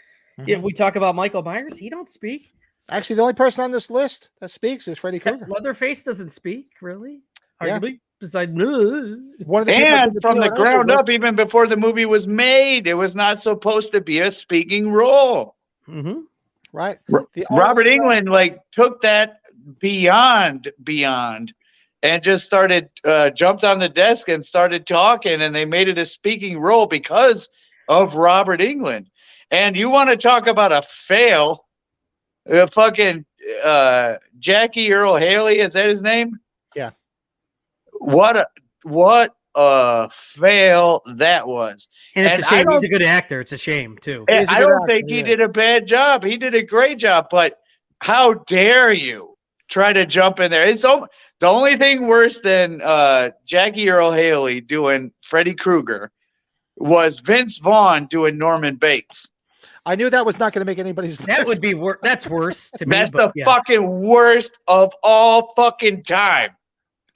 Speaker 3: if we talk about Michael Myers, he don't speak.
Speaker 2: Actually, the only person on this list that speaks is Freddy Krueger.
Speaker 3: Leatherface doesn't speak, really.
Speaker 2: Yeah.
Speaker 3: Arguably, besides
Speaker 2: One of the people that
Speaker 8: And
Speaker 2: did
Speaker 8: from the
Speaker 2: PLN
Speaker 8: ground
Speaker 2: was-
Speaker 8: up, even before the movie was made, it was not supposed to be a speaking role.
Speaker 3: Mhm.
Speaker 2: right?
Speaker 8: Robert Englund like took that beyond, and just started jumped on the desk and started talking, and they made it a speaking role because of Robert Englund. And you want to talk about a fail? Fucking Jackie Earl Haley, is that his name?
Speaker 2: Yeah.
Speaker 8: What a fail that was.
Speaker 3: And it's
Speaker 8: And
Speaker 3: a
Speaker 8: I
Speaker 3: shame. He's
Speaker 8: don't-
Speaker 3: a good actor. It's a shame too.
Speaker 2: He's a
Speaker 8: I
Speaker 2: good
Speaker 8: don't
Speaker 2: actor,
Speaker 8: think he
Speaker 2: yeah.
Speaker 8: did a bad job. He did a great job, but how dare you try to jump in there? The only thing worse than Jackie Earl Haley doing Freddy Krueger was Vince Vaughn doing Norman Bates.
Speaker 2: I knew that was not going to make anybody's
Speaker 3: That
Speaker 2: list.
Speaker 3: would be that's worse to me.
Speaker 8: That's
Speaker 3: but
Speaker 8: the
Speaker 3: yeah.
Speaker 8: fucking worst of all fucking time.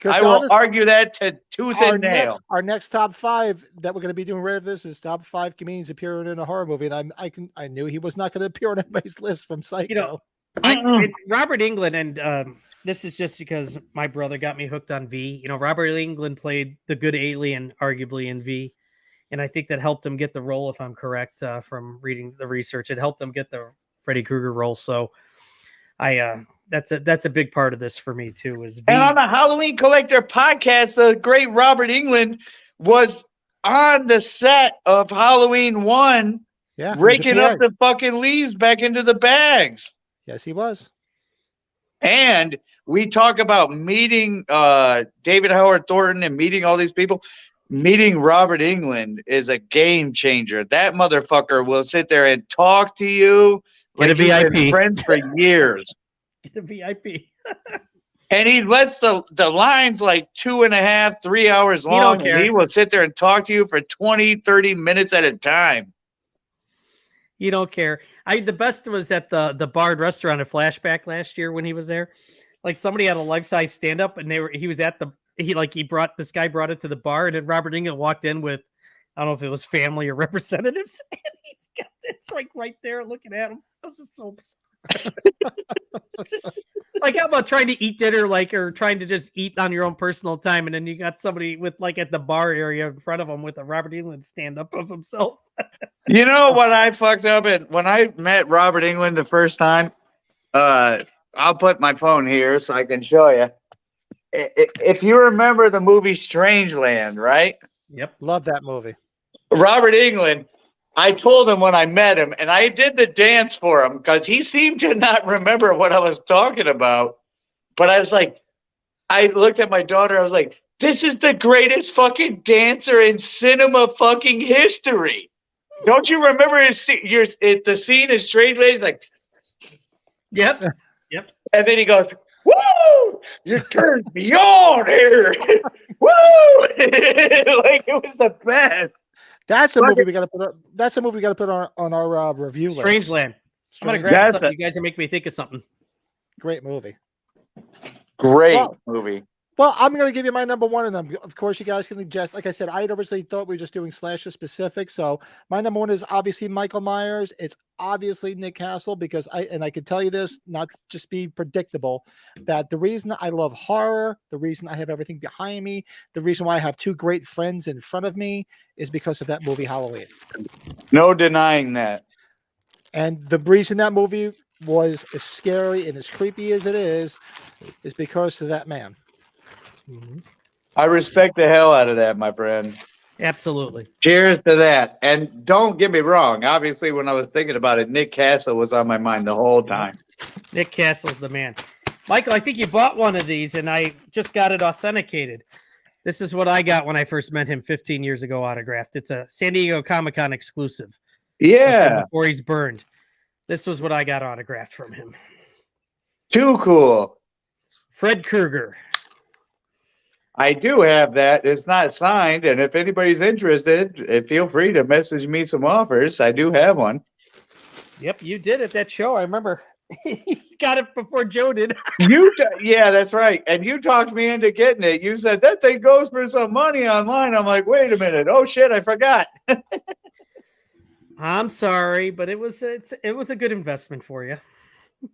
Speaker 2: 'Cause
Speaker 8: I will
Speaker 2: honestly,
Speaker 8: argue that to tooth and nail.
Speaker 2: Our next top 5 that we're going to be doing right after this is top 5 comedians appearing in a horror movie, and I knew he was not going to appear on anybody's list from Psycho.
Speaker 3: You know, and Robert Englund, and this is just because my brother got me hooked on V. You know, Robert Englund played the good alien, arguably in V, and I think that helped him get the role. If I'm correct, from reading the research, it helped him get the Freddy Krueger role. So, that's a big part of this for me too. Is V.
Speaker 8: And on the Halloween Collector podcast, the great Robert Englund was on the set of Halloween 1,
Speaker 2: yeah, he was
Speaker 8: raking up
Speaker 2: appearing.
Speaker 8: the fucking leaves back into the bags.
Speaker 2: Yes, he was.
Speaker 8: And we talk about meeting David Howard Thornton and meeting all these people. Meeting Robert Englund is a game changer. That motherfucker will sit there and talk to you
Speaker 3: Get a
Speaker 8: like he's been
Speaker 3: VIP.
Speaker 8: friends for years.
Speaker 3: Get a VIP.
Speaker 8: And he lets the lines like 2.5, 3 hours
Speaker 3: He don't
Speaker 8: long. And
Speaker 3: care.
Speaker 8: he will sit there and talk to you for 20, 30 minutes at a time.
Speaker 3: You don't care. The best was at the Bard restaurant at Flashback last year when he was there. Like somebody had a life-size stand-up and this guy brought it to the bar, and then Robert Englund walked in with, I don't know if it was family or representatives, and he's got it's like right there looking at him. This is so like, how about trying to eat dinner or trying to just eat on your own personal time, and then you got somebody with at the bar area in front of him with a Robert Englund stand-up of himself.
Speaker 8: You know what I fucked up? And when I met Robert Englund the first time, I'll put my phone here so I can show you. If you remember the movie Strangeland, right?
Speaker 3: Yep.
Speaker 2: Love that movie.
Speaker 8: Robert Englund, I told him when I met him, and I did the dance for him because he seemed to not remember what I was talking about. But I was like, I looked at my daughter, I was like, this is the greatest fucking dancer in cinema fucking history. Don't you remember the scene in Strangeland? He's like,
Speaker 3: Yep.
Speaker 8: and then he goes, woo! You turned me on here. Woo! Like, it was the best.
Speaker 2: That's a movie we got to put. That's a movie we got to put on our review list.
Speaker 3: Strangeland. I'm gonna
Speaker 2: Strange-
Speaker 3: grab
Speaker 8: That's
Speaker 3: something. You guys are making me think of something.
Speaker 2: Great movie.
Speaker 8: Great
Speaker 2: Well-
Speaker 8: movie.
Speaker 2: Well, I'm going to give you my number one, and of course, you guys can suggest. Like I said, I had originally thought we were just doing slasher specific. So my number one is obviously Michael Myers. It's obviously Nick Castle because I can tell you this, not to just be predictable, that the reason I love horror, the reason I have everything behind me, the reason why I have two great friends in front of me is because of that movie Halloween.
Speaker 8: No denying that.
Speaker 2: And the reason that movie was as scary and as creepy as it is because of that man.
Speaker 8: I respect the hell out of that, my friend.
Speaker 3: Absolutely.
Speaker 8: Cheers to that. And don't get me wrong. Obviously, when I was thinking about it, Nick Castle was on my mind the whole time.
Speaker 3: Nick Castle's the man. Michael, I think you bought one of these, and I just got it authenticated. This is what I got when I first met him 15 years ago, autographed. It's a San Diego Comic-Con exclusive.
Speaker 8: Yeah.
Speaker 3: Before he's burned. This was what I got autographed from him.
Speaker 8: Too cool.
Speaker 3: Fred Krueger.
Speaker 8: I do have that. It's not signed. And if anybody's interested, feel free to message me some offers. I do have one.
Speaker 3: Yep, you did at that show. I remember. You got it before Joe did.
Speaker 8: Yeah, that's right. And you talked me into getting it. You said that thing goes for some money online. I'm like, wait a minute. Oh shit, I forgot.
Speaker 3: I'm sorry, but it was a good investment for you.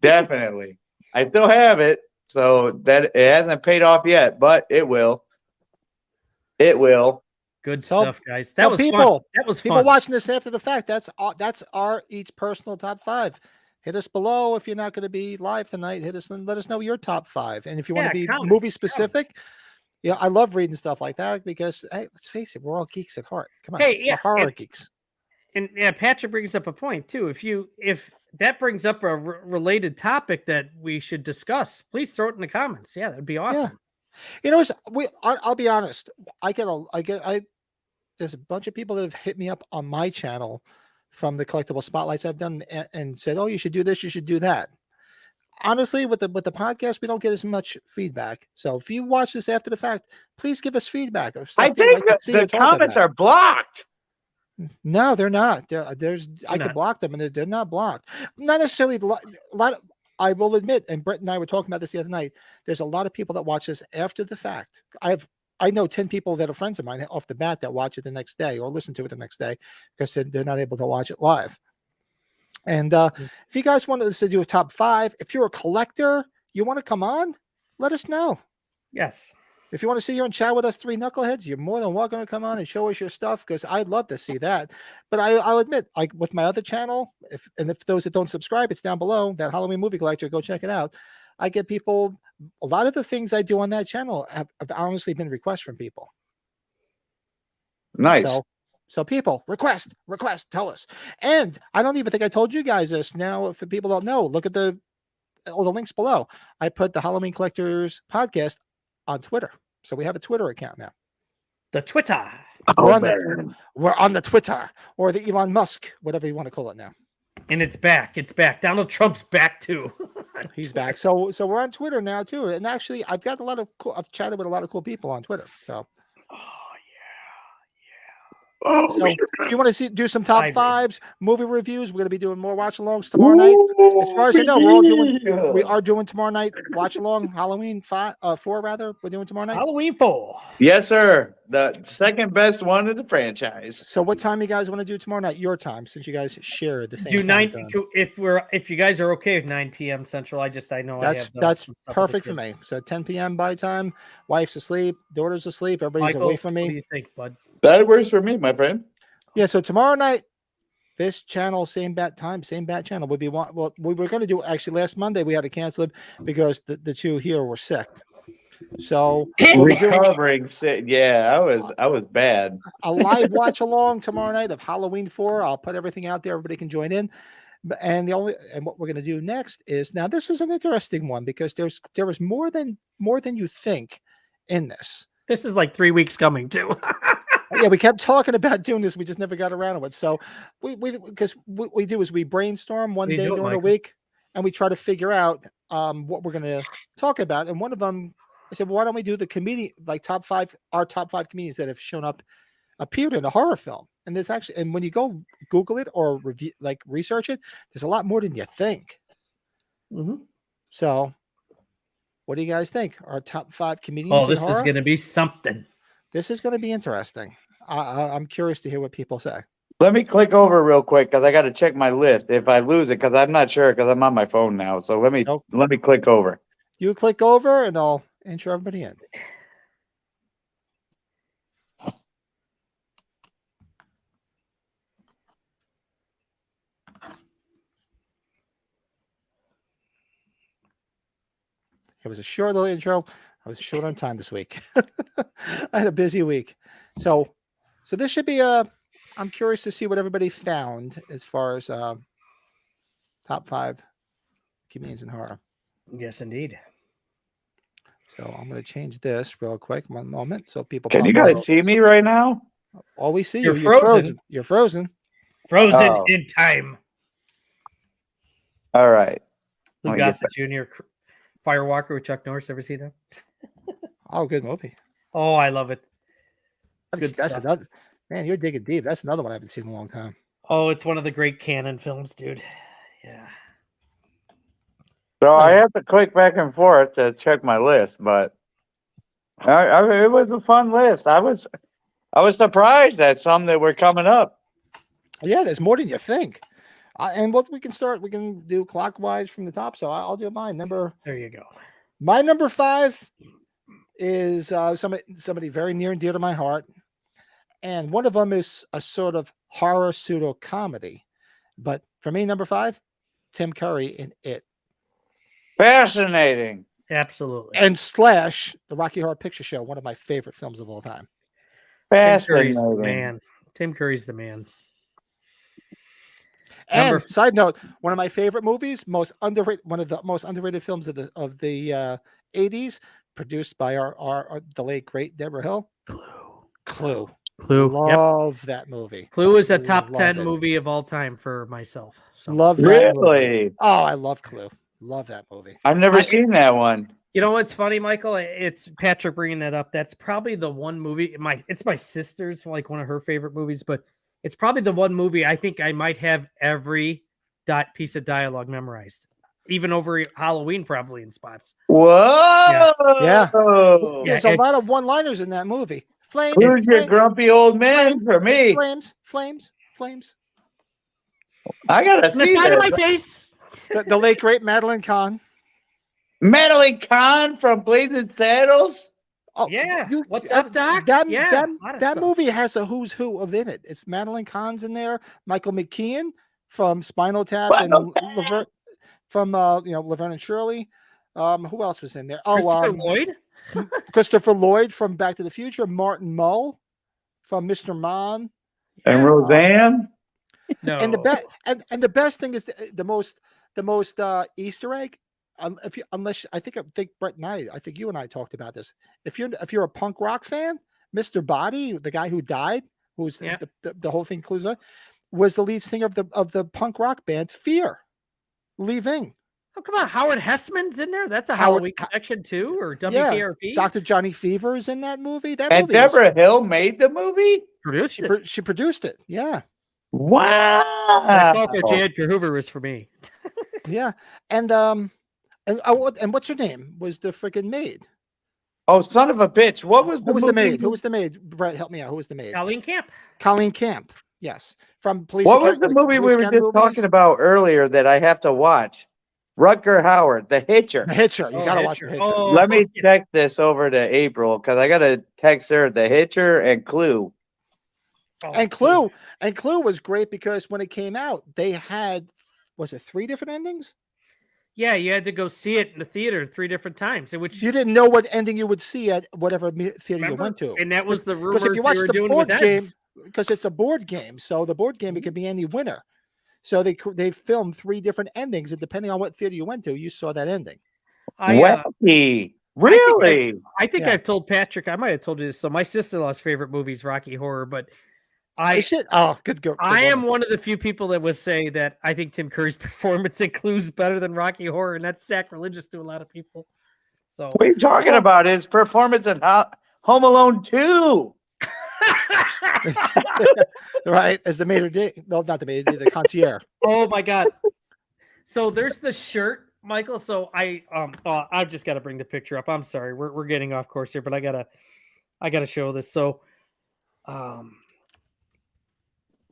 Speaker 8: Definitely. I still have it. So that it hasn't paid off yet, but it will. It will.
Speaker 3: Good
Speaker 2: So-
Speaker 3: stuff, guys. That
Speaker 2: so
Speaker 3: was
Speaker 2: people-
Speaker 3: fun. That was
Speaker 2: People
Speaker 3: fun.
Speaker 2: watching this after the fact, that's our each personal top five. Hit us below if you're not going to be live tonight. Hit us and let us know your top five. And if you want
Speaker 3: Yeah,
Speaker 2: to be
Speaker 3: comments,
Speaker 2: movie specific, yeah, I love reading stuff like that because hey, let's face it, we're all geeks at heart. Come on,
Speaker 3: Hey,
Speaker 2: we're
Speaker 3: yeah,
Speaker 2: horror geeks.
Speaker 3: And yeah, Patrick brings up a point too. If that brings up a related topic that we should discuss, please throw it in the comments. Yeah, that'd be awesome.
Speaker 2: You know, I'll be honest. There's a bunch of people that have hit me up on my channel from the collectible spotlights I've done and said, "Oh, you should do this, you should do that." Honestly, with the podcast, we don't get as much feedback. So if you watch this after the fact, please give us feedback. Of
Speaker 8: I
Speaker 2: stuff you'd
Speaker 8: think
Speaker 2: like to
Speaker 8: that
Speaker 2: see or
Speaker 8: the
Speaker 2: talk
Speaker 8: comments
Speaker 2: about.
Speaker 8: are blocked.
Speaker 2: No, they're not. I
Speaker 3: not.
Speaker 2: could block them, and they're not blocked. Not necessarily a lot. I will admit, and Brett and I were talking about this the other night. There's a lot of people that watch this after the fact. I know 10 people that are friends of mine off the bat that watch it the next day or listen to it the next day because they're not able to watch it live. And if you guys want us to do a top five, if you're a collector, you want to come on, let us know.
Speaker 3: Yes.
Speaker 2: If you want to sit here and chat with us three knuckleheads, you're more than welcome to come on and show us your stuff because I'd love to see that. But I'll admit, like with my other channel, if those that don't subscribe, it's down below, that Halloween Movie Collector, go check it out. I get people, a lot of the things I do on that channel have honestly been requests from people.
Speaker 8: Nice.
Speaker 2: So people, request, tell us. And I don't even think I told you guys this. Now, if people don't know, look at all the links below. I put the Halloween Collectors podcast on Twitter. So we have a Twitter account now.
Speaker 3: The Twitter.
Speaker 2: We're on the Twitter or the Elon Musk, whatever you want to call it now.
Speaker 3: And it's back. It's back. Donald Trump's back too.
Speaker 2: He's back. So we're on Twitter now too. And actually, I've got I've chatted with a lot of cool people on Twitter. So
Speaker 6: Oh,
Speaker 2: So
Speaker 6: yeah.
Speaker 2: if you want to do some top
Speaker 3: Hybrid.
Speaker 2: fives, movie reviews, we're going to be doing more watch alongs tomorrow night. As far as I know, we are doing tomorrow night watch along Halloween 4 rather. We're doing tomorrow night.
Speaker 3: Halloween 4.
Speaker 8: Yes, sir. The second best one in the franchise.
Speaker 2: So what time you guys want to do tomorrow night? Your time, since you guys share the same
Speaker 3: Do
Speaker 2: time
Speaker 3: 9
Speaker 2: zone.
Speaker 3: if you guys are okay with 9 p.m. Central. I know I have
Speaker 2: That's
Speaker 3: some stuff with the
Speaker 2: perfect for
Speaker 3: kids.
Speaker 2: me. So 10 p.m. by time, wife's asleep, daughter's asleep, everybody's
Speaker 3: Michael,
Speaker 2: away from
Speaker 3: what do
Speaker 2: me.
Speaker 3: you think, bud?
Speaker 8: That works for me, my friend.
Speaker 2: Yeah, so tomorrow night, this channel, same bat time, same bat channel would be one. Well, we were going to do actually last Monday. We had to cancel it because the two here were sick. So we're doing
Speaker 8: Recovering. Yeah, I was bad.
Speaker 2: a live watch along tomorrow night of Halloween 4. I'll put everything out there. Everybody can join in. And what we're going to do next is, now this is an interesting one because there was more than you think in this.
Speaker 3: This is like 3 weeks coming too.
Speaker 2: Yeah, we kept talking about doing this. We just never got around to it. So because what we do is we brainstorm one
Speaker 3: How you
Speaker 2: day
Speaker 3: doing,
Speaker 2: during the
Speaker 3: Michael?
Speaker 2: week and we try to figure out what we're going to talk about. And one of them, I said, well, why don't we do the comedian, like our top five comedians that have appeared in a horror film. And there's actually, and when you go Google it or review, like research it, there's a lot more than you think.
Speaker 3: Mhm.
Speaker 2: So What do you guys think? Our top 5 comedians.
Speaker 3: Oh,
Speaker 2: in
Speaker 3: this is
Speaker 2: horror?
Speaker 3: going to be something.
Speaker 2: This is going to be interesting. I'm curious to hear what people say.
Speaker 8: Let me click over real quick because I got to check my list if I lose it because I'm not sure because I'm on my phone now. So let me click over.
Speaker 2: You click over, and I'll intro everybody in. It was a short little intro. I was short on time this week. I had a busy week. So this should be I'm curious to see what everybody found as far as top 5 comedians in horror.
Speaker 3: Yes, indeed.
Speaker 2: So I'm going to change this real quick. 1 moment. So people
Speaker 8: Can you
Speaker 2: pop
Speaker 8: guys
Speaker 2: up.
Speaker 8: see me right now?
Speaker 2: Oh, we see
Speaker 3: You're
Speaker 2: you. You're
Speaker 3: frozen.
Speaker 2: You're frozen.
Speaker 3: Frozen
Speaker 8: Oh.
Speaker 3: in time.
Speaker 8: All right.
Speaker 3: Lou
Speaker 8: Let me get
Speaker 3: Gossett Jr., Firewalker with Chuck Norris. Ever see that?
Speaker 2: Oh, good movie.
Speaker 3: Oh, I love it. Good
Speaker 2: That's
Speaker 3: stuff.
Speaker 2: another, man, you're digging deep. That's another one I haven't seen in a long time.
Speaker 3: Oh, it's one of the great canon films, dude. Yeah.
Speaker 8: So I have to click back and forth to check my list, but it was a fun list. I was surprised at some that were coming up.
Speaker 2: Yeah, there's more than you think. And what we can do clockwise from the top. So I'll do mine.
Speaker 3: There you go.
Speaker 2: My number 5 is somebody very near and dear to my heart. And one of them is a sort of horror pseudo comedy. But for me, number 5, Tim Curry in It.
Speaker 8: Fascinating.
Speaker 3: Absolutely.
Speaker 2: And Slash, the Rocky Horror Picture Show, one of my favorite films of all time.
Speaker 3: Tim Curry's the
Speaker 8: Fascinating.
Speaker 3: man. Tim Curry's the man.
Speaker 2: And side note, one of my favorite movies, one of the most underrated films of the 80s, produced by our the late great Deborah Hill. Clue.
Speaker 3: Clue. Yep.
Speaker 2: Love that movie.
Speaker 3: Clue is a top
Speaker 2: Love
Speaker 3: 10
Speaker 2: it.
Speaker 3: movie of all time for myself. So.
Speaker 2: Love that movie.
Speaker 8: Really?
Speaker 2: Oh, I love Clue. Love that movie.
Speaker 8: I've never seen that one.
Speaker 3: You know what's funny, Michael? It's Patrick bringing that up. That's probably the one movie. It's my sister's, like, one of her favorite movies, but it's probably the one movie I think I might have every piece of dialogue memorized, even over Halloween, probably in spots.
Speaker 8: Whoa!
Speaker 2: Yeah.
Speaker 8: Yeah.
Speaker 2: There's a lot of one-liners in that movie. Flames.
Speaker 8: Who's your
Speaker 2: flames,
Speaker 8: grumpy old man for me?
Speaker 2: Flames.
Speaker 8: I gotta
Speaker 3: On the
Speaker 8: see
Speaker 3: side of
Speaker 8: this.
Speaker 3: my face.
Speaker 2: The late great Madeline Kahn.
Speaker 8: Madeline Kahn from Blazing Saddles.
Speaker 2: Oh,
Speaker 3: Yeah. What's up, Doc?
Speaker 2: That
Speaker 3: Yeah, a lot of
Speaker 2: that
Speaker 3: stuff.
Speaker 2: movie has a who's who of in it. It's Madeline Kahn's in there, Michael McKean from Spinal Tap, and Laverne from Laverne and Shirley. Who else was in there?
Speaker 3: Christopher Lloyd.
Speaker 2: Christopher Lloyd from Back to the Future, Martin Mull from Mr. Mom,
Speaker 8: And Roseanne.
Speaker 3: No.
Speaker 2: and the best thing is the most Easter egg. I think Brett and I think you and I talked about this. If you're a punk rock fan, Mr. Body, the guy who died, who's the whole thing clues up, was the lead singer of the punk rock band Fear, leaving.
Speaker 3: Oh, come on. Howard Hessman's in there. That's a
Speaker 2: Howard-
Speaker 3: Halloween connection too, or
Speaker 2: Yeah,
Speaker 3: WKRP.
Speaker 2: Dr. Johnny Fever is in that movie. That
Speaker 8: And
Speaker 2: movie was-
Speaker 8: Deborah Hill made the movie?
Speaker 3: produced
Speaker 2: she,
Speaker 3: it.
Speaker 2: pro- she produced it. Yeah,
Speaker 8: Wow.
Speaker 3: That's all for J. Edgar Hoover was for me.
Speaker 2: yeah, and what's her name? Was the freaking maid?
Speaker 8: Oh, son of a bitch. What was the
Speaker 2: Who was the
Speaker 8: movie?
Speaker 2: maid? Who was the maid? Brett, help me out. Who was the maid?
Speaker 3: Colleen Camp.
Speaker 2: Colleen Camp. Yes, from Police.
Speaker 8: What was
Speaker 2: Academy-
Speaker 8: the movie we
Speaker 2: Police
Speaker 8: were
Speaker 2: Academy
Speaker 8: just
Speaker 2: movies?
Speaker 8: talking about earlier that I have to watch? Rutger Hauer, The Hitcher.
Speaker 2: The Hitcher. You
Speaker 3: Oh,
Speaker 2: gotta watch the
Speaker 3: Hitcher.
Speaker 2: Hitcher.
Speaker 3: Oh,
Speaker 8: Let me
Speaker 3: yeah.
Speaker 8: check this over to April because I got to text her The Hitcher and Clue.
Speaker 3: Oh,
Speaker 2: And Clue was great because when it came out, they had, was it 3 different endings?
Speaker 3: Yeah, you had to go see it in the theater 3 different times, which
Speaker 2: You didn't know what ending you would see at whatever theater
Speaker 3: remember?
Speaker 2: you went to.
Speaker 3: And that was the rumors
Speaker 2: Because if you watch
Speaker 3: they were
Speaker 2: the
Speaker 3: doing
Speaker 2: board
Speaker 3: with
Speaker 2: game,
Speaker 3: Eds.
Speaker 2: because it's a board game, so the board game it could be any winner. So they filmed 3 different endings, and depending on what theater you went to, you saw that ending.
Speaker 8: Wacky. Really?
Speaker 3: I think
Speaker 2: Yeah.
Speaker 3: I've told Patrick. I might have told you this. So my sister-in-law's favorite movie is Rocky Horror, but
Speaker 2: Good go.
Speaker 3: I am one of the few people that would say that I think Tim Curry's performance in Clue's better than Rocky Horror, and that's sacrilegious to a lot of people. So
Speaker 8: What are you talking about? His performance in Home Alone 2.
Speaker 2: right as the maitre d'. No, not the maitre d', the concierge.
Speaker 3: oh my god. So there's the shirt Michael. So I've just got to bring the picture up. I'm sorry, we're getting off course here, but I gotta show this. So,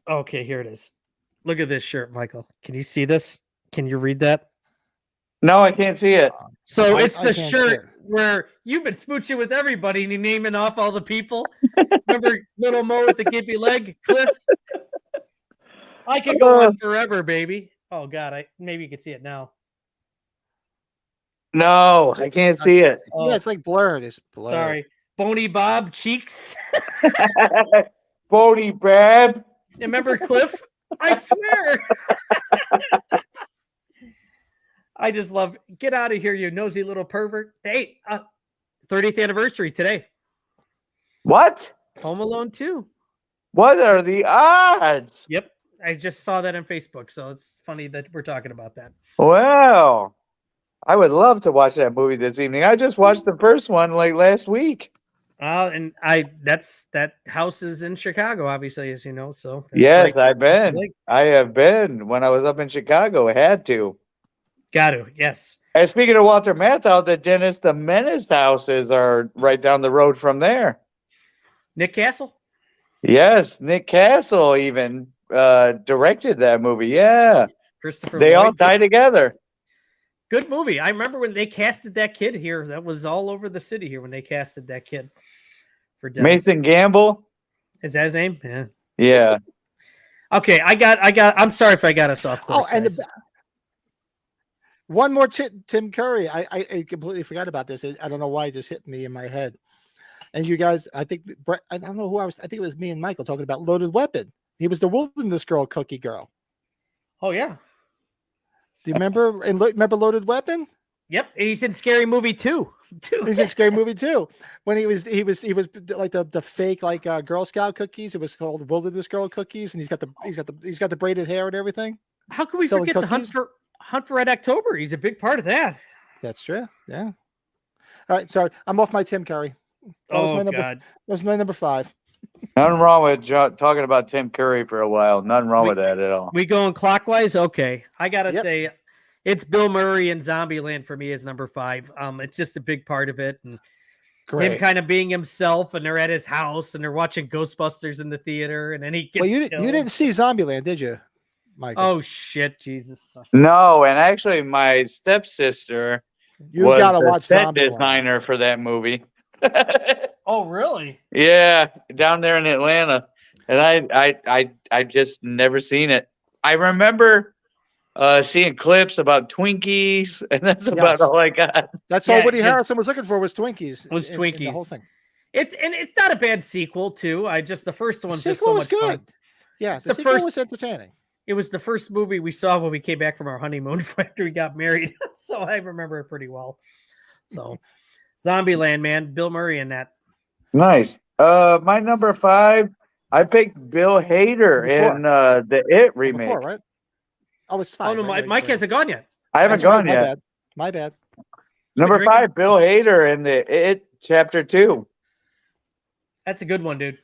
Speaker 3: okay, here it is. Look at this shirt, Michael. Can you see this? Can you read that?
Speaker 8: No, I can't see it.
Speaker 3: So
Speaker 2: I
Speaker 3: it's the
Speaker 2: can't see
Speaker 3: shirt
Speaker 2: it.
Speaker 3: where you've been smooching with everybody and you're naming off all the people. Remember little Mo with the gimpy leg, Cliff? I could go on forever, baby. Oh God, maybe you can see it now.
Speaker 8: No, I can't see it.
Speaker 3: Oh,
Speaker 2: Yeah, it's like blurred. It's blurred.
Speaker 3: sorry. Boney Bob cheeks.
Speaker 8: Bodie Brad.
Speaker 3: Remember Cliff? I swear. I just love get out of here, you nosy little pervert. Hey, 30th anniversary today.
Speaker 8: What?
Speaker 3: Home Alone 2.
Speaker 8: What are the odds?
Speaker 3: Yep. I just saw that on Facebook, so it's funny that we're talking about that.
Speaker 8: Wow. I would love to watch that movie this evening. I just watched the first one like last week.
Speaker 3: And that house is in Chicago, obviously, as you know. So that's
Speaker 8: Yes,
Speaker 3: right.
Speaker 8: I've been. I have been when I was up in Chicago. I had to.
Speaker 3: Got to, yes.
Speaker 8: And speaking of Walter Matthau, the Dennis the Menace houses are right down the road from there.
Speaker 3: Nick Castle.
Speaker 8: Yes, Nick Castle even directed that movie. Yeah,
Speaker 3: Christopher
Speaker 8: they all
Speaker 3: Lloyd.
Speaker 8: tie together.
Speaker 3: Good movie. I remember when they casted that kid here. That was all over the city here when they casted that kid for Dennis.
Speaker 8: Mason Gamble.
Speaker 3: Is that his name? Yeah.
Speaker 8: Yeah.
Speaker 3: Okay, I got. I'm sorry if I got us off course.
Speaker 2: Oh, and
Speaker 3: guys.
Speaker 2: one more Tim Curry. I completely forgot about this. I don't know why it just hit me in my head. And you guys, I think Brett, I don't know who I was. I think it was me and Michael talking about Loaded Weapon. He was the Wilderness Girl cookie girl.
Speaker 3: Oh yeah.
Speaker 2: Do you remember? And remember Loaded Weapon?
Speaker 3: Yep. And he's in Scary Movie 2.
Speaker 2: He's in Scary Movie too. When he was like the fake like Girl Scout cookies. It was called Wilderness Girl cookies, and he's got the braided hair and everything.
Speaker 3: How can we
Speaker 2: Selling
Speaker 3: forget the Hunt for Red October? He's a big part of that.
Speaker 2: That's true. Yeah. All right. Sorry, I'm off my Tim Curry. That was
Speaker 3: God.
Speaker 2: That was my number 5.
Speaker 8: Nothing wrong with talking about Tim Curry for a while. Nothing wrong with that at all.
Speaker 3: We going clockwise? Okay. I gotta
Speaker 2: Yep.
Speaker 3: say it's Bill Murray and Zombieland for me is number 5. It's just a big part of it. And
Speaker 2: Great.
Speaker 3: him kind of being himself, and they're at his house and they're watching Ghostbusters in the theater, and then he gets
Speaker 2: Well, you
Speaker 3: killed.
Speaker 2: didn't see Zombieland, did you, Michael?
Speaker 3: Oh shit, Jesus.
Speaker 8: No, and actually, my stepsister
Speaker 2: You
Speaker 8: was
Speaker 2: gotta
Speaker 8: the
Speaker 2: watch
Speaker 8: set
Speaker 2: Zombieland.
Speaker 8: designer for that movie.
Speaker 3: Oh, really?
Speaker 8: Yeah, down there in Atlanta, and I just never seen it. I remember seeing clips about Twinkies, and that's about
Speaker 2: Yes.
Speaker 8: all I got.
Speaker 2: That's
Speaker 3: Yeah,
Speaker 2: all Woody
Speaker 3: 'cause-
Speaker 2: Harrelson was looking for was Twinkies.
Speaker 3: Was
Speaker 2: in the
Speaker 3: Twinkies.
Speaker 2: whole thing.
Speaker 3: It's not a bad sequel too. The first
Speaker 2: The
Speaker 3: one's just
Speaker 2: sequel
Speaker 3: so
Speaker 2: was
Speaker 3: much
Speaker 2: good.
Speaker 3: fun.
Speaker 2: Yeah, the
Speaker 3: the
Speaker 2: sequel
Speaker 3: first-
Speaker 2: was entertaining.
Speaker 3: It was the first movie we saw when we came back from our honeymoon after we got married. So I remember it pretty well. So Zombieland, man, Bill Murray in that.
Speaker 8: Nice. My number 5, I picked Bill Hader
Speaker 2: Number 4.
Speaker 8: in the It remake.
Speaker 2: Before, right? Oh, it's 5.
Speaker 3: Oh no,
Speaker 2: right?
Speaker 3: Mike
Speaker 2: Sorry.
Speaker 3: hasn't gone yet.
Speaker 8: I haven't
Speaker 2: That's right,
Speaker 8: gone
Speaker 2: my
Speaker 8: yet.
Speaker 2: Bad. My bad.
Speaker 8: Number
Speaker 3: drinking?
Speaker 8: 5, Bill Hader in the It Chapter 2.
Speaker 3: That's a good one, dude.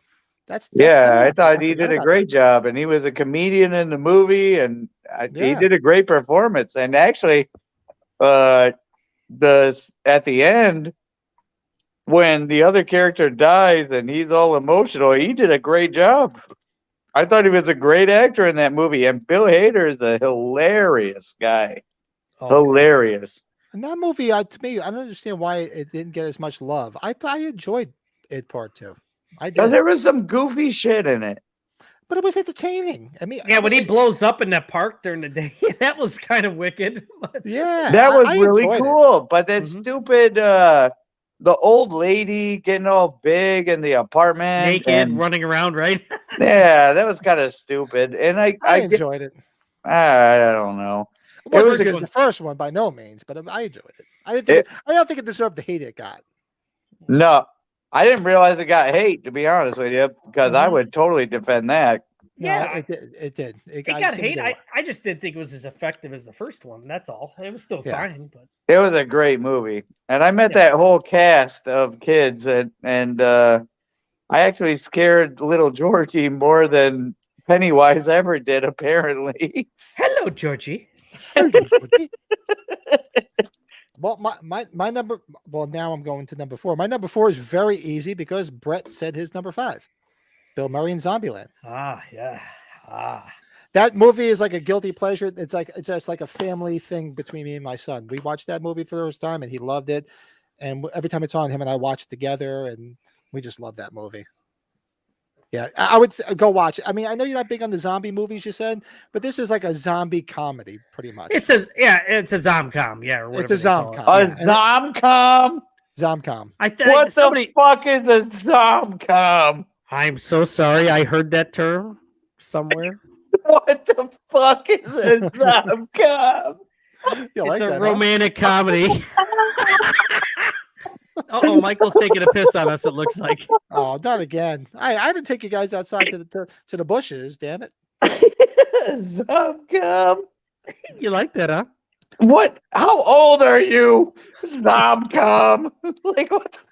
Speaker 2: That's
Speaker 8: Yeah, I
Speaker 2: I
Speaker 8: thought he
Speaker 2: forgot
Speaker 8: did a
Speaker 2: about
Speaker 8: great job, and he was a comedian in the movie, and he
Speaker 2: Yeah.
Speaker 8: did a great performance. And actually, at the end, when the other character dies and he's all emotional, he did a great job. I thought he was a great actor in that movie, and Bill Hader is a hilarious guy.
Speaker 3: Oh,
Speaker 8: Hilarious.
Speaker 2: And that movie, to me, I don't understand why it didn't get as much love. I thought I enjoyed it part 2. I
Speaker 8: Because
Speaker 2: did,
Speaker 8: there was some goofy shit in it.
Speaker 2: but it was entertaining. I mean,
Speaker 3: yeah, when he
Speaker 2: it-
Speaker 3: blows up in that park during the day, that was kind of wicked.
Speaker 2: yeah,
Speaker 8: That was
Speaker 2: I
Speaker 8: really
Speaker 2: enjoyed it.
Speaker 8: cool. But that
Speaker 3: Mhm.
Speaker 8: stupid the old lady getting all big in the apartment.
Speaker 3: Naked,
Speaker 8: and-
Speaker 3: running around, right?
Speaker 8: yeah, that was kind of stupid. And
Speaker 2: I
Speaker 8: I
Speaker 2: enjoyed it.
Speaker 8: don't know.
Speaker 2: It wasn't
Speaker 8: was
Speaker 2: as
Speaker 8: a
Speaker 2: good as the first one by no means, but I enjoyed it. I don't think it deserved the hate it got.
Speaker 8: No, I didn't realize it got hate, to be honest with you, because I
Speaker 2: Mhm.
Speaker 8: would totally defend that.
Speaker 2: No,
Speaker 3: Yeah,
Speaker 2: it did. It did.
Speaker 3: It
Speaker 2: I
Speaker 3: got
Speaker 2: just didn't
Speaker 3: hate.
Speaker 2: get it.
Speaker 3: I just didn't think it was as effective as the first one. That's all. It was still
Speaker 2: Yeah.
Speaker 3: fine, but
Speaker 8: It was a great movie. And I met
Speaker 3: Yeah.
Speaker 8: that whole cast of kids, and I actually scared little Georgie more than Pennywise ever did, apparently.
Speaker 3: hello, Georgie.
Speaker 2: Well, my number. Well, now I'm going to number 4. My number 4 is very easy because Brett said his number 5. Bill Murray in Zombieland.
Speaker 3: Yeah.
Speaker 2: That movie is like a guilty pleasure. It's just like a family thing between me and my son. We watched that movie for the first time, and he loved it. And every time it's on, him and I watch it together, and we just love that movie. Yeah, I would go watch it. I mean, I know you're not big on the zombie movies, you said, but this is like a zombie comedy, pretty much.
Speaker 3: It's a zomcom, yeah. Or
Speaker 2: It's a
Speaker 3: whatever they call it.
Speaker 2: zomcom.
Speaker 8: A zomcom?
Speaker 2: Zomcom.
Speaker 8: What the fuck is a zomcom?
Speaker 3: I'm so sorry. I heard that term somewhere.
Speaker 8: What the fuck is a zomcom?
Speaker 2: You like
Speaker 3: It's a
Speaker 2: that, huh?
Speaker 3: romantic comedy. Oh, Michael's taking a piss on us, it looks like.
Speaker 2: Oh, not again. I didn't take you guys outside to the bushes, damn it.
Speaker 8: Zomcom?
Speaker 3: You like that, huh?
Speaker 8: What? How old are you? Zomcom? Like what?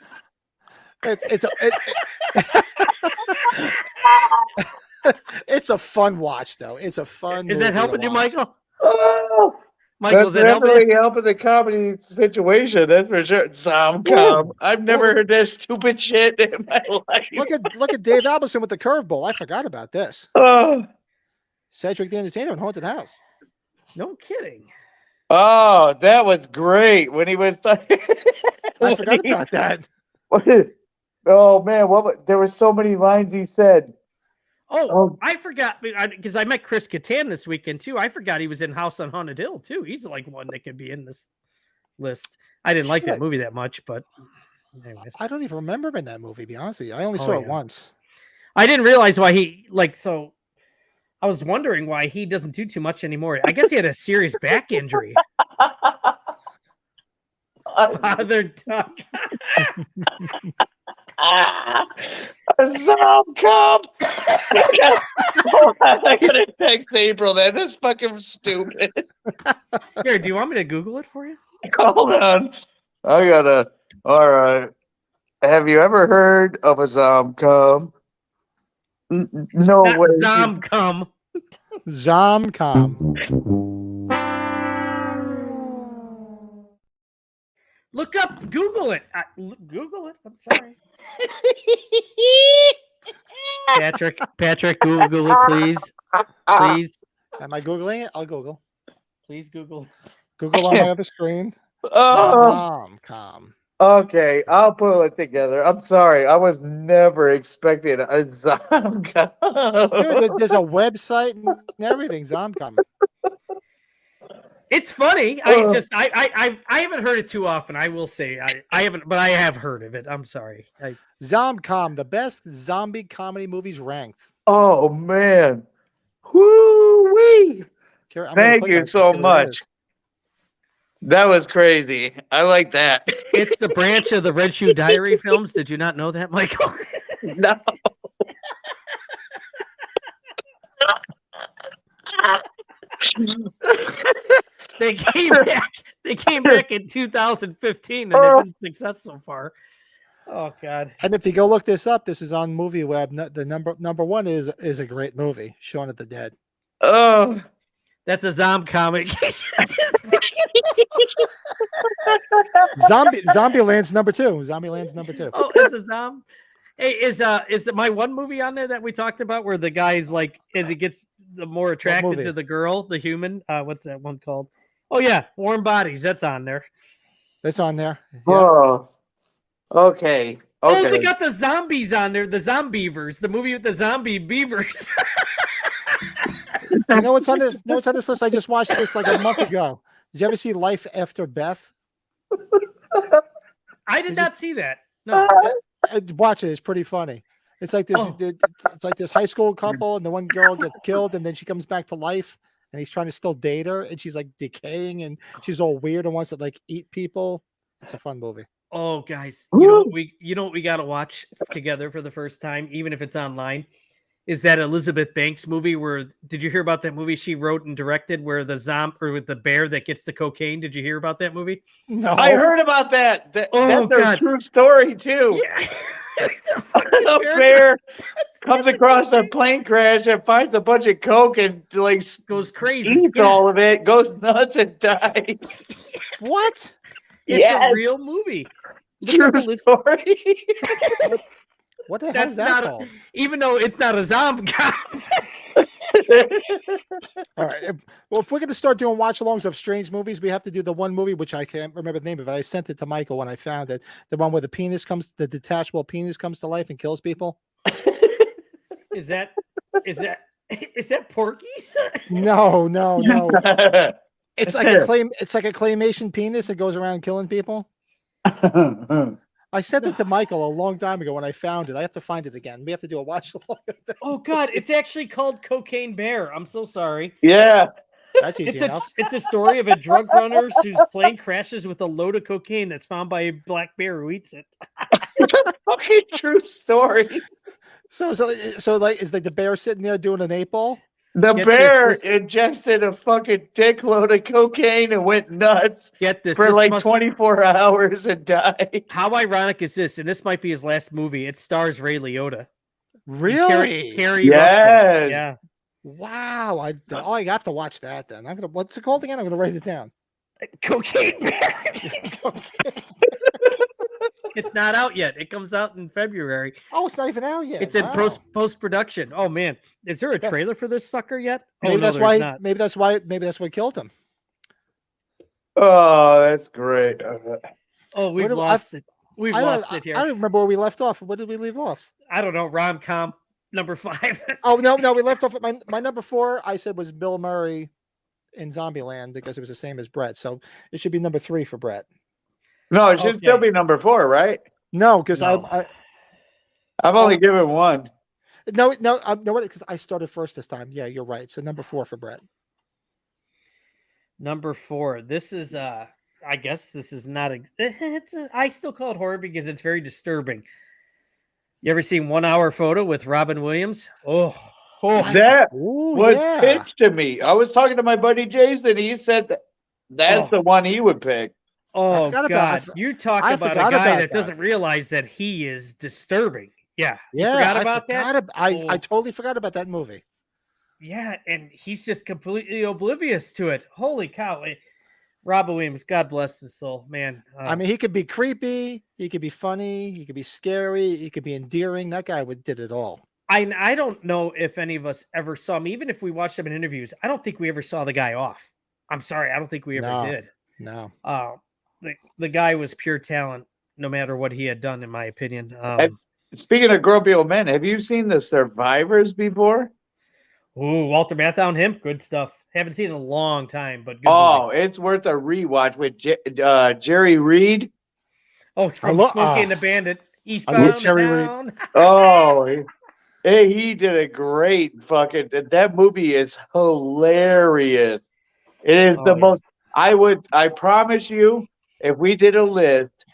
Speaker 2: It's a fun watch, though. It's a fun.
Speaker 3: Is that
Speaker 2: movie to
Speaker 3: helping you,
Speaker 2: watch.
Speaker 3: Michael?
Speaker 8: Oh,
Speaker 3: Michael, is
Speaker 8: that's
Speaker 3: that helping you?
Speaker 8: definitely helping the comedy situation. That's for sure. Zomcom. I've never heard that stupid shit in my life.
Speaker 2: Look at Dave Alberson with the curveball. I forgot about this.
Speaker 8: Oh.
Speaker 2: Cedric the Entertainer in Haunted House.
Speaker 3: No kidding.
Speaker 8: Oh, that was great when he was.
Speaker 2: I forgot about that.
Speaker 8: Oh man, there were so many lines he said.
Speaker 3: Oh, I forgot because I met Chris Kattan this weekend too. I forgot he was in House on Haunted Hill too. He's like one that could be in this list. I didn't like that movie that much, but anyways.
Speaker 2: I don't even remember him in that movie, to be honest with you. I only saw it once.
Speaker 3: I didn't realize why he so I was wondering why he doesn't do too much anymore. I guess he had a serious back injury. Father Duck.
Speaker 8: Zomcom. I gotta text April that. That's fucking stupid.
Speaker 3: Here, do you want me to Google it for you?
Speaker 8: Hold on. I gotta. All right. Have you ever heard of a Zomcom? No
Speaker 3: Not
Speaker 8: way.
Speaker 3: Zomcom.
Speaker 2: Zomcom.
Speaker 3: Look up, Google it. Google it. I'm sorry. Patrick, Google it, please. Please.
Speaker 2: Am I Googling it? I'll Google.
Speaker 3: Please Google.
Speaker 2: Google on my other screen.
Speaker 8: Oh.
Speaker 2: Zomcom.
Speaker 8: Okay, I'll pull it together. I'm sorry. I was never expecting a Zomcom.
Speaker 2: Dude, there's a website and everything. Zomcom.
Speaker 3: It's funny. I haven't heard it too often. I will say I haven't, but I have heard of it. I'm sorry.
Speaker 2: Zomcom, the best zombie comedy movies ranked.
Speaker 8: Oh man. Woo-wee.
Speaker 2: Here, I'm gonna
Speaker 8: Thank
Speaker 2: click
Speaker 8: you
Speaker 2: on it to
Speaker 8: so
Speaker 2: see what it
Speaker 8: much.
Speaker 2: is.
Speaker 8: That was crazy. I like that.
Speaker 3: It's the branch of the Red Shoe Diary films. Did you not know that, Michael?
Speaker 8: No.
Speaker 3: They came back in 2015 and they've been success so far. Oh God.
Speaker 2: And if you go look this up, this is on MovieWeb. The number one is a great movie, Shaun of the Dead.
Speaker 8: Oh.
Speaker 3: That's a Zomcom.
Speaker 2: Zombieland's number 2. Zombieland's number 2.
Speaker 3: Oh, it's a Zom. Hey, is it my one movie on there that we talked about where the guy's like, as he gets the more attracted to the girl, the human? What's that one called? Oh yeah, Warm Bodies. That's on there.
Speaker 2: That's on there. Yeah.
Speaker 8: Oh. Okay.
Speaker 3: Oh, they got the zombies on there. The Zombievers. The movie with the zombie beavers.
Speaker 2: You know what's on this? Know what's on this list? I just watched this like a month ago. Did you ever see Life After Beth?
Speaker 3: I did not see that. No.
Speaker 2: Watch it. It's pretty funny. It's like this. It's like this high school couple, and the one girl gets killed, and then she comes back to life, and he's trying to still date her, and she's like decaying, and she's all weird and wants to like eat people. It's a fun movie.
Speaker 3: Oh, guys, you know what we got to watch together for the first time, even if it's online, is that Elizabeth Banks movie. Where did you hear about that movie she wrote and directed, where with the bear that gets the cocaine? Did you hear about that movie?
Speaker 2: No,
Speaker 8: I heard about that. That's
Speaker 3: God.
Speaker 8: a true story too.
Speaker 3: Yeah.
Speaker 8: A bear comes across a plane crash and finds a bunch of coke and like
Speaker 3: goes crazy.
Speaker 8: eats
Speaker 3: Yeah.
Speaker 8: all of it, goes nuts and dies.
Speaker 2: What?
Speaker 3: It's
Speaker 8: Yes.
Speaker 3: a real movie.
Speaker 8: True story.
Speaker 2: What the hell
Speaker 3: That's
Speaker 2: is that
Speaker 3: not
Speaker 2: called?
Speaker 3: even though it's not a zombie cop.
Speaker 2: All right. Well, if we're going to start doing watch-alongs of strange movies, we have to do the one movie which I can't remember the name of it. I sent it to Michael when I found it. The one where the detachable penis comes to life and kills people.
Speaker 3: Is that Porky's?
Speaker 2: No. It's like a claymation penis that goes around killing people. I sent it to Michael a long time ago when I found it. I have to find it again. We have to do a watch along.
Speaker 3: Oh God, it's actually called Cocaine Bear. I'm so sorry.
Speaker 8: Yeah.
Speaker 2: That's easy enough.
Speaker 3: It's a story of a drug runner whose plane crashes with a load of cocaine that's found by a black bear who eats it.
Speaker 8: It's a fucking true story.
Speaker 2: So like, is like the bear sitting there doing an 8-ball?
Speaker 8: The
Speaker 3: Get
Speaker 8: bear
Speaker 3: this.
Speaker 8: ingested a fucking dickload of cocaine and went nuts
Speaker 3: Get this.
Speaker 8: for
Speaker 3: this
Speaker 8: like
Speaker 3: must-
Speaker 8: 24 hours and died.
Speaker 3: How ironic is this? And this might be his last movie. It stars Ray Liotta.
Speaker 2: Really?
Speaker 3: Carrie
Speaker 8: Yes.
Speaker 3: Russell. Yeah.
Speaker 2: Wow. I have to watch that then. What's it called again? I'm gonna write it down.
Speaker 3: Cocaine Bear. It's not out yet. It comes out in February.
Speaker 2: Oh, it's not even out yet.
Speaker 3: It's in
Speaker 2: Wow.
Speaker 3: post production. Oh man, is there a trailer for this sucker yet?
Speaker 2: Maybe
Speaker 3: Oh, no,
Speaker 2: that's
Speaker 3: there's
Speaker 2: why.
Speaker 3: not.
Speaker 2: Maybe that's what killed him.
Speaker 8: Oh, that's great.
Speaker 3: Oh, we've
Speaker 2: What do-
Speaker 3: lost it. We've lost it here.
Speaker 2: I don't remember where we left off. What did we leave off?
Speaker 3: I don't know. Rom-com number 5.
Speaker 2: Oh no, we left off at my number 4. I said was Bill Murray in Zombieland because it was the same as Brett. So it should be number 3 for Brett.
Speaker 8: No, it should still
Speaker 3: Okay.
Speaker 8: be number 4, right?
Speaker 2: No, because
Speaker 3: No.
Speaker 8: I've only given one.
Speaker 2: no, because I started first this time. Yeah, you're right. So number 4 for Brett.
Speaker 3: Number 4. This is I guess this is not I still call it horror because it's very disturbing. You ever seen 1 Hour Photo with Robin Williams? Oh,
Speaker 8: That
Speaker 2: Ooh,
Speaker 8: was
Speaker 2: yeah.
Speaker 8: pitched to me. I was talking to my buddy Jason. He said that's the one he would pick.
Speaker 3: oh
Speaker 2: forgot
Speaker 3: God.
Speaker 2: about-
Speaker 3: You talk
Speaker 2: I
Speaker 3: about a
Speaker 2: forgot
Speaker 3: guy
Speaker 2: about
Speaker 3: that
Speaker 2: that.
Speaker 3: doesn't realize that he is disturbing. Yeah. You
Speaker 2: Yeah,
Speaker 3: forgot
Speaker 2: I
Speaker 3: about that?
Speaker 2: forgot I
Speaker 3: Oh.
Speaker 2: totally forgot about that movie.
Speaker 3: Yeah, and he's just completely oblivious to it. Holy cow. Robin Williams, God bless his soul, man.
Speaker 2: I mean, he could be creepy, he could be funny, he could be scary, he could be endearing. That guy did it all.
Speaker 3: I don't know if any of us ever saw him, even if we watched him in interviews. I don't think we ever saw the guy off. I'm sorry, I don't think we ever
Speaker 2: No.
Speaker 3: did.
Speaker 2: No.
Speaker 3: The guy was pure talent, no matter what he had done, in my opinion.
Speaker 8: Speaking of grumpy old men, have you seen The Survivors before?
Speaker 3: Ooh, Walter Matthau and him, good stuff. Haven't seen it in a long time, but good
Speaker 8: Oh,
Speaker 3: movie.
Speaker 8: it's worth a rewatch with Jerry Reed.
Speaker 3: Oh, from
Speaker 2: love-
Speaker 3: Smokey and the Bandit,
Speaker 2: love
Speaker 3: Eastbound
Speaker 2: Jerry
Speaker 3: and
Speaker 2: Reed.
Speaker 3: Down.
Speaker 8: Oh, he did a great fucking. That movie is hilarious. It is
Speaker 3: Oh,
Speaker 8: the
Speaker 3: yeah.
Speaker 8: most. I promise you, if we did a list,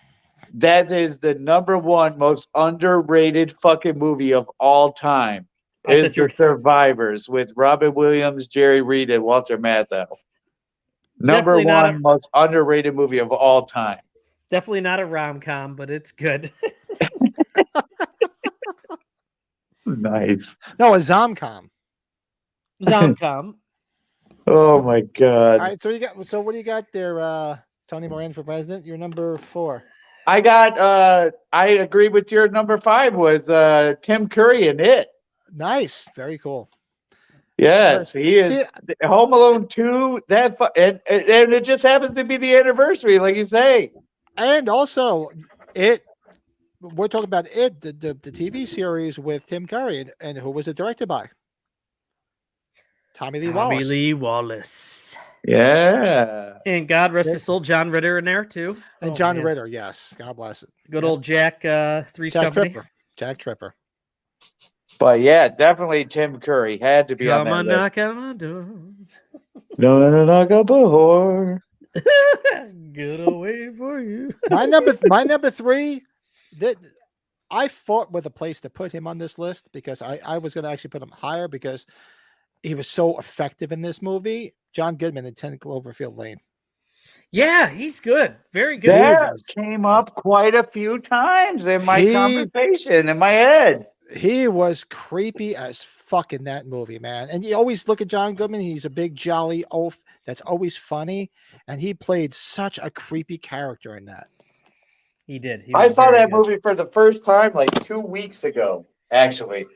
Speaker 8: that is the number 1 most underrated fucking movie of all time.
Speaker 3: I
Speaker 8: Is
Speaker 3: thought you
Speaker 8: The Survivors with Robin Williams, Jerry Reed, and Walter Matthau. Number
Speaker 3: Definitely not
Speaker 8: 1 most underrated movie of all time.
Speaker 3: Definitely not a rom-com, but it's good.
Speaker 8: Nice.
Speaker 2: No, a Zomcom.
Speaker 3: Zomcom.
Speaker 8: Oh my god.
Speaker 2: All right, so what do you got there, Tony Moran for president? You're number 4.
Speaker 8: I got I agree with your number 5 was Tim Curry in It.
Speaker 2: Nice, very cool.
Speaker 8: Yes, he is.
Speaker 2: See,
Speaker 8: Home Alone 2, and it just happens to be the anniversary, like you say.
Speaker 2: and also we're talking about the TV series with Tim Curry, and who was it directed by? Tommy Lee Wallace.
Speaker 3: Lee Wallace.
Speaker 8: Yeah.
Speaker 3: And God rest his soul, John Ritter in there too.
Speaker 2: And
Speaker 3: Oh,
Speaker 2: John
Speaker 3: man.
Speaker 2: Ritter, yes. God bless it.
Speaker 3: Good old Jack Three's
Speaker 2: Jack
Speaker 3: Company.
Speaker 2: Tripper. Jack Tripper.
Speaker 8: But yeah, definitely Tim Curry had to be
Speaker 3: Come
Speaker 8: on
Speaker 3: on,
Speaker 8: that list.
Speaker 3: knock on my door.
Speaker 8: No, knock up a whore.
Speaker 3: Get away for you.
Speaker 2: My number 3, that I fought with a place to put him on this list because I was going to actually put him higher because he was so effective in this movie. John Goodman in 10 Cloverfield Lane.
Speaker 3: Yeah, he's good. Very good.
Speaker 8: That came up quite a few times in my conversation in my head.
Speaker 2: He was creepy as fuck in that movie, man. And you always look at John Goodman. He's a big jolly oaf that's always funny, and he played such a creepy character in that.
Speaker 3: He did. He
Speaker 8: I
Speaker 3: was
Speaker 8: saw
Speaker 3: very
Speaker 8: that
Speaker 3: good.
Speaker 8: movie for the first time like 2 weeks ago, actually.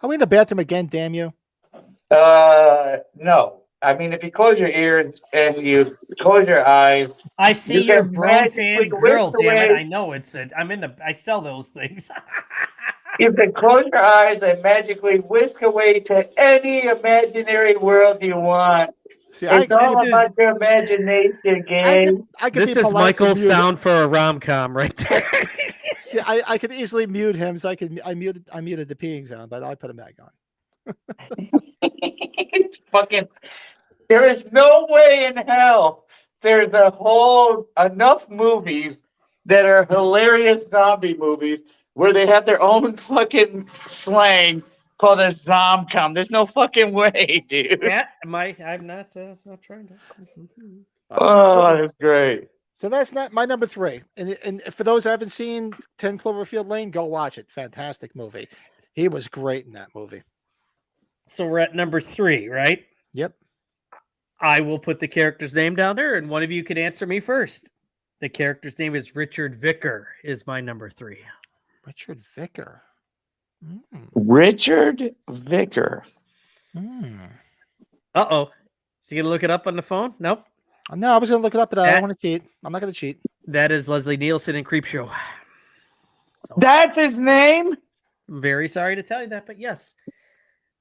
Speaker 2: Are we in the bathroom again? Damn you!
Speaker 8: No. I mean, if you close your ears and you close your eyes,
Speaker 3: I see
Speaker 8: you
Speaker 3: your
Speaker 8: can
Speaker 3: bro fan
Speaker 8: magically
Speaker 3: girl.
Speaker 8: whisk
Speaker 3: Damn it!
Speaker 8: away-
Speaker 3: I know it's a. I'm in the. I sell those things.
Speaker 8: you can close your eyes and magically whisk away to any imaginary world you want.
Speaker 2: See,
Speaker 8: It's all
Speaker 3: this
Speaker 8: about
Speaker 3: is-
Speaker 8: your imagination, gang.
Speaker 2: I could
Speaker 3: This
Speaker 2: be
Speaker 3: is
Speaker 2: polite and
Speaker 3: Michael's
Speaker 2: mute-
Speaker 3: sound for a rom com right there.
Speaker 2: See, I could easily mute him, so I muted the peeing sound, but I put him back on.
Speaker 8: It's fucking. There is no way in hell there's enough movies that are hilarious zombie movies where they have their own fucking slang called a zomcom. There's no fucking way, dude.
Speaker 3: Yeah, I'm not trying to.
Speaker 8: Oh, that's great.
Speaker 2: So that's not my number 3. And for those who haven't seen 10 Cloverfield Lane, go watch it. Fantastic movie. He was great in that movie.
Speaker 3: So we're at number 3, right?
Speaker 2: Yep.
Speaker 3: I will put the character's name down there, and one of you can answer me first. The character's name is Richard Vicker. Is my number 3.
Speaker 2: Richard Vicker.
Speaker 8: Richard Vicker.
Speaker 3: Uh-oh. Is he gonna look it up on the phone? Nope.
Speaker 2: No, I was gonna look it up, but I
Speaker 3: That-
Speaker 2: don't want to cheat. I'm not gonna cheat.
Speaker 3: That is Leslie Nielsen in Creepshow. So,
Speaker 8: That's his name?
Speaker 3: I'm very sorry to tell you that, but yes.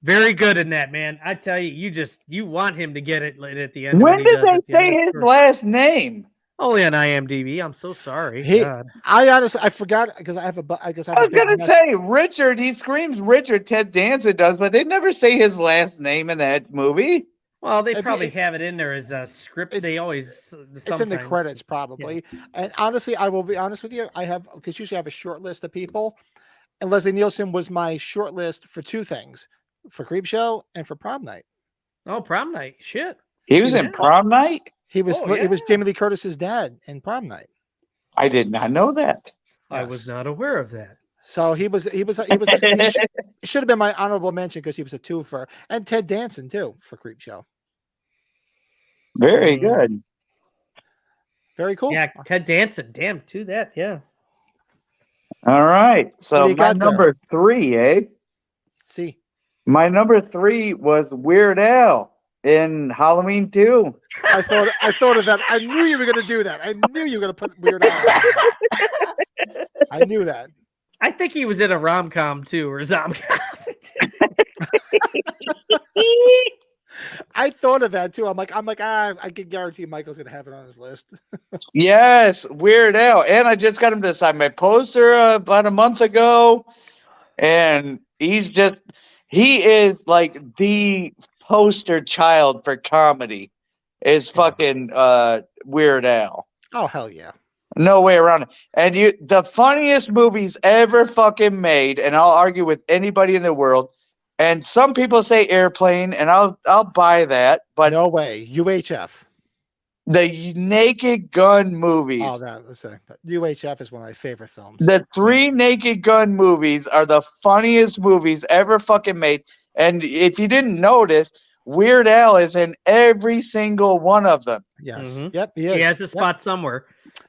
Speaker 3: Very good in that, man. I tell you, you want him to get it at the end.
Speaker 8: When
Speaker 3: he
Speaker 8: did
Speaker 3: does
Speaker 8: they
Speaker 3: at the end
Speaker 8: say
Speaker 3: of the
Speaker 8: his
Speaker 3: story.
Speaker 8: last name?
Speaker 3: Only on IMDb. I'm so sorry.
Speaker 2: He-
Speaker 3: God.
Speaker 2: I honestly, I forgot because I have a. I guess
Speaker 8: I was
Speaker 2: big
Speaker 8: gonna
Speaker 2: mess-
Speaker 8: say Richard. He screams Richard. Ted Danson does, but they never say his last name in that movie.
Speaker 3: Well, they
Speaker 2: If
Speaker 3: probably
Speaker 2: it-
Speaker 3: have it in there as a script.
Speaker 2: It's-
Speaker 3: They always.
Speaker 2: It's in the credits, probably. And honestly, I will be honest with you. I have because usually I have a short list of people, and Leslie Nielsen was my short list for 2 things: for Creepshow and for Prom Night.
Speaker 3: Oh, Prom Night. Shit.
Speaker 8: He was in
Speaker 3: Yeah.
Speaker 8: Prom Night.
Speaker 2: He was
Speaker 3: Oh,
Speaker 2: he was
Speaker 3: yeah.
Speaker 2: Jamie Lee Curtis's dad in Prom Night.
Speaker 8: I did not know that.
Speaker 3: I was not aware of that.
Speaker 2: So he should have been my honorable mention because he was a 2 and Ted Danson too for Creepshow.
Speaker 8: Very
Speaker 3: Mm.
Speaker 8: good.
Speaker 2: Very cool.
Speaker 3: Yeah, Ted Danson. Damn, to that. Yeah.
Speaker 8: All right.
Speaker 2: What
Speaker 8: So
Speaker 2: do you
Speaker 8: my
Speaker 2: got there?
Speaker 8: number 3, eh?
Speaker 2: See,
Speaker 8: My number 3 was Weird Al in Halloween 2.
Speaker 2: I thought of that. I knew you were going to do that. I knew you were going to put Weird Al. I knew that.
Speaker 3: I think he was in a rom com too, or zomcom.
Speaker 2: I thought of that too. I'm like, I can guarantee Michael's going to have it on his list.
Speaker 8: Yes, Weird Al. And I just got him to sign my poster about a month ago. And he is like the poster child for comedy is fucking Weird Al.
Speaker 2: Oh hell yeah!
Speaker 8: No way around it. And the funniest movies ever fucking made, and I'll argue with anybody in the world. And some people say Airplane, and I'll buy that. But
Speaker 2: No way. UHF.
Speaker 8: the Naked Gun movies,
Speaker 2: Oh, that was but UHF is one of my favorite films.
Speaker 8: the 3 Naked Gun movies are the funniest movies ever fucking made. And if you didn't notice, Weird Al is in every single one of them.
Speaker 2: Yes.
Speaker 3: Mhm.
Speaker 2: Yep. He is.
Speaker 3: He has a
Speaker 2: Yep.
Speaker 3: spot somewhere.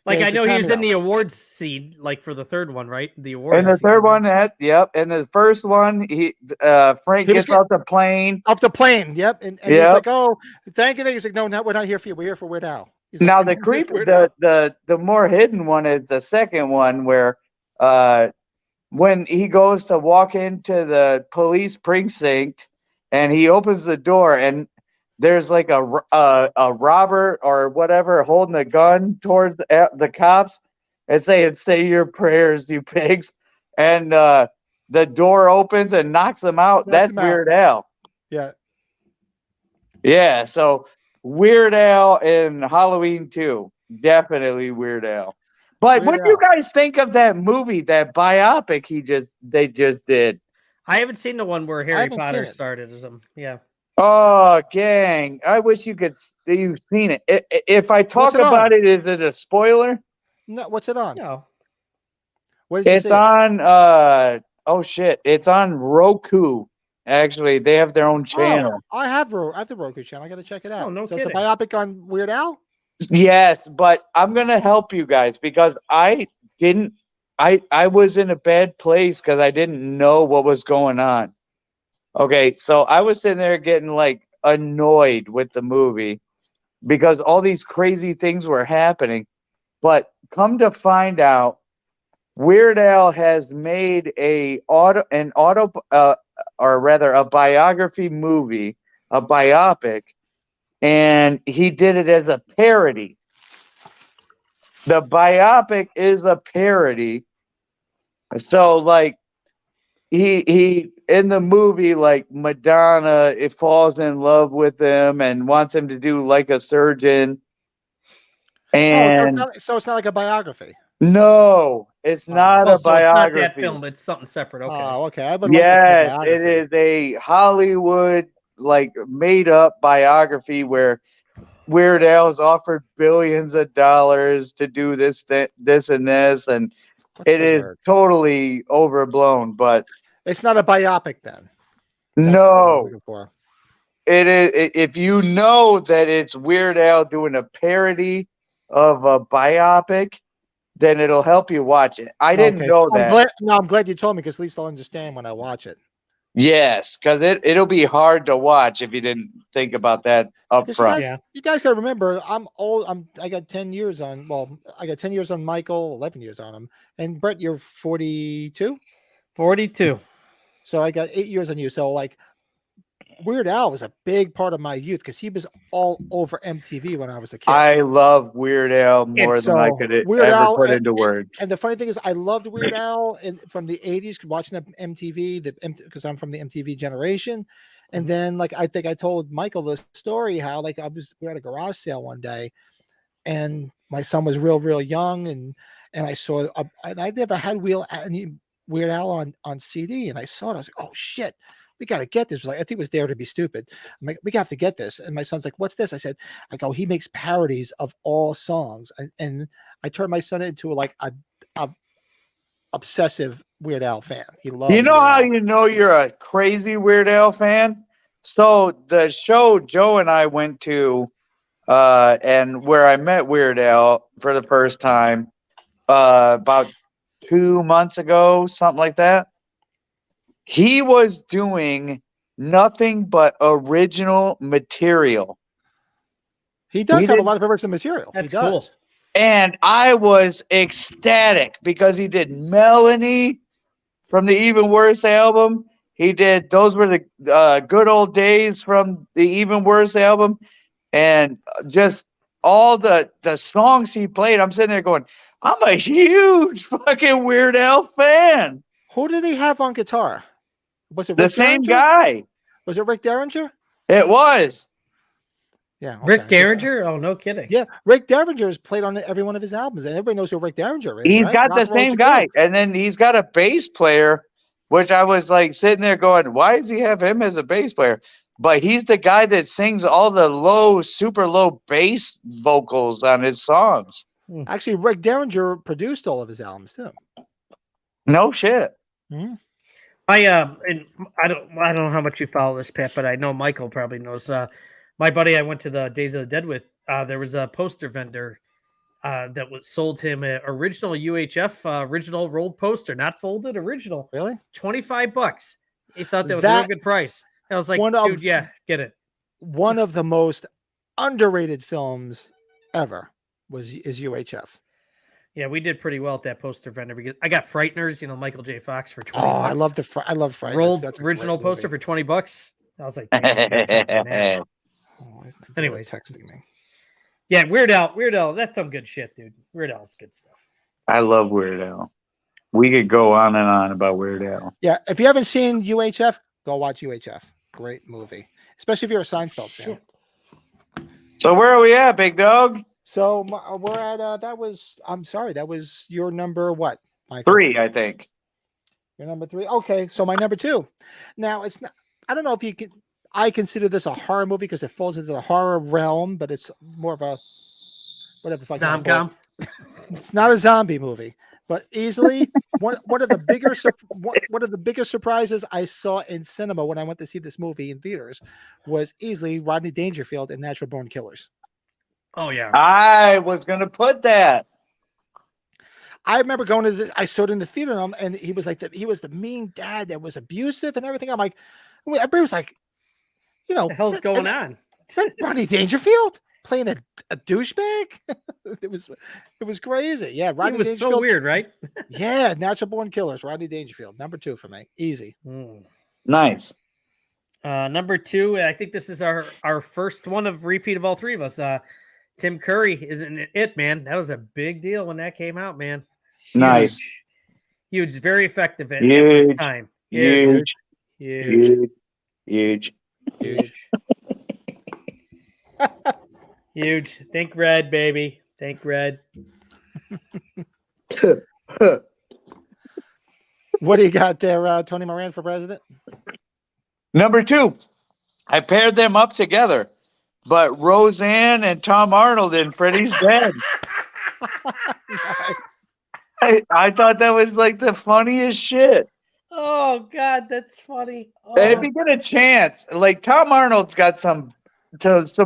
Speaker 3: Like
Speaker 2: Yeah,
Speaker 3: I
Speaker 2: it's a
Speaker 3: know he was in
Speaker 2: cameo.
Speaker 3: the awards scene, like for the third one, right? The awards.
Speaker 8: And the
Speaker 3: scene.
Speaker 8: third one, yep. And the first one, Frank
Speaker 2: He was
Speaker 8: gets off the plane.
Speaker 2: Off the plane. Yep. And he's
Speaker 8: Yep.
Speaker 2: like, "Oh, thank you." He's like, "No, we're not here for you. We're here for Weird Al." He's like,
Speaker 8: Now the creep,
Speaker 2: Weird Al.
Speaker 8: the more hidden one is the second one where, when he goes to walk into the police precinct, and he opens the door, and there's like a robber or whatever holding a gun towards the cops and saying, "Say your prayers, you pigs," and the door opens and knocks them out.
Speaker 2: Knocks
Speaker 8: That's
Speaker 2: them out.
Speaker 8: Weird Al.
Speaker 2: Yeah.
Speaker 8: Yeah, so Weird Al in Halloween 2. Definitely Weird Al. But what
Speaker 2: Weird
Speaker 8: do you
Speaker 2: Al.
Speaker 8: guys think of that movie, that biopic they just did?
Speaker 3: I haven't seen the one where Harry
Speaker 2: haven't seen
Speaker 3: Potter
Speaker 2: it.
Speaker 3: started as him. Yeah.
Speaker 8: Oh, gang! I wish you've seen it. If I talk
Speaker 2: What's it on?
Speaker 8: about it, is it a spoiler?
Speaker 2: No, what's it on?
Speaker 3: No.
Speaker 2: Where did you
Speaker 8: It's
Speaker 2: see it?
Speaker 8: on. Oh shit! It's on Roku. Actually, they have their own channel.
Speaker 2: Oh, I have the Roku channel. I got to check it out.
Speaker 3: Oh, no
Speaker 2: so it's a
Speaker 3: kidding.
Speaker 2: biopic on Weird Al.
Speaker 8: Yes, but I'm gonna help you guys because I didn't. I was in a bad place because I didn't know what was going on. Okay, so I was sitting there getting like annoyed with the movie because all these crazy things were happening. But come to find out, Weird Al has made a biography movie, a biopic, and he did it as a parody. The biopic is a parody. So like he in the movie, like Madonna, it falls in love with him and wants him to do like a surgeon. And
Speaker 2: So it's not like a biography.
Speaker 8: no, it's not
Speaker 3: Oh,
Speaker 8: a
Speaker 3: so it's not
Speaker 8: biography.
Speaker 3: that film. It's something separate. Okay.
Speaker 2: Oh, okay. I would like
Speaker 8: Yes,
Speaker 2: this
Speaker 8: it is a Hollywood like made up biography where Weird Al's offered billions of dollars to do this, this, and this, and it is totally overblown. But
Speaker 2: it's not a biopic then. That's what I'm
Speaker 8: no,
Speaker 2: looking for.
Speaker 8: it is. If you know that it's Weird Al doing a parody of a biopic, then it'll help you watch it. I didn't know that.
Speaker 2: I'm glad you told me because at least I'll understand when I watch it.
Speaker 8: Yes, because it'll be hard to watch if you didn't think about that up front.
Speaker 2: You guys gotta remember, I'm old. I got 10 years on. Well, I got 10 years on Michael, 11 years on him. And Brett, you're 42.
Speaker 3: 42.
Speaker 2: So I got 8 years on you. So like, Weird Al was a big part of my youth because he was all over MTV when I was a kid.
Speaker 8: I love Weird Al more than I could ever put into words.
Speaker 2: And the funny thing is, I loved Weird Al from the 80s, watching the MTV, because I'm from the MTV generation. And then, like, I think I told Michael the story how, like, we were at a garage sale one day, and my son was real young, and I saw, and I never had Weird Al on CD, and I saw it. I was like, oh shit. We got to get this. Like, I think it was Dare to Be Stupid. I'm like, we have to get this. And my son's like, what's this? I go, he makes parodies of all songs. And I turned my son into like a obsessive Weird Al fan. He loves
Speaker 8: You know how you know you're a crazy Weird Al fan? So the show Joe and I went to, and where I met Weird Al for the first time, about 2 months ago, something like that. He was doing nothing but original material.
Speaker 2: He does have a lot of original material.
Speaker 3: That's cool.
Speaker 8: And I was ecstatic because he did Melanie from the Even Worse album. He did Those Were the Good Old Days from the Even Worse album. And just all the songs he played, I'm sitting there going, I'm a huge fucking Weird Al fan.
Speaker 2: Who did he have on guitar? Was it
Speaker 8: the same guy?
Speaker 2: Was it Rick Derringer?
Speaker 8: It was.
Speaker 2: Yeah. Okay.
Speaker 3: Rick Derringer? Oh, no kidding.
Speaker 2: Yeah. Rick Derringer has played on every one of his albums, and everybody knows who Rick Derringer is.
Speaker 8: He's
Speaker 2: right?
Speaker 8: got the same guy. And then he's got a bass player, which I was like sitting there going, why does he have him as a bass player? But he's the guy that sings all the super low bass vocals on his songs.
Speaker 2: Actually, Rick Derringer produced all of his albums too.
Speaker 8: No shit.
Speaker 2: Mm-hmm.
Speaker 3: And I don't know how much you follow this, Pat, but I know Michael probably knows. My buddy I went to the Days of the Dead with, there was a poster vendor that sold him an original UHF original rolled poster, not folded, original.
Speaker 2: Really?
Speaker 3: $25. He thought that was a real good price. I was like, dude, yeah, get it.
Speaker 2: One of the most underrated films ever is UHF.
Speaker 3: Yeah, we did pretty well at that poster vendor because I got Frighteners, Michael J. Fox for $20.
Speaker 2: I love Frighteners.
Speaker 3: Rolled original poster for $20. I was like, anyways,
Speaker 2: texting me.
Speaker 3: Yeah, Weird Al, that's some good shit, dude. Weird Al's good stuff.
Speaker 8: I love Weird Al. We could go on and on about Weird Al.
Speaker 2: Yeah, if you haven't seen UHF, go watch UHF. Great movie, especially if you're a Seinfeld fan.
Speaker 8: So where are we at, big dog?
Speaker 2: So we're at that was your number what, Michael?
Speaker 8: 3, I think.
Speaker 2: Your number 3. Okay, so my number 2. Now it's not. I don't know if you can. I consider this a horror movie because it falls into the horror realm, but it's more of a whatever the fuck you wanna call it.
Speaker 3: Zomcom.
Speaker 2: It's not a zombie movie, but easily one of the biggest surprises I saw in cinema when I went to see this movie in theaters was easily Rodney Dangerfield in Natural Born Killers.
Speaker 3: Oh yeah.
Speaker 8: I was gonna put that.
Speaker 2: I remember going to this. I saw it in the theater, and he was like he was the mean dad that was abusive and everything. I'm like, everybody was like,
Speaker 3: What the hell's going on?
Speaker 2: Is that Rodney Dangerfield playing a douchebag? it was crazy. Yeah,
Speaker 3: It
Speaker 2: Rodney
Speaker 3: was
Speaker 2: Dangerfield.
Speaker 3: so weird, right?
Speaker 2: Yeah, Natural Born Killers. Rodney Dangerfield, number 2 for me. Easy.
Speaker 8: Nice.
Speaker 3: Number 2, I think this is our first one of repeat of all three of us. Tim Curry isn't it, man? That was a big deal when that came out, man.
Speaker 8: Nice.
Speaker 3: Huge, very effective at
Speaker 8: Huge.
Speaker 3: every time.
Speaker 8: Huge.
Speaker 3: Huge.
Speaker 8: Huge.
Speaker 3: Huge. Think red, baby. Think red.
Speaker 2: What do you got there, Tony Moran for president?
Speaker 8: Number 2, I paired them up together, but Roseanne and Tom Arnold in Freddy's Dead. I thought that was like the funniest shit.
Speaker 3: Oh God, that's funny. Oh.
Speaker 8: And if you get a chance, like Tom Arnold's got some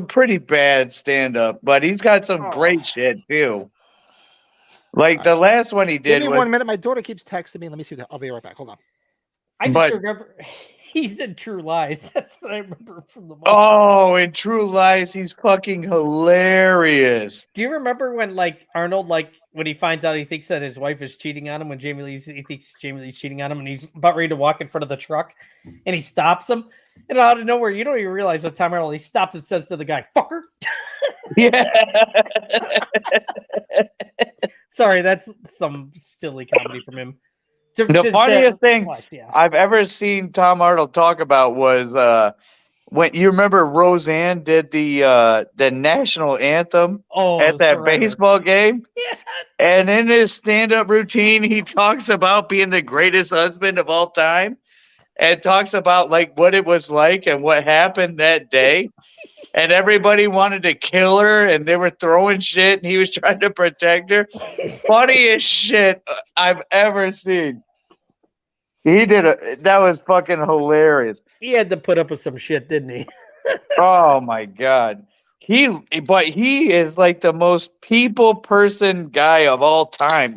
Speaker 8: pretty bad stand up, but he's got some great shit too. Like the last one he did.
Speaker 2: Give me 1 minute. My daughter keeps texting me. Let me see. I'll be right back. Hold on.
Speaker 3: I just
Speaker 8: but-
Speaker 3: remember he's in True Lies. That's what I remember from the movie.
Speaker 8: Oh, in True Lies, he's fucking hilarious.
Speaker 3: Do you remember when like Arnold, like when he finds out he thinks that his wife is cheating on him, when he thinks Jamie Lee's cheating on him, and he's about ready to walk in front of the truck, and he stops him, and out of nowhere, you don't even realize what time Arnold, he stops and says to the guy, "Fucker."
Speaker 8: Yeah.
Speaker 3: Sorry, that's some silly comedy from him.
Speaker 8: The funniest thing
Speaker 3: yeah.
Speaker 8: I've ever seen Tom Arnold talk about was when you remember Roseanne did the national anthem at that baseball game.
Speaker 3: Yeah.
Speaker 8: And in his stand-up routine, he talks about being the greatest husband of all time and talks about like what it was like and what happened that day. And everybody wanted to kill her and they were throwing shit and he was trying to protect her. Funniest shit I've ever seen. That was fucking hilarious.
Speaker 3: He had to put up with some shit, didn't he?
Speaker 8: Oh my God. He is like the most people person guy of all time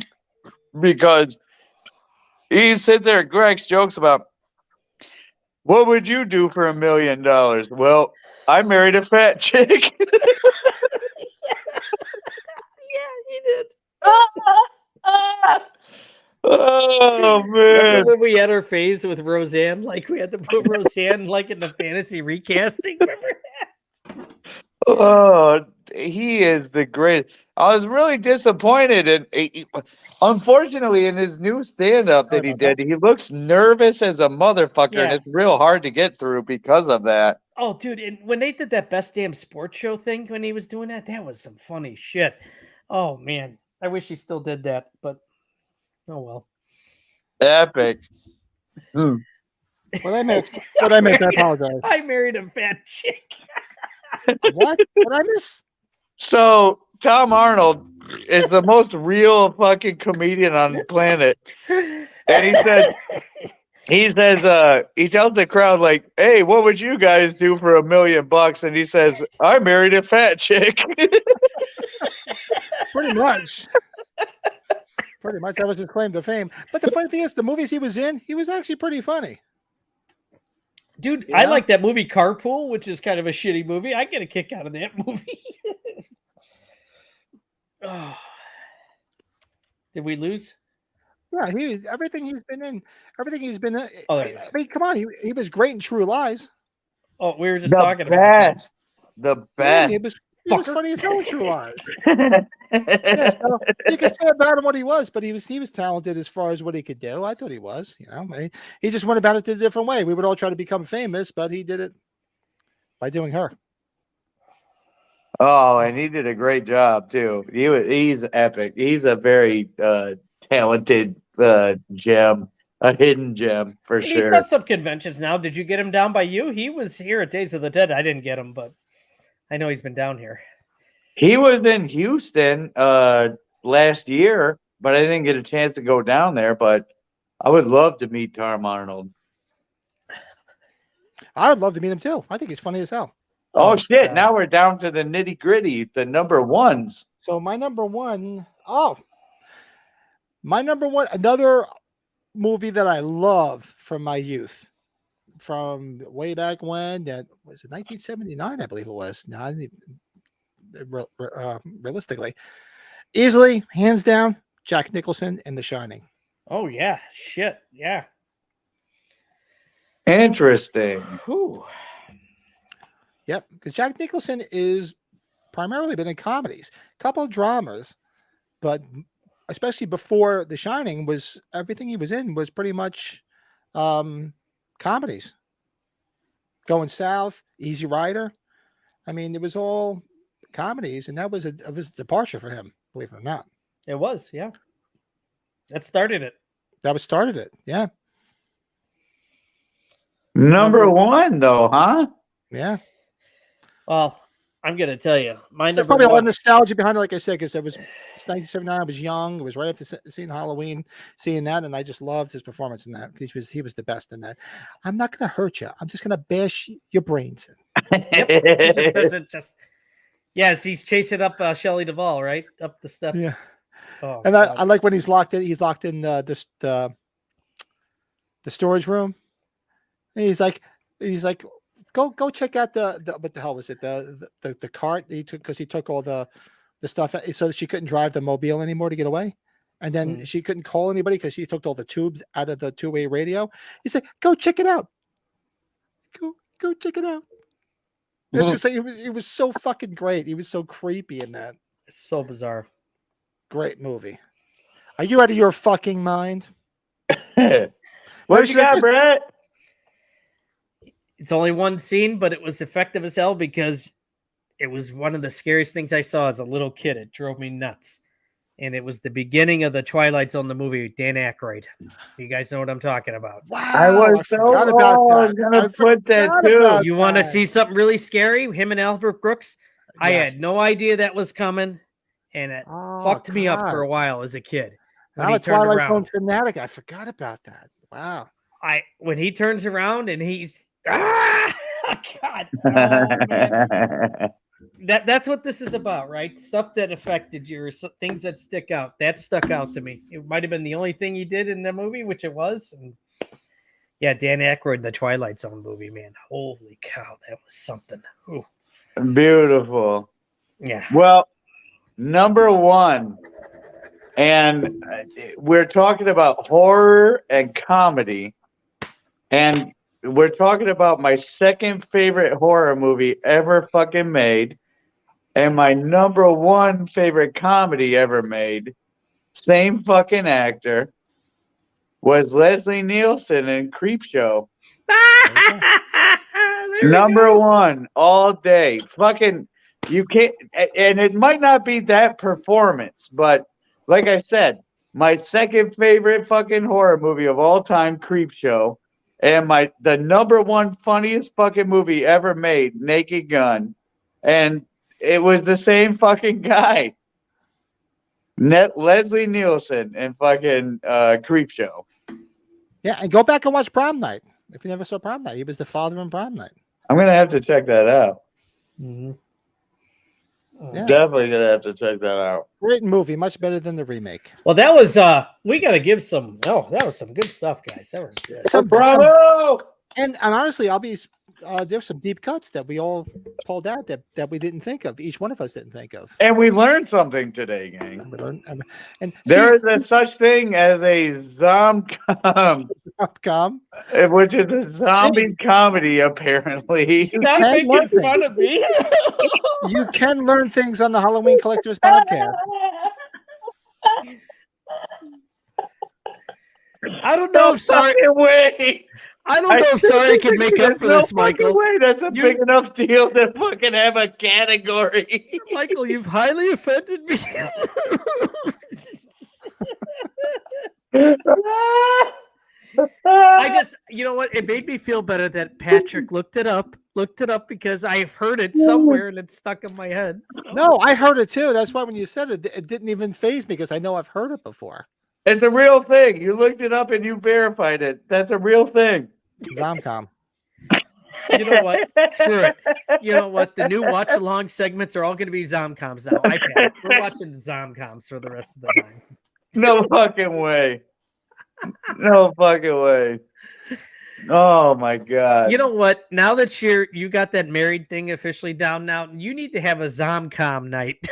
Speaker 8: because he sits there and cracks jokes about what would you do for $1 million? Well, I married a fat chick.
Speaker 3: Yeah, he did.
Speaker 8: Oh man.
Speaker 3: Remember when we had our phase with Roseanne? Like we had to put Roseanne like in the fantasy recasting. Remember that?
Speaker 8: Oh, he is the greatest. I was really disappointed, and unfortunately, in his new stand-up that he did, he looks nervous as a motherfucker, and
Speaker 3: Yeah.
Speaker 8: it's real hard to get through because of that.
Speaker 3: Oh, dude! And when they did that best damn sports show thing, when he was doing that, that was some funny shit. Oh man, I wish he still did that, but oh well.
Speaker 8: Epic.
Speaker 2: What I missed, I apologize.
Speaker 3: I married a fat chick.
Speaker 2: What? What I miss?
Speaker 8: So Tom Arnold is the most real fucking comedian on the planet, and he says, he tells the crowd like, "Hey, what would you guys do for $1 million?" And he says, "I married a fat chick."
Speaker 2: Pretty much. Pretty much. That was his claim to fame. But the funny thing is, the movies he was in, he was actually pretty funny.
Speaker 3: Dude,
Speaker 2: Yeah.
Speaker 3: I like that movie Carpool, which is kind of a shitty movie. I get a kick out of that movie. Oh. Did we lose?
Speaker 2: Yeah, everything he's been in.
Speaker 3: Oh, there we go.
Speaker 2: I mean, come on, he was great in True Lies.
Speaker 3: Oh, we were just
Speaker 8: The
Speaker 3: talking about that.
Speaker 8: best. The
Speaker 2: Yeah,
Speaker 8: best.
Speaker 2: he was funny as hell in True Lies. Yeah, so you can say about him what he was, but he was talented as far as what he could do. I thought he was. He just went about it a different way. We would all try to become famous, but he did it by doing her.
Speaker 8: Oh, and he did a great job too. He's epic. He's a very talented gem. a hidden gem for
Speaker 3: He's
Speaker 8: sure.
Speaker 3: done some conventions now. Did you get him down by you? He was here at Days of the Dead. I didn't get him, but I know he's been down here.
Speaker 8: He was in Houston last year, but I didn't get a chance to go down there. But I would love to meet Tom Arnold.
Speaker 2: I would love to meet him too. I think he's funny as hell.
Speaker 8: Oh, shit!
Speaker 3: God.
Speaker 8: Now we're down to the nitty gritty, the number ones.
Speaker 2: So my number one, another movie that I love from my youth, from way back when. That was it, 1979, I believe it was. No, I didn't realistically, easily, hands down, Jack Nicholson in The Shining.
Speaker 3: Oh yeah, shit, yeah.
Speaker 8: Interesting.
Speaker 3: Whew.
Speaker 2: Yep, because Jack Nicholson is primarily been in comedies, a couple of dramas, but especially before The Shining, was everything he was in was pretty much comedies. Going South, Easy Rider. I mean, it was all comedies, and it was a departure for him, believe it or not.
Speaker 3: It was, yeah. That started it.
Speaker 2: That was started it, yeah,
Speaker 8: Number one, though, huh?
Speaker 2: yeah.
Speaker 3: Well, I'm gonna tell you, my
Speaker 2: There's
Speaker 3: number
Speaker 2: probably a lot of
Speaker 3: one.
Speaker 2: nostalgia behind it, like I said, because it's 1979. I was young. It was right after seeing Halloween, seeing that, and I just loved his performance in that. He was the best in that. I'm not going to hurt you. I'm just going to bash your brains in.
Speaker 3: He just says it just. Yes, he's chasing up Shelley Duvall, right up the steps.
Speaker 2: Yeah.
Speaker 3: Oh,
Speaker 2: And
Speaker 3: God.
Speaker 2: I like when he's locked in. He's locked in the storage room. And he's like, go check out the what the hell was it, the cart he took, because he took all the stuff so that she couldn't drive the mobile anymore to get away, and then she couldn't call anybody because she took all the tubes out of the two-way radio. He said, go check it out. Go check it out. It was so fucking great. He was so creepy in that.
Speaker 3: It's so bizarre.
Speaker 2: Great movie. Are you out of your fucking mind?
Speaker 8: What you got, Brett?
Speaker 3: It's only one scene, but it was effective as hell because it was one of the scariest things I saw as a little kid. It drove me nuts. And it was the beginning of the Twilight Zone, the movie, Dan Aykroyd. You guys know what I'm talking about.
Speaker 2: Wow,
Speaker 8: I was
Speaker 2: forgot about that.
Speaker 8: gonna put that
Speaker 2: forgot
Speaker 8: too.
Speaker 2: about
Speaker 3: You want to
Speaker 2: that.
Speaker 3: see something really scary? Him and Albert Brooks? I
Speaker 2: Yes.
Speaker 3: had no idea that was coming, and it
Speaker 2: Oh,
Speaker 3: fucked me up
Speaker 2: God.
Speaker 3: for a while as a kid. When
Speaker 2: I'm
Speaker 3: he
Speaker 2: a
Speaker 3: turned
Speaker 2: Twilight Zone
Speaker 3: around.
Speaker 2: fanatic. I forgot about that. Wow.
Speaker 3: When he turns around and he's God. Oh, man. That's what this is about, right? Stuff that affected you, or things that stick out. That stuck out to me. It might have been the only thing he did in the movie, which it was. And yeah, Dan Aykroyd, the Twilight Zone movie, man. Holy cow, that was something. Ooh.
Speaker 8: Beautiful.
Speaker 3: Yeah.
Speaker 8: Well, number one, and we're talking about horror and comedy, and we're talking about my second favorite horror movie ever fucking made, and my number one favorite comedy ever made, same fucking actor, was Leslie Nielsen in Creepshow. Number one all day. Fucking, you can't, and it might not be that performance, but like I said, my second favorite fucking horror movie of all time, Creepshow, and the number one funniest fucking movie ever made, Naked Gun, and it was the same fucking guy, Leslie Nielsen, in fucking Creepshow.
Speaker 2: Yeah, and go back and watch Prom Night. If you never saw Prom Night, he was the father in Prom Night.
Speaker 8: I'm gonna have to check that out.
Speaker 3: Mm-hmm.
Speaker 2: Yeah.
Speaker 8: Definitely gonna have to check that out.
Speaker 2: Great movie, much better than the remake.
Speaker 3: Well, that was we got to give some. Oh, that was some good stuff, guys. That was good.
Speaker 8: Bravo!
Speaker 2: And honestly, I'll be there's some deep cuts that we all pulled out that we didn't think of. Each one of us didn't think of.
Speaker 8: And we learned something today, gang.
Speaker 2: We learned- and
Speaker 8: There is a such thing as a zomcom,
Speaker 2: come.
Speaker 8: which is a zombie comedy, apparently.
Speaker 3: Stop
Speaker 2: Hey,
Speaker 3: making
Speaker 2: Martin.
Speaker 3: fun of me.
Speaker 2: You can learn things on the Halloween Collectors podcast.
Speaker 3: I don't know if sorry.
Speaker 8: fucking way.
Speaker 3: I don't know if sorry could make up for
Speaker 8: There's
Speaker 3: this,
Speaker 8: no fucking
Speaker 3: Michael.
Speaker 8: way. That's a
Speaker 3: You-
Speaker 8: big enough deal to fucking have a category.
Speaker 3: Michael, you've highly offended me. I just, you know what? It made me feel better that Patrick looked it up because I've heard it somewhere and it's stuck in my head. So.
Speaker 2: No, I heard it too. That's why when you said it, it didn't even faze me because I know I've heard it before.
Speaker 8: It's a real thing. You looked it up and you verified it. That's a real thing.
Speaker 2: Zomcom.
Speaker 3: You know what? Screw it. You know what? The new watch along segments are all going to be Zomcoms now. I've had it. We're watching Zomcoms for the rest of the time.
Speaker 8: No fucking way. No fucking way. Oh my god.
Speaker 3: You know what? Now that you got that married thing officially down now, you need to have a Zomcom night.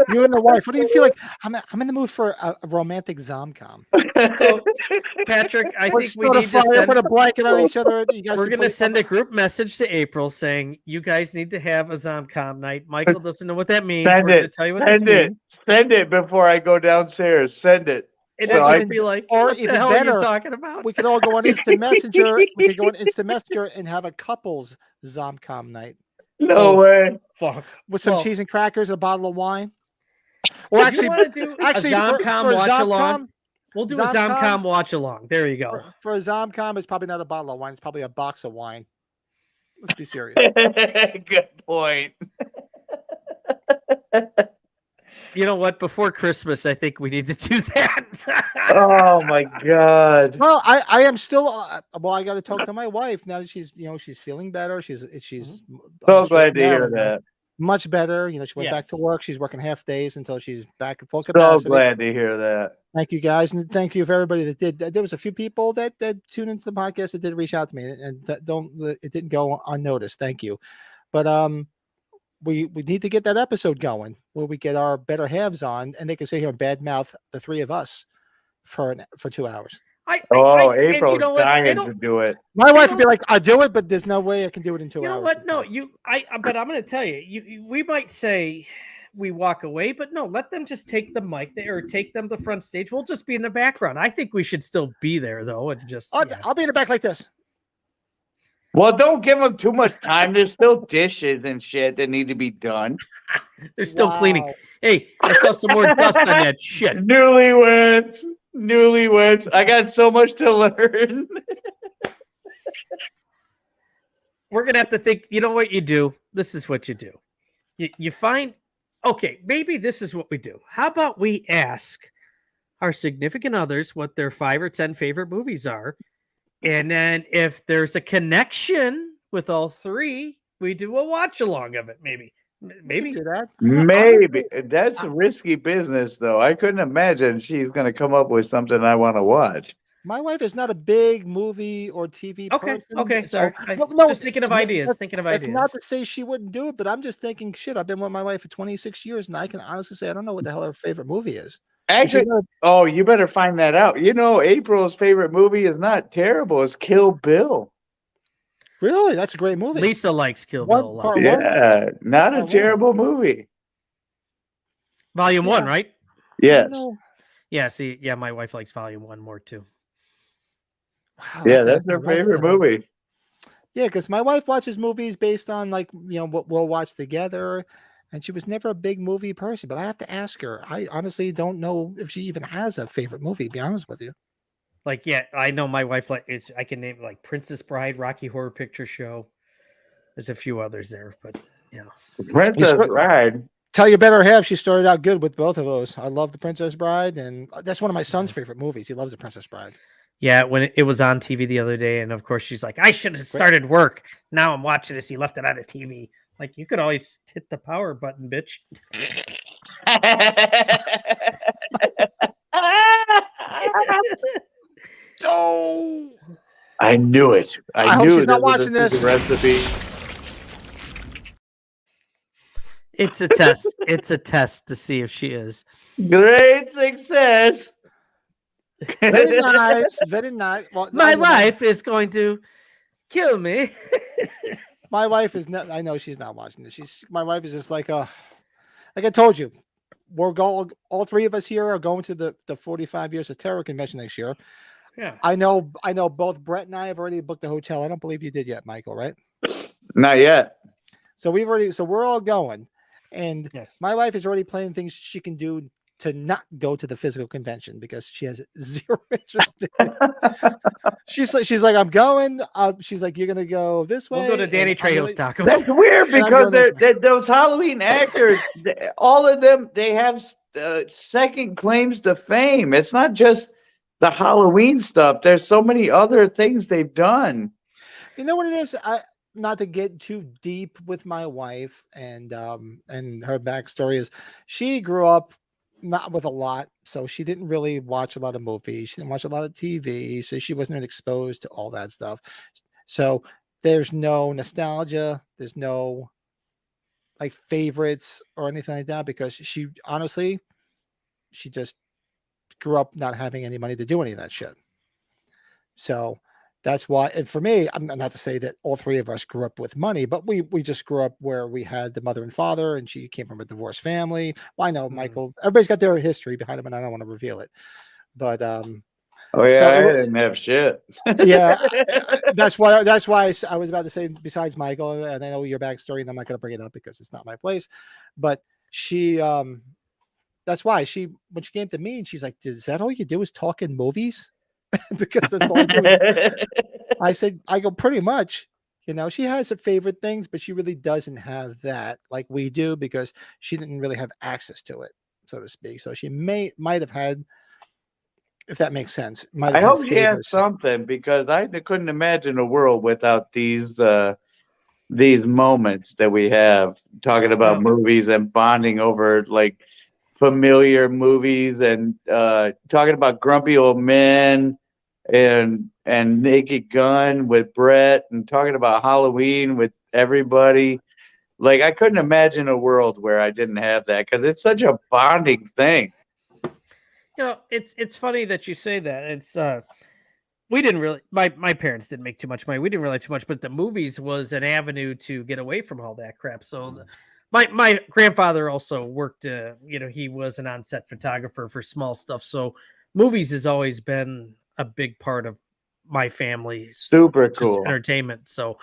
Speaker 2: You and the wife. What do you feel like? I'm in the mood for a romantic Zomcom.
Speaker 3: So, Patrick, I think we need to
Speaker 2: put a
Speaker 3: send.
Speaker 2: blanket on each other. You guys
Speaker 3: We're
Speaker 2: can
Speaker 3: going
Speaker 2: play
Speaker 3: to send a group message to April saying you guys need to have a Zomcom night. Michael doesn't know what that means.
Speaker 8: Send
Speaker 3: We're going to
Speaker 8: it.
Speaker 3: tell you what this
Speaker 8: Send it.
Speaker 3: means.
Speaker 8: Send it before I go downstairs. Send it.
Speaker 3: And
Speaker 8: So
Speaker 3: then
Speaker 8: I
Speaker 3: you'd be like,
Speaker 2: or
Speaker 3: what the
Speaker 2: even
Speaker 3: hell are you
Speaker 2: better,
Speaker 3: talking about?
Speaker 2: We could all go on Instant Messenger. We could go on Instant Messenger and have a couples Zomcom night
Speaker 8: No way.
Speaker 3: Fuck.
Speaker 2: with some
Speaker 3: Well,
Speaker 2: cheese and crackers and a bottle of wine. Or
Speaker 3: If
Speaker 2: actually,
Speaker 3: you want to do
Speaker 2: actually,
Speaker 3: a Zomcom
Speaker 2: for
Speaker 3: watch along,
Speaker 2: Zomcom,
Speaker 3: we'll do a
Speaker 2: Zomcom-
Speaker 3: Zomcom watch along. There you go.
Speaker 2: for a Zomcom, it's probably not a bottle of wine. It's probably a box of wine. Let's be serious.
Speaker 8: Good point.
Speaker 3: You know what? Before Christmas, I think we need to do that.
Speaker 8: Oh my god.
Speaker 2: Well, I am still. Well, I got to talk to my wife now that she's feeling better. She's
Speaker 8: So glad to hear that.
Speaker 2: Much better. She went back to
Speaker 3: Yes.
Speaker 2: work. She's working half days until she's back at full
Speaker 8: So
Speaker 2: capacity.
Speaker 8: glad to hear that.
Speaker 2: Thank you guys, and thank you for everybody that did. There was a few people that tuned into the podcast that did reach out to me, and it didn't go unnoticed. Thank you, but we need to get that episode going where we get our better halves on, and they can sit here and badmouth the three of us for 2 hours.
Speaker 3: and
Speaker 8: April's
Speaker 3: you know what?
Speaker 8: dying
Speaker 3: They
Speaker 8: to
Speaker 3: don't-
Speaker 8: do it.
Speaker 2: My wife would be like, "I'll do it, but there's no way I can do it in 2
Speaker 3: You know
Speaker 2: hours."
Speaker 3: what? No, but I'm going to tell you, we might say we walk away, but no, let them just take the mic there or take them to the front stage. We'll just be in the background. I think we should still be there though, and just
Speaker 2: I'll be in the back like this.
Speaker 8: Well, don't give them too much time. There's still dishes and shit that need to be done.
Speaker 3: they're still cleaning.
Speaker 2: Wow.
Speaker 3: Hey, I saw some more dust on that shit.
Speaker 8: Newlyweds. I got so much to learn.
Speaker 3: We're gonna have to think. You know what you do? This is what you do. You find. Okay, maybe this is what we do. How about we ask our significant others what their 5 or 10 favorite movies are, and then if there's a connection with all three, we do a watch along of it. Maybe.
Speaker 2: Do that.
Speaker 8: Maybe. That's a risky business, though. I couldn't imagine she's going to come up with something I want to watch.
Speaker 2: My wife is not a big movie or TV
Speaker 3: Okay.
Speaker 2: person.
Speaker 3: Okay.
Speaker 2: so-
Speaker 3: Sorry.
Speaker 2: No,
Speaker 3: Just thinking of ideas.
Speaker 2: that's-
Speaker 3: Thinking of
Speaker 2: That's
Speaker 3: ideas.
Speaker 2: not to say she wouldn't do it, but I'm just thinking, shit, I've been with my wife for 26 years, and I can honestly say I don't know what the hell her favorite movie is.
Speaker 8: Actually, oh, you better find that out. April's favorite movie is not terrible. It's Kill Bill.
Speaker 2: Really? That's a great movie.
Speaker 3: Lisa likes Kill
Speaker 2: One
Speaker 3: Bill a lot.
Speaker 2: part-
Speaker 8: Yeah, not a
Speaker 2: Oh, wow.
Speaker 8: terrible movie.
Speaker 3: Volume 1,
Speaker 2: Yeah.
Speaker 3: right?
Speaker 8: Yes.
Speaker 2: No.
Speaker 3: Yeah. See, yeah, my wife likes Volume 1 more too.
Speaker 2: Wow,
Speaker 8: Yeah,
Speaker 2: a-
Speaker 8: that's her
Speaker 2: my wife
Speaker 8: favorite
Speaker 2: is a-
Speaker 8: movie.
Speaker 2: Yeah, because my wife watches movies based on what we'll watch together, and she was never a big movie person. But I have to ask her. I honestly don't know if she even has a favorite movie. To be honest with you.
Speaker 3: Like, yeah, I know my wife I can name like Princess Bride, Rocky Horror Picture Show. There's a few others there, but yeah.
Speaker 8: Princess
Speaker 2: sure-
Speaker 8: Bride.
Speaker 2: Tell your better half she started out good with both of those. I love The Princess Bride, and that's one of my son's favorite movies. He loves The Princess Bride.
Speaker 3: Yeah, when it was on TV the other day, and of course she's like, I should have started work. Now I'm watching this. You left it on the TV. Like, you could always hit the power button, bitch.
Speaker 2: Oh,
Speaker 8: I knew it.
Speaker 2: I hope
Speaker 8: knew
Speaker 2: she's not
Speaker 8: was a
Speaker 2: watching this.
Speaker 8: secret recipe.
Speaker 3: It's a test. It's a test to see if she is.
Speaker 8: Great success.
Speaker 2: very nice, very nice. Well,
Speaker 3: My
Speaker 2: I know
Speaker 3: wife is going to kill me.
Speaker 2: My wife is not. I know she's not watching this. My wife is just like I told you, we're going. All three of us here are going to the 45 years of terror convention next year.
Speaker 3: Yeah.
Speaker 2: I know both Brett and I have already booked a hotel. I don't believe you did yet, Michael, right?
Speaker 8: Not yet.
Speaker 2: So we're all going. And
Speaker 3: Yes.
Speaker 2: my wife is already planning things she can do to not go to the physical convention because she has zero interest in it. She's like, I'm going. She's like, you're gonna go this way.
Speaker 3: We'll go to Danny
Speaker 2: and I'm
Speaker 3: Trejo's
Speaker 2: gonna-"
Speaker 3: tacos.
Speaker 8: That's weird
Speaker 2: And I'm
Speaker 8: because
Speaker 2: going this way.
Speaker 8: those Halloween actors, all of them, they have second claims to fame. It's not just the Halloween stuff. There's so many other things they've done.
Speaker 2: You know what it is? Not to get too deep with my wife and her backstory is she grew up not with a lot, so she didn't really watch a lot of movies. She didn't watch a lot of TV, so she wasn't exposed to all that stuff. So there's no nostalgia. There's no like favorites or anything like that because she honestly, she just grew up not having any money to do any of that shit. So that's why, and for me, I'm not to say that all three of us grew up with money, but we just grew up where we had the mother and father, and she came from a divorced family. Well, I know Michael, everybody's got their history behind them, and I don't want to reveal it. But
Speaker 8: oh yeah,
Speaker 2: so
Speaker 8: I didn't have shit.
Speaker 2: yeah, that's why I was about to say besides Michael, and I know your backstory, and I'm not going to bring it up because it's not my place. But she, that's why when she came to me, and she's like, "Is that all you do is talk in movies?" Because that's all I do. I said, I go pretty much. You know, she has her favorite things, but she really doesn't have that like we do because she didn't really have access to it, so to speak. So she might have had, if that makes sense.
Speaker 8: I hope she has something because I couldn't imagine a world without these moments that we have talking about movies and bonding over like familiar movies and talking about Grumpy Old Men and Naked Gun with Brett and talking about Halloween with everybody. Like I couldn't imagine a world where I didn't have that because it's such a bonding thing.
Speaker 3: You know, it's funny that you say that. It's we didn't really my parents didn't make too much money. We didn't really too much, but the movies was an avenue to get away from all that crap. So my grandfather also worked you know, he was an on-set photographer for small stuff. So movies has always been a big part of my family's
Speaker 8: super cool
Speaker 3: entertainment. So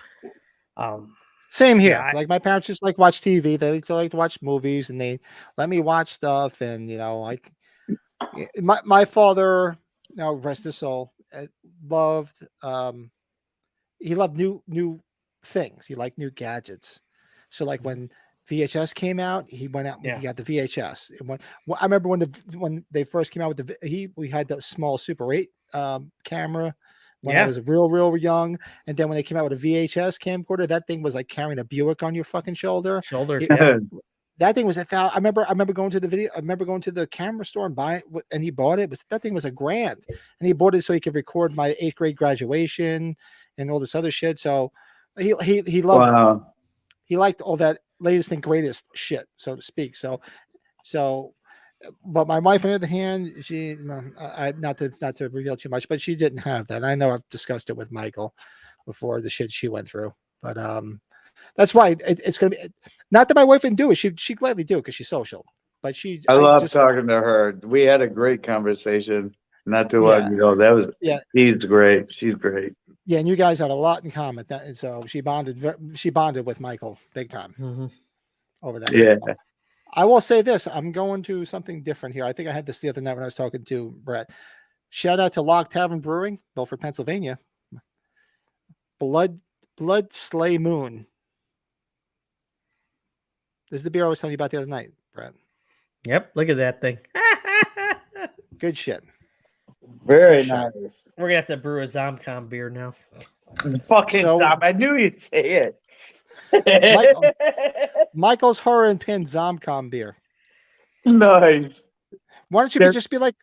Speaker 2: same here.
Speaker 3: Yeah,
Speaker 2: like my parents just like watch TV. They like to watch movies, and they let me watch stuff. And you know, like my father, now rest his soul, loved he loved new things. He liked new gadgets. So like when VHS came out, he went out and he got the VHS. I remember when they first came out with we had the small Super 8 camera when I was real young, and then when they came out with a VHS camcorder, that thing was like carrying a Buick on your fucking shoulder. That thing was I remember going to the camera store and buying it, and he bought it. That thing was $1,000, and he bought it so he could record my 8th grade graduation and all this other shit. So he loved. Wow. He liked all that latest and greatest shit, so to speak. So, but my wife, on the other hand, she not to reveal too much, but she didn't have that. I know I've discussed it with Michael before, the shit she went through, but that's why it's gonna be. Not that my wife didn't do it; she gladly do it because she's social. But I
Speaker 8: love talking to her. We had a great conversation not too long ago. That was she's great. She's great.
Speaker 2: Yeah, and you guys had a lot in common. And so she bonded with Michael big time over that.
Speaker 8: Yeah.
Speaker 2: I will say this. I'm going to something different here. I think I had this the other night when I was talking to Brett. Shout out to Log Tavern Brewing, Milford, Pennsylvania. Blood Slay Moon. This is the beer I was telling you about the other night, Brett.
Speaker 3: Yep, look at that thing.
Speaker 2: Good shit.
Speaker 8: Very nice.
Speaker 3: We're gonna have to brew a Zomcom beer now.
Speaker 8: Fucking Zom. I knew you'd say
Speaker 2: it. Michael's Horror and Pin Zomcom beer.
Speaker 8: Nice.
Speaker 2: Why don't you just be like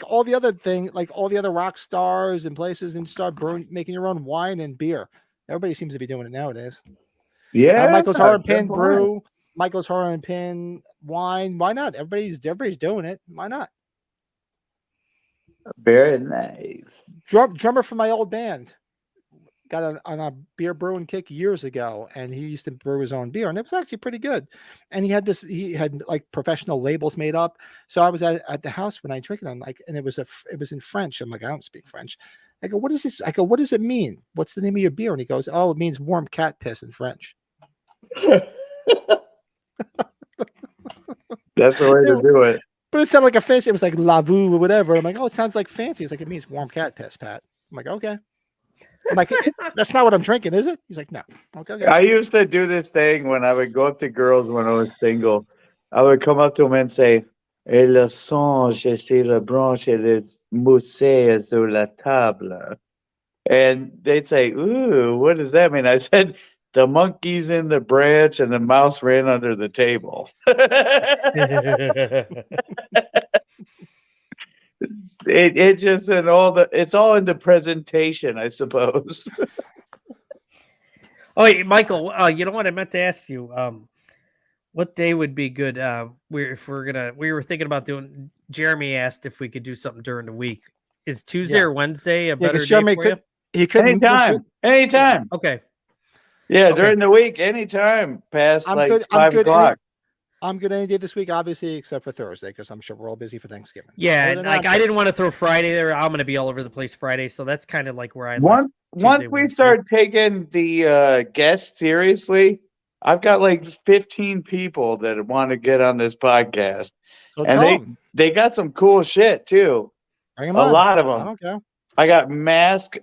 Speaker 2: all the other like all the other rock stars and places, and start making your own wine and beer? Everybody seems to be doing it nowadays.
Speaker 8: Yeah.
Speaker 2: Michael's Horror and Pin brew. Michael's Horror and Pin wine. Why not? Everybody's doing it. Why not?
Speaker 8: Very nice.
Speaker 2: Drummer from my old band got on a beer brewing kick years ago, and he used to brew his own beer, and it was actually pretty good. And he had like professional labels made up. So I was at the house when I drank it, and it was in French. I'm like, I don't speak French. I go, what is this? I go, what does it mean? What's the name of your beer? And he goes, oh, it means warm cat piss in French.
Speaker 8: That's the way to do it.
Speaker 2: But it sounded like a fancy. It was like Lavu or whatever. I'm like, oh, it sounds like fancy. He's like, it means warm cat piss, Pat. I'm like, okay. I'm like, that's not what I'm drinking, is it? He's like, no. Okay.
Speaker 8: I used to do this thing when I would go up to girls when I was single. I would come up to them and say, "Et le songe sur la branche et le musée sur la table." And they'd say, "Ooh, what does that mean?" I said, "The monkey's in the branch and the mouse ran under the table." It just in it's all in the presentation, I suppose.
Speaker 3: Oh, hey, Michael, you know what I meant to ask you? What day would be good? We were thinking about doing. Jeremy asked if we could do something during the week. Is Tuesday or Wednesday a better day
Speaker 2: Jeremy
Speaker 3: for you?
Speaker 2: he couldn't.
Speaker 8: Anytime.
Speaker 3: Okay.
Speaker 8: Yeah,
Speaker 3: Okay.
Speaker 8: during the week, anytime past
Speaker 2: I'm
Speaker 8: like
Speaker 2: good.
Speaker 8: 5 o'clock.
Speaker 2: I'm good any day this week, obviously, except for Thursday, because I'm sure we're all busy for Thanksgiving.
Speaker 3: Yeah,
Speaker 2: Other
Speaker 3: and,
Speaker 2: than
Speaker 3: like
Speaker 2: that,
Speaker 3: I didn't want to throw Friday there. I'm going to be all over the place Friday, so that's kind of like where I
Speaker 8: Once
Speaker 3: Tuesday,
Speaker 8: we
Speaker 3: Wednesday.
Speaker 8: start taking the guests seriously, I've got like 15 people that want to get on this podcast,
Speaker 2: So
Speaker 8: and
Speaker 2: tell 'em.
Speaker 8: they got some cool shit too.
Speaker 2: Bring 'em
Speaker 8: A
Speaker 2: on.
Speaker 8: lot of
Speaker 2: I
Speaker 8: them.
Speaker 2: don't care.
Speaker 8: I got mask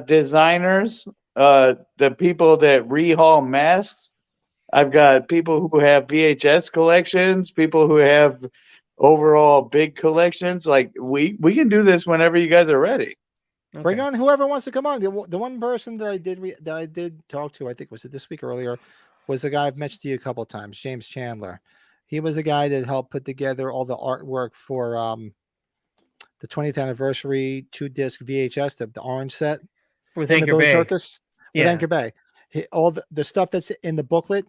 Speaker 8: designers, the people that rehaul masks. I've got people who have VHS collections, people who have overall big collections. Like we can do this whenever you guys are ready.
Speaker 2: Bring
Speaker 3: Okay.
Speaker 2: on whoever wants to come on. The one person that I did talk to, I think was it this week earlier, was the guy I've mentioned to you a couple of times, James Chandler. He was the guy that helped put together all the artwork for the 20th anniversary 2-disc VHS, the orange set
Speaker 3: With
Speaker 2: him and
Speaker 3: Anchor
Speaker 2: Billy
Speaker 3: Bay.
Speaker 2: Kirkus with
Speaker 3: Yeah.
Speaker 2: Anchor Bay. All the stuff that's in the booklet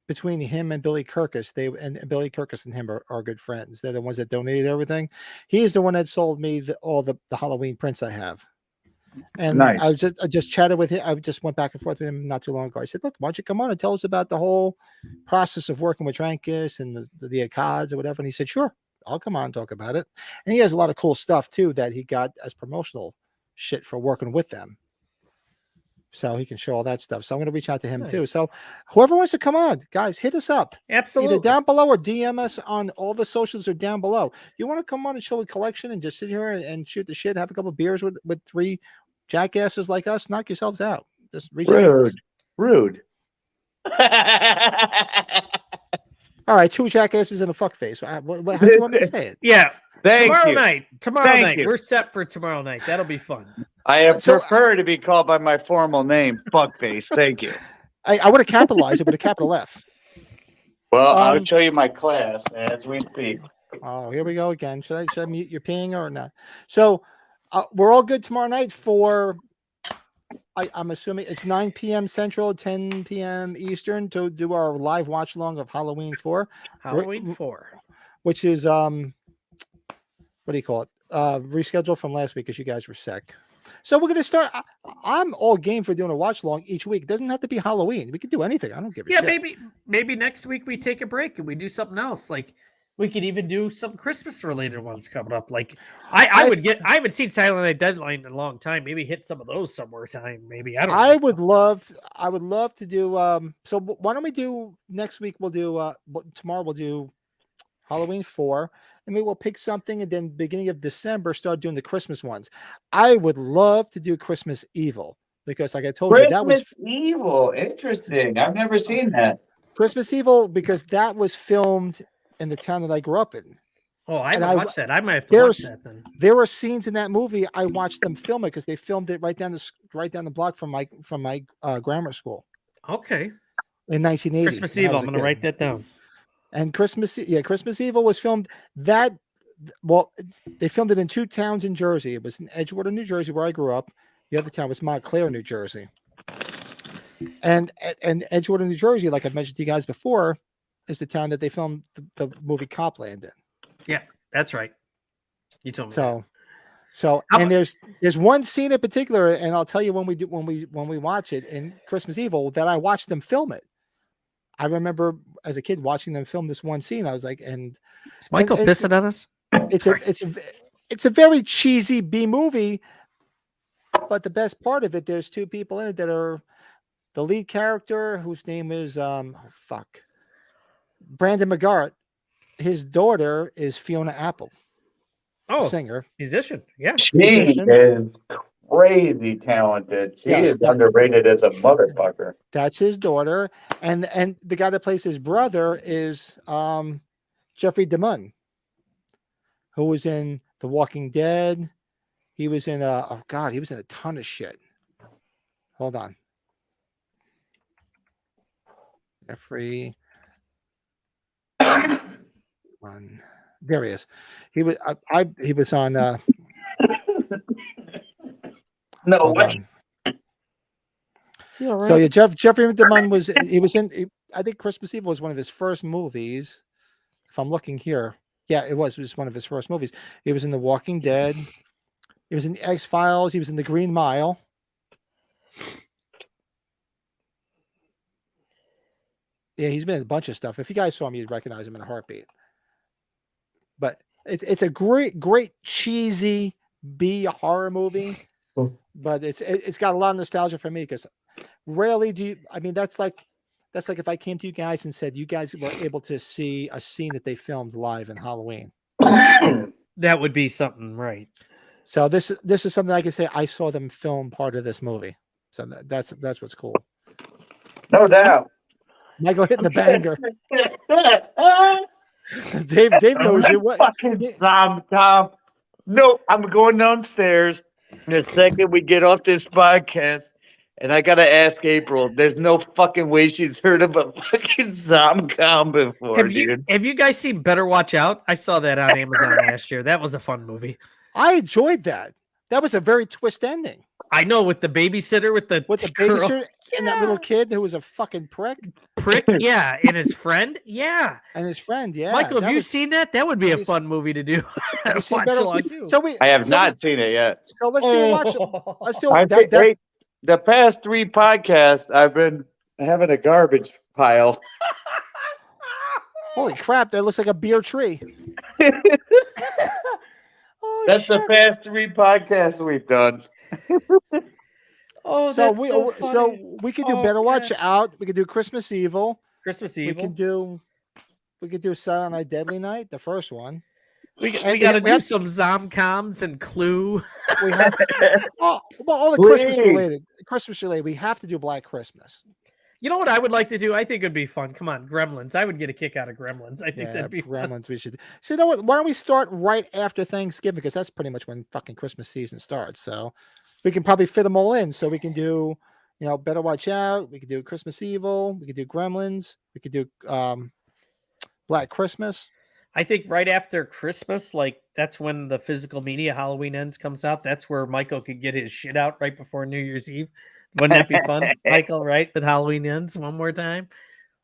Speaker 2: between him and Billy Kirkus, and Billy Kirkus and him are good friends. They're the ones that donated everything. He's the one that sold me all the Halloween prints I have. And
Speaker 8: Nice.
Speaker 2: I just chatted with him. I just went back and forth with him not too long ago. I said, look, why don't you come on and tell us about the whole process of working with Trancas and the Accods or whatever? And he said, sure, I'll come on and talk about it. And he has a lot of cool stuff too that he got as promotional shit for working with them. So he can show all that stuff. So I'm going to reach out to him too.
Speaker 3: Nice.
Speaker 2: So whoever wants to come on, guys, hit us up.
Speaker 3: Absolutely.
Speaker 2: Either down below or DM us on all the socials are down below. You want to come on and show a collection and just sit here and shoot the shit, have a couple of beers with 3 jackasses like us, knock yourselves out. Just reach out to us.
Speaker 8: Rude.
Speaker 2: All right, 2 jackasses and a fuck face. How do you want me to say it?
Speaker 3: Yeah.
Speaker 8: Thank
Speaker 3: tomorrow
Speaker 8: you.
Speaker 3: night.
Speaker 8: Thank you.
Speaker 3: We're set for tomorrow night. That'll be fun.
Speaker 8: I
Speaker 2: So-
Speaker 8: prefer to be called by my formal name, Fuckface. Thank you.
Speaker 2: I would have capitalized it with a capital F.
Speaker 8: Well, I'll
Speaker 2: Um,
Speaker 8: show you my class as we speak.
Speaker 2: Oh, here we go again. Should I mute your ping or not? So we're all good tomorrow night for, I'm assuming it's 9 p.m. Central, 10 p.m. Eastern to do our live watch along of Halloween 4,
Speaker 3: Halloween 4.
Speaker 2: which is, what do you call it? Rescheduled from last week because you guys were sick. So we're going to start. I'm all game for doing a watch along each week. It doesn't have to be Halloween. We can do anything. I don't give a
Speaker 3: Yeah,
Speaker 2: shit.
Speaker 3: maybe next week we take a break and we do something else. Like we could even do some Christmas related ones coming up. Like I haven't seen Silent Night Deadline in a long time. Maybe hit some of those somewhere time. Maybe I don't know.
Speaker 2: I would love to do so why don't we do next week tomorrow we'll do Halloween 4 and maybe we'll pick something and then beginning of December start doing the Christmas ones. I would love to do Christmas Evil because like I told you that was
Speaker 8: Christmas Evil. Interesting. I've never seen that.
Speaker 2: Christmas Evil because that was filmed in the town that I grew up in.
Speaker 3: Oh, I
Speaker 2: and
Speaker 3: haven't
Speaker 2: I-
Speaker 3: watched that. I might have to watch
Speaker 2: there's-
Speaker 3: that then.
Speaker 2: There were scenes in that movie I watched them film it because they filmed it right down the block from my grammar school
Speaker 3: Okay.
Speaker 2: in 1980.
Speaker 3: Christmas
Speaker 2: when I
Speaker 3: Eve.
Speaker 2: was
Speaker 3: I'm
Speaker 2: a
Speaker 3: gonna
Speaker 2: kid.
Speaker 3: write that down.
Speaker 2: And Christmas Evil was filmed they filmed it in 2 towns in Jersey. It was in Edgewater, New Jersey, where I grew up. The other town was Montclair, New Jersey. And Edgewater, New Jersey, like I've mentioned to you guys before, is the town that they filmed the movie Copland in.
Speaker 3: Yeah, that's right. You told me. that.
Speaker 2: So
Speaker 3: How
Speaker 2: and
Speaker 3: about-
Speaker 2: there's one scene in particular, and I'll tell you when we watch it in Christmas Evil that I watched them film it. I remember as a kid watching them film this one scene. I was like, and
Speaker 3: Is Michael
Speaker 2: and-
Speaker 3: pissing on us?
Speaker 2: it's a very cheesy B movie, but the best part of it, there's 2 people in it that are the lead character whose name is Brandon McGarrett his daughter is Fiona Apple,
Speaker 3: Oh,
Speaker 2: singer.
Speaker 3: musician. Yeah.
Speaker 8: She
Speaker 2: Musician.
Speaker 8: is crazy talented. She
Speaker 2: Yes,
Speaker 8: is underrated as a motherfucker.
Speaker 2: That's his daughter, and the guy that plays his brother is Jeffrey DeMunn, who was in The Walking Dead. He was in he was in a ton of shit. Hold on, Jeffrey. There he is. He was he was on.
Speaker 8: No,
Speaker 2: Hold
Speaker 8: what?
Speaker 2: on. So yeah, Jeffrey DeMunn was I think Christmas Evil was one of his first movies. If I'm looking here, yeah, it was one of his first movies. He was in The Walking Dead. He was in the X-Files. He was in The Green Mile. Yeah, he's been in a bunch of stuff. If you guys saw him, you'd recognize him in a heartbeat. But it's a great cheesy B horror movie. But it's got a lot of nostalgia for me because rarely do you. I mean, that's like if I came to you guys and said you guys were able to see a scene that they filmed live in Halloween.
Speaker 3: That would be something, right?
Speaker 2: So this is something I can say I saw them film part of this movie. So that's what's cool.
Speaker 8: No doubt.
Speaker 2: Michael hitting the banger. Dave knows you. What?
Speaker 8: Fucking Tom. No, I'm going downstairs. The second we get off this podcast, and I gotta ask April. There's no fucking way she's heard of a fucking Zomcom before, dude.
Speaker 3: Have you guys seen Better Watch Out? I saw that on Amazon last year. That was a fun movie.
Speaker 2: I enjoyed that. That was a very twist ending.
Speaker 3: I know, with the babysitter with the girl.
Speaker 2: babysitter and that little kid who was a fucking prick.
Speaker 3: Yeah, and his friend, yeah,
Speaker 2: and his friend, yeah.
Speaker 3: Michael, have you seen that? That would be a fun movie to do. Watch along too.
Speaker 8: I have not seen it yet.
Speaker 2: So let's do watch. Let's do
Speaker 8: the past 3 podcasts I've been having a garbage pile.
Speaker 2: Holy crap! That looks like a beer tree.
Speaker 8: That's the past 3 podcasts we've done.
Speaker 3: Oh,
Speaker 2: so
Speaker 3: that's
Speaker 2: so we could do Better Watch Out. We could do Christmas Evil.
Speaker 3: Christmas Evil.
Speaker 2: We could do Silent Night, Deadly Night, the first one.
Speaker 3: We got to do some Zomcoms and Clue.
Speaker 2: We have all the Christmas related. We have to do Black Christmas.
Speaker 3: You know what I would like to do? I think it'd be fun. Come on, Gremlins. I would get a kick out of Gremlins. I think that'd be
Speaker 2: Gremlins.
Speaker 3: Fun.
Speaker 2: We should. So you know what? Why don't we start right after Thanksgiving? Because that's pretty much when fucking Christmas season starts. So we can probably fit them all in. So we can do, Better Watch Out. We could do Christmas Evil. We could do Gremlins. We could do Black Christmas.
Speaker 3: I think right after Christmas, like that's when the physical media Halloween Ends comes out. That's where Michael could get his shit out right before New Year's Eve. Wouldn't that be fun, Michael? Right? With Halloween Ends one more time.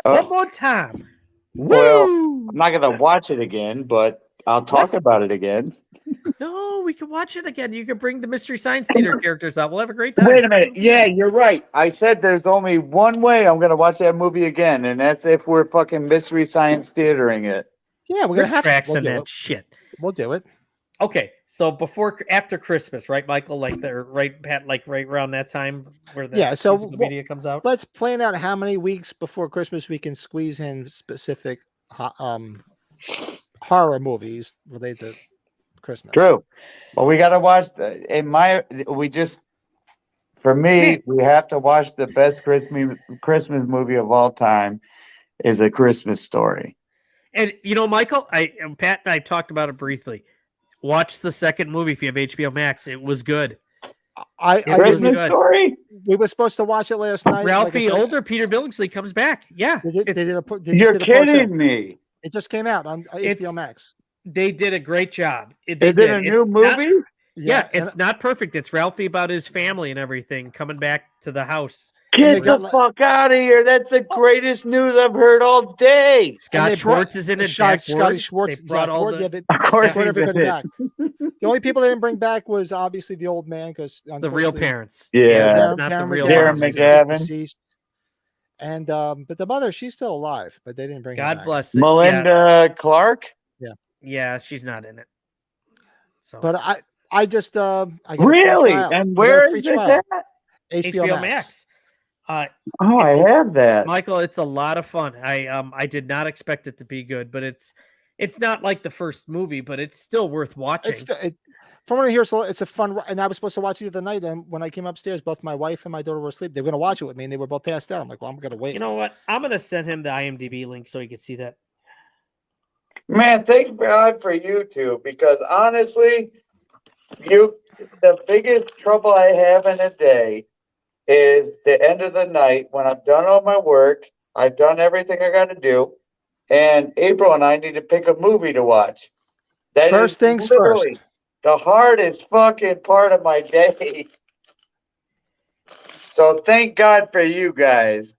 Speaker 3: One more time.
Speaker 8: Well,
Speaker 3: Woo!
Speaker 8: I'm not gonna watch it again, but I'll talk about it again.
Speaker 3: No, we can watch it again. You can bring the Mystery Science Theater characters out. We'll have a great time.
Speaker 8: Wait a minute. Yeah, you're right. I said there's only one way I'm gonna watch that movie again, and that's if we're fucking Mystery Science Theatering it.
Speaker 2: Yeah, we're gonna have
Speaker 3: tracks
Speaker 2: we'll
Speaker 3: and
Speaker 2: do
Speaker 3: that
Speaker 2: it.
Speaker 3: shit.
Speaker 2: We'll do it.
Speaker 3: Okay, so after Christmas, right, Michael? Like they're right around that time where the physical media comes out.
Speaker 2: Let's plan out how many weeks before Christmas we can squeeze in specific horror movies related to Christmas.
Speaker 8: True. Well, we gotta watch. For me, we have to watch the best Christmas movie of all time. Is A Christmas Story.
Speaker 3: And Michael, Pat and I talked about it briefly. Watch the second movie if you have HBO Max. It was good.
Speaker 8: Christmas Story.
Speaker 2: We were supposed to watch it last night.
Speaker 3: Ralphie, older Peter Billingsley comes back. Yeah,
Speaker 8: You're kidding me.
Speaker 2: It just came out on HBO Max.
Speaker 3: They did a great job.
Speaker 8: They did a new movie.
Speaker 3: It's not perfect. It's Ralphie about his family and everything coming back to the house.
Speaker 8: Get the fuck out of here. That's the greatest news I've heard all day.
Speaker 3: Scott Schwartz is in it.
Speaker 2: Scotty Schwartz.
Speaker 3: They brought all the...
Speaker 8: Of course he
Speaker 2: everybody
Speaker 8: did.
Speaker 2: back. The only people they didn't bring back was obviously the old man because
Speaker 3: the real parents.
Speaker 8: Yeah,
Speaker 3: not the real
Speaker 8: Darren McGavin.
Speaker 2: Deceased. And but the mother, she's still alive, but they didn't bring her
Speaker 3: God
Speaker 2: back.
Speaker 3: bless it.
Speaker 8: Melinda Clark.
Speaker 3: Yeah, she's not in it. So,
Speaker 2: but I just I got a
Speaker 8: really,
Speaker 2: free trial.
Speaker 8: and where is this at?
Speaker 2: HBO Max.
Speaker 8: I have that.
Speaker 3: Michael, it's a lot of fun. I did not expect it to be good, but it's It's not like the first movie, but it's still worth watching.
Speaker 2: From what I hear, it's a fun. And I was supposed to watch it the other night, and when I came upstairs, both my wife and my daughter were asleep. They were going to watch it with me, and they were both passed out. I'm like, well, I'm going to wait.
Speaker 3: You know what? I'm gonna send him the IMDb link so he can see that.
Speaker 8: Man, thank God for YouTube, because honestly, the biggest trouble I have in a day is the end of the night when I've done all my work, I've done everything I got to do, and April and I need to pick a movie to watch. That
Speaker 2: First
Speaker 8: is
Speaker 2: things
Speaker 8: literally
Speaker 2: first.
Speaker 8: the hardest fucking part of my day. So thank God for you guys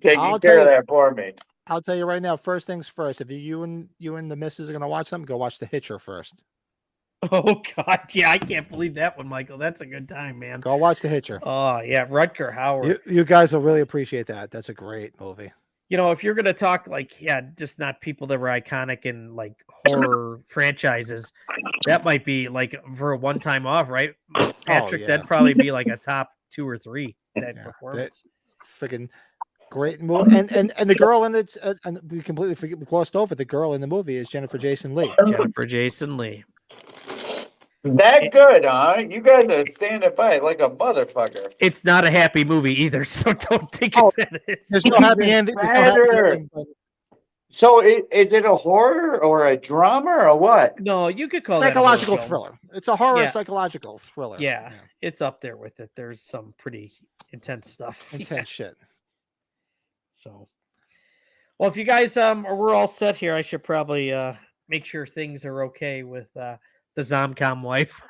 Speaker 8: taking
Speaker 2: I'll
Speaker 8: care
Speaker 2: tell
Speaker 8: of
Speaker 2: you-
Speaker 8: that for me.
Speaker 2: I'll tell you right now. First things first. If you and the missus are going to watch something, go watch The Hitcher first.
Speaker 3: Oh God, yeah, I can't believe that one, Michael. That's a good time, man.
Speaker 2: Go watch The Hitcher.
Speaker 3: Oh yeah, Rutger Hauer.
Speaker 2: You guys will really appreciate that. That's a great movie.
Speaker 3: You know, if you're gonna talk like, yeah, just not people that were iconic in like horror franchises, that might be like for a one time off, right? Patrick,
Speaker 2: yeah.
Speaker 3: that'd probably be like a top 2 or 3. That
Speaker 2: Yeah,
Speaker 3: performance.
Speaker 2: Freaking great movie. And the girl in it, and we completely we glossed over the girl in the movie is Jennifer Jason Leigh.
Speaker 3: Jennifer Jason Leigh.
Speaker 8: That good, huh? You guys are standing by it like a motherfucker.
Speaker 3: It's not a happy movie either, so don't think
Speaker 2: Oh,
Speaker 3: it is.
Speaker 2: There's no happy ending. There's no happy
Speaker 8: Better.
Speaker 2: ending, but
Speaker 8: So is it a horror or a drama or what?
Speaker 3: No, you could call that a
Speaker 2: psychological
Speaker 3: horror film.
Speaker 2: thriller. It's a horror
Speaker 3: Yeah.
Speaker 2: psychological thriller.
Speaker 3: Yeah, it's up there with it. There's some pretty intense stuff.
Speaker 2: Intense shit.
Speaker 3: So, well, if you guys we're all set here, I should probably make sure things are okay with the Zomcom wife.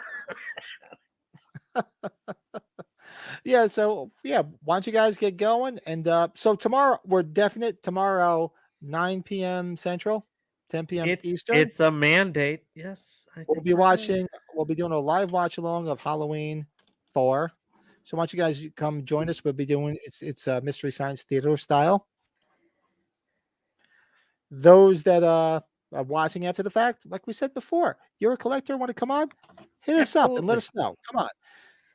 Speaker 2: Yeah, so why don't you guys get going? And so tomorrow we're definite. Tomorrow, 9 p.m. Central, 10 p.m. Eastern.
Speaker 3: It's a mandate. Yes, I
Speaker 2: We'll
Speaker 3: think
Speaker 2: be
Speaker 3: we're right.
Speaker 2: watching. We'll be doing a live watch along of Halloween 4. So why don't you guys come join us? We'll be doing it's Mystery Science Theater style. Those that are watching after the fact, like we said before, you're a collector, want to come on? Hit us up and let us know. Come on.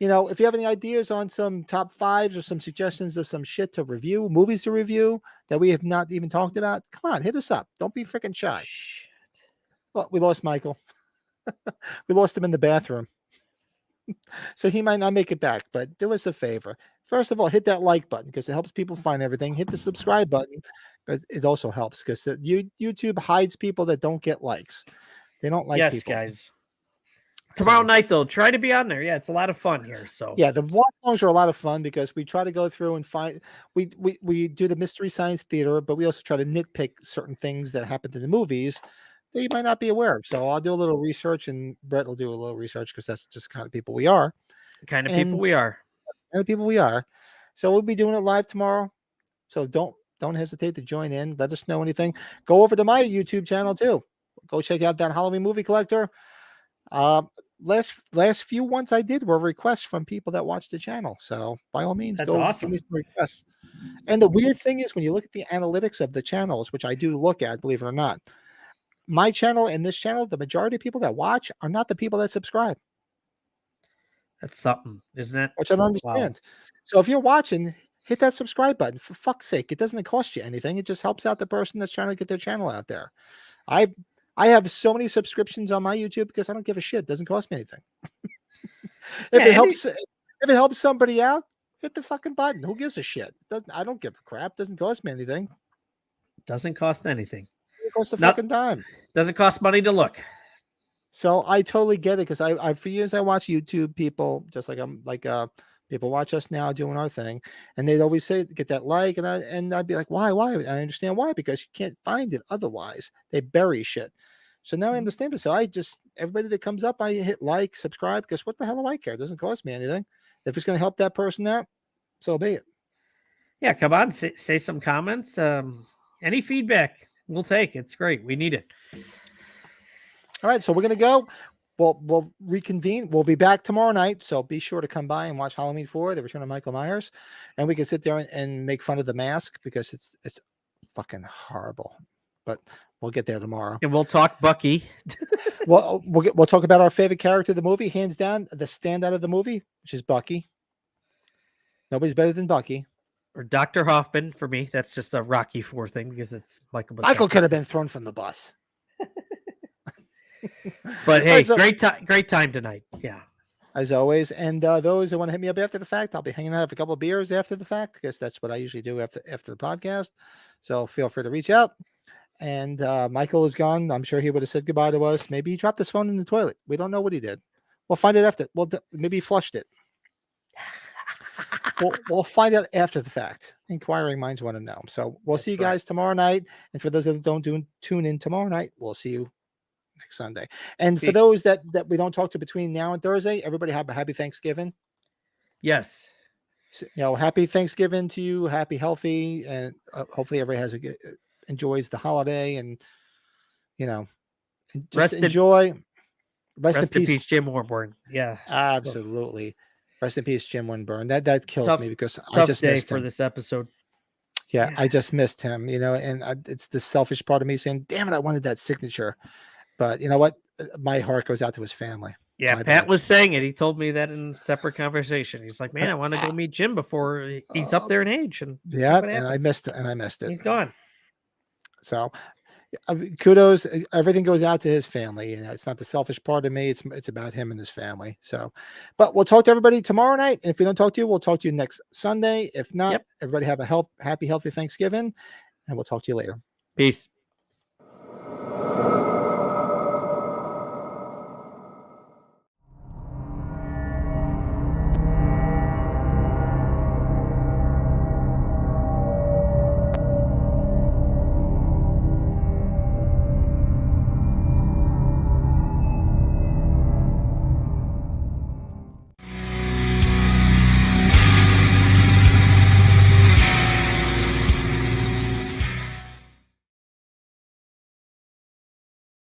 Speaker 2: You know, if you have any ideas on some top 5s or some suggestions of some shit to review, movies to review that we have not even talked about, come on, hit us up. Don't be freaking shy.
Speaker 3: Shit.
Speaker 2: Well, we lost Michael. We lost him in the bathroom. So he might not make it back, but do us a favor. First of all, hit that like button because it helps people find everything. Hit the subscribe button because it also helps because YouTube hides people that don't get likes. They don't like
Speaker 3: Yes,
Speaker 2: people.
Speaker 3: guys. Tomorrow
Speaker 2: So-
Speaker 3: night, though, try to be on there. Yeah, it's a lot of fun here. So
Speaker 2: Yeah, the watch songs are a lot of fun because we try to go through and find we do the Mystery Science Theater, but we also try to nitpick certain things that happen in the movies that you might not be aware of. So I'll do a little research and Brett will do a little research because that's just kind of people we are.
Speaker 3: the kind of people
Speaker 2: And-
Speaker 3: we are.
Speaker 2: Kind of people we are. So we'll be doing it live tomorrow. So don't hesitate to join in. Let us know anything. Go over to my YouTube channel too. Go check out that Halloween movie collector. Last few ones I did were requests from people that watch the channel. So by all means,
Speaker 3: That's
Speaker 2: go
Speaker 3: awesome.
Speaker 2: give me some requests. And the weird thing is when you look at the analytics of the channels, which I do look at, believe it or not, my channel and this channel, the majority of people that watch are not the people that subscribe,
Speaker 3: That's something, isn't it?
Speaker 2: which I don't understand. So if you're watching, hit that subscribe button for fuck's sake. It doesn't cost you anything. It just helps out the person that's trying to get their channel out there. I have so many subscriptions on my YouTube because I don't give a shit. It doesn't cost me anything. If it helps somebody out, hit the fucking button. Who gives a shit? I don't give a crap. Doesn't cost me anything.
Speaker 3: Doesn't cost anything.
Speaker 2: It costs a
Speaker 3: Nope.
Speaker 2: fucking dime.
Speaker 3: Doesn't cost money to look.
Speaker 2: So I totally get it because I for years I watch YouTube people just like people watch us now doing our thing, and they'd always say get that like, and I'd be like, why? I understand why, because you can't find it otherwise. They bury shit. So now I understand it. So everybody that comes up, I hit like, subscribe, because what the hell do I care? It doesn't cost me anything. If it's going to help that person out, so be it.
Speaker 3: Yeah, come on, say some comments. Any feedback we'll take. It's great. We need it.
Speaker 2: All right, so we're gonna go. We'll reconvene. We'll be back tomorrow night, so be sure to come by and watch Halloween 4: The Return of Michael Myers, and we can sit there and make fun of the mask because it's fucking horrible. But we'll get there tomorrow.
Speaker 3: And we'll talk Bucky.
Speaker 2: Well, we'll talk about our favorite character of the movie, hands down, the standout of the movie, which is Bucky. Nobody's better than Bucky.
Speaker 3: Or Dr. Hoffman for me. That's just a Rocky IV thing because it's Michael.
Speaker 2: Michael could have
Speaker 3: Bachecki.
Speaker 2: been thrown from the bus.
Speaker 3: But hey,
Speaker 2: Right, so-
Speaker 3: great time tonight. Yeah.
Speaker 2: As always. And those that want to hit me up after the fact, I'll be hanging out with a couple of beers after the fact, because that's what I usually do after the podcast. So feel free to reach out. And Michael is gone. I'm sure he would have said goodbye to us. Maybe he dropped his phone in the toilet. We don't know what he did. We'll find it after. Well, maybe he flushed it. We'll find out after the fact. Inquiring minds want to know. So we'll see you
Speaker 3: That's right.
Speaker 2: guys tomorrow night. And for those that don't tune in tomorrow night, we'll see you next Sunday. And for
Speaker 3: Peace.
Speaker 2: those that we don't talk to between now and Thursday, everybody have a happy Thanksgiving.
Speaker 3: Yes.
Speaker 2: Happy Thanksgiving to you. Happy, healthy, and hopefully everybody has enjoys the holiday, and just
Speaker 3: Rest in-
Speaker 2: enjoy. Rest
Speaker 3: Rest in peace, Jim Warburn. Yeah.
Speaker 2: Absolutely. Rest in peace, Jim Winburn. That kills
Speaker 3: Tough-
Speaker 2: me because I
Speaker 3: Tough
Speaker 2: just
Speaker 3: day
Speaker 2: missed
Speaker 3: for
Speaker 2: him.
Speaker 3: this episode.
Speaker 2: Yeah,
Speaker 3: Yeah.
Speaker 2: I just missed him. And it's the selfish part of me saying, "Damn it, I wanted that signature." But you know what? My heart goes out to his family.
Speaker 3: Yeah,
Speaker 2: My
Speaker 3: Pat
Speaker 2: bad.
Speaker 3: was saying it. He told me that in a separate conversation. He's like, "Man, I want to go meet Jim before he's up there in age." And
Speaker 2: Yeah,
Speaker 3: what
Speaker 2: and
Speaker 3: happened?
Speaker 2: I missed it. And I missed it.
Speaker 3: he's gone.
Speaker 2: So kudos. Everything goes out to his family. It's not the selfish part of me. It's about him and his family. So, but we'll talk to everybody tomorrow night. If we don't talk to you, we'll talk to you next Sunday. If not,
Speaker 3: Yep.
Speaker 2: everybody have a happy, healthy Thanksgiving, and we'll talk to you later.
Speaker 3: Peace.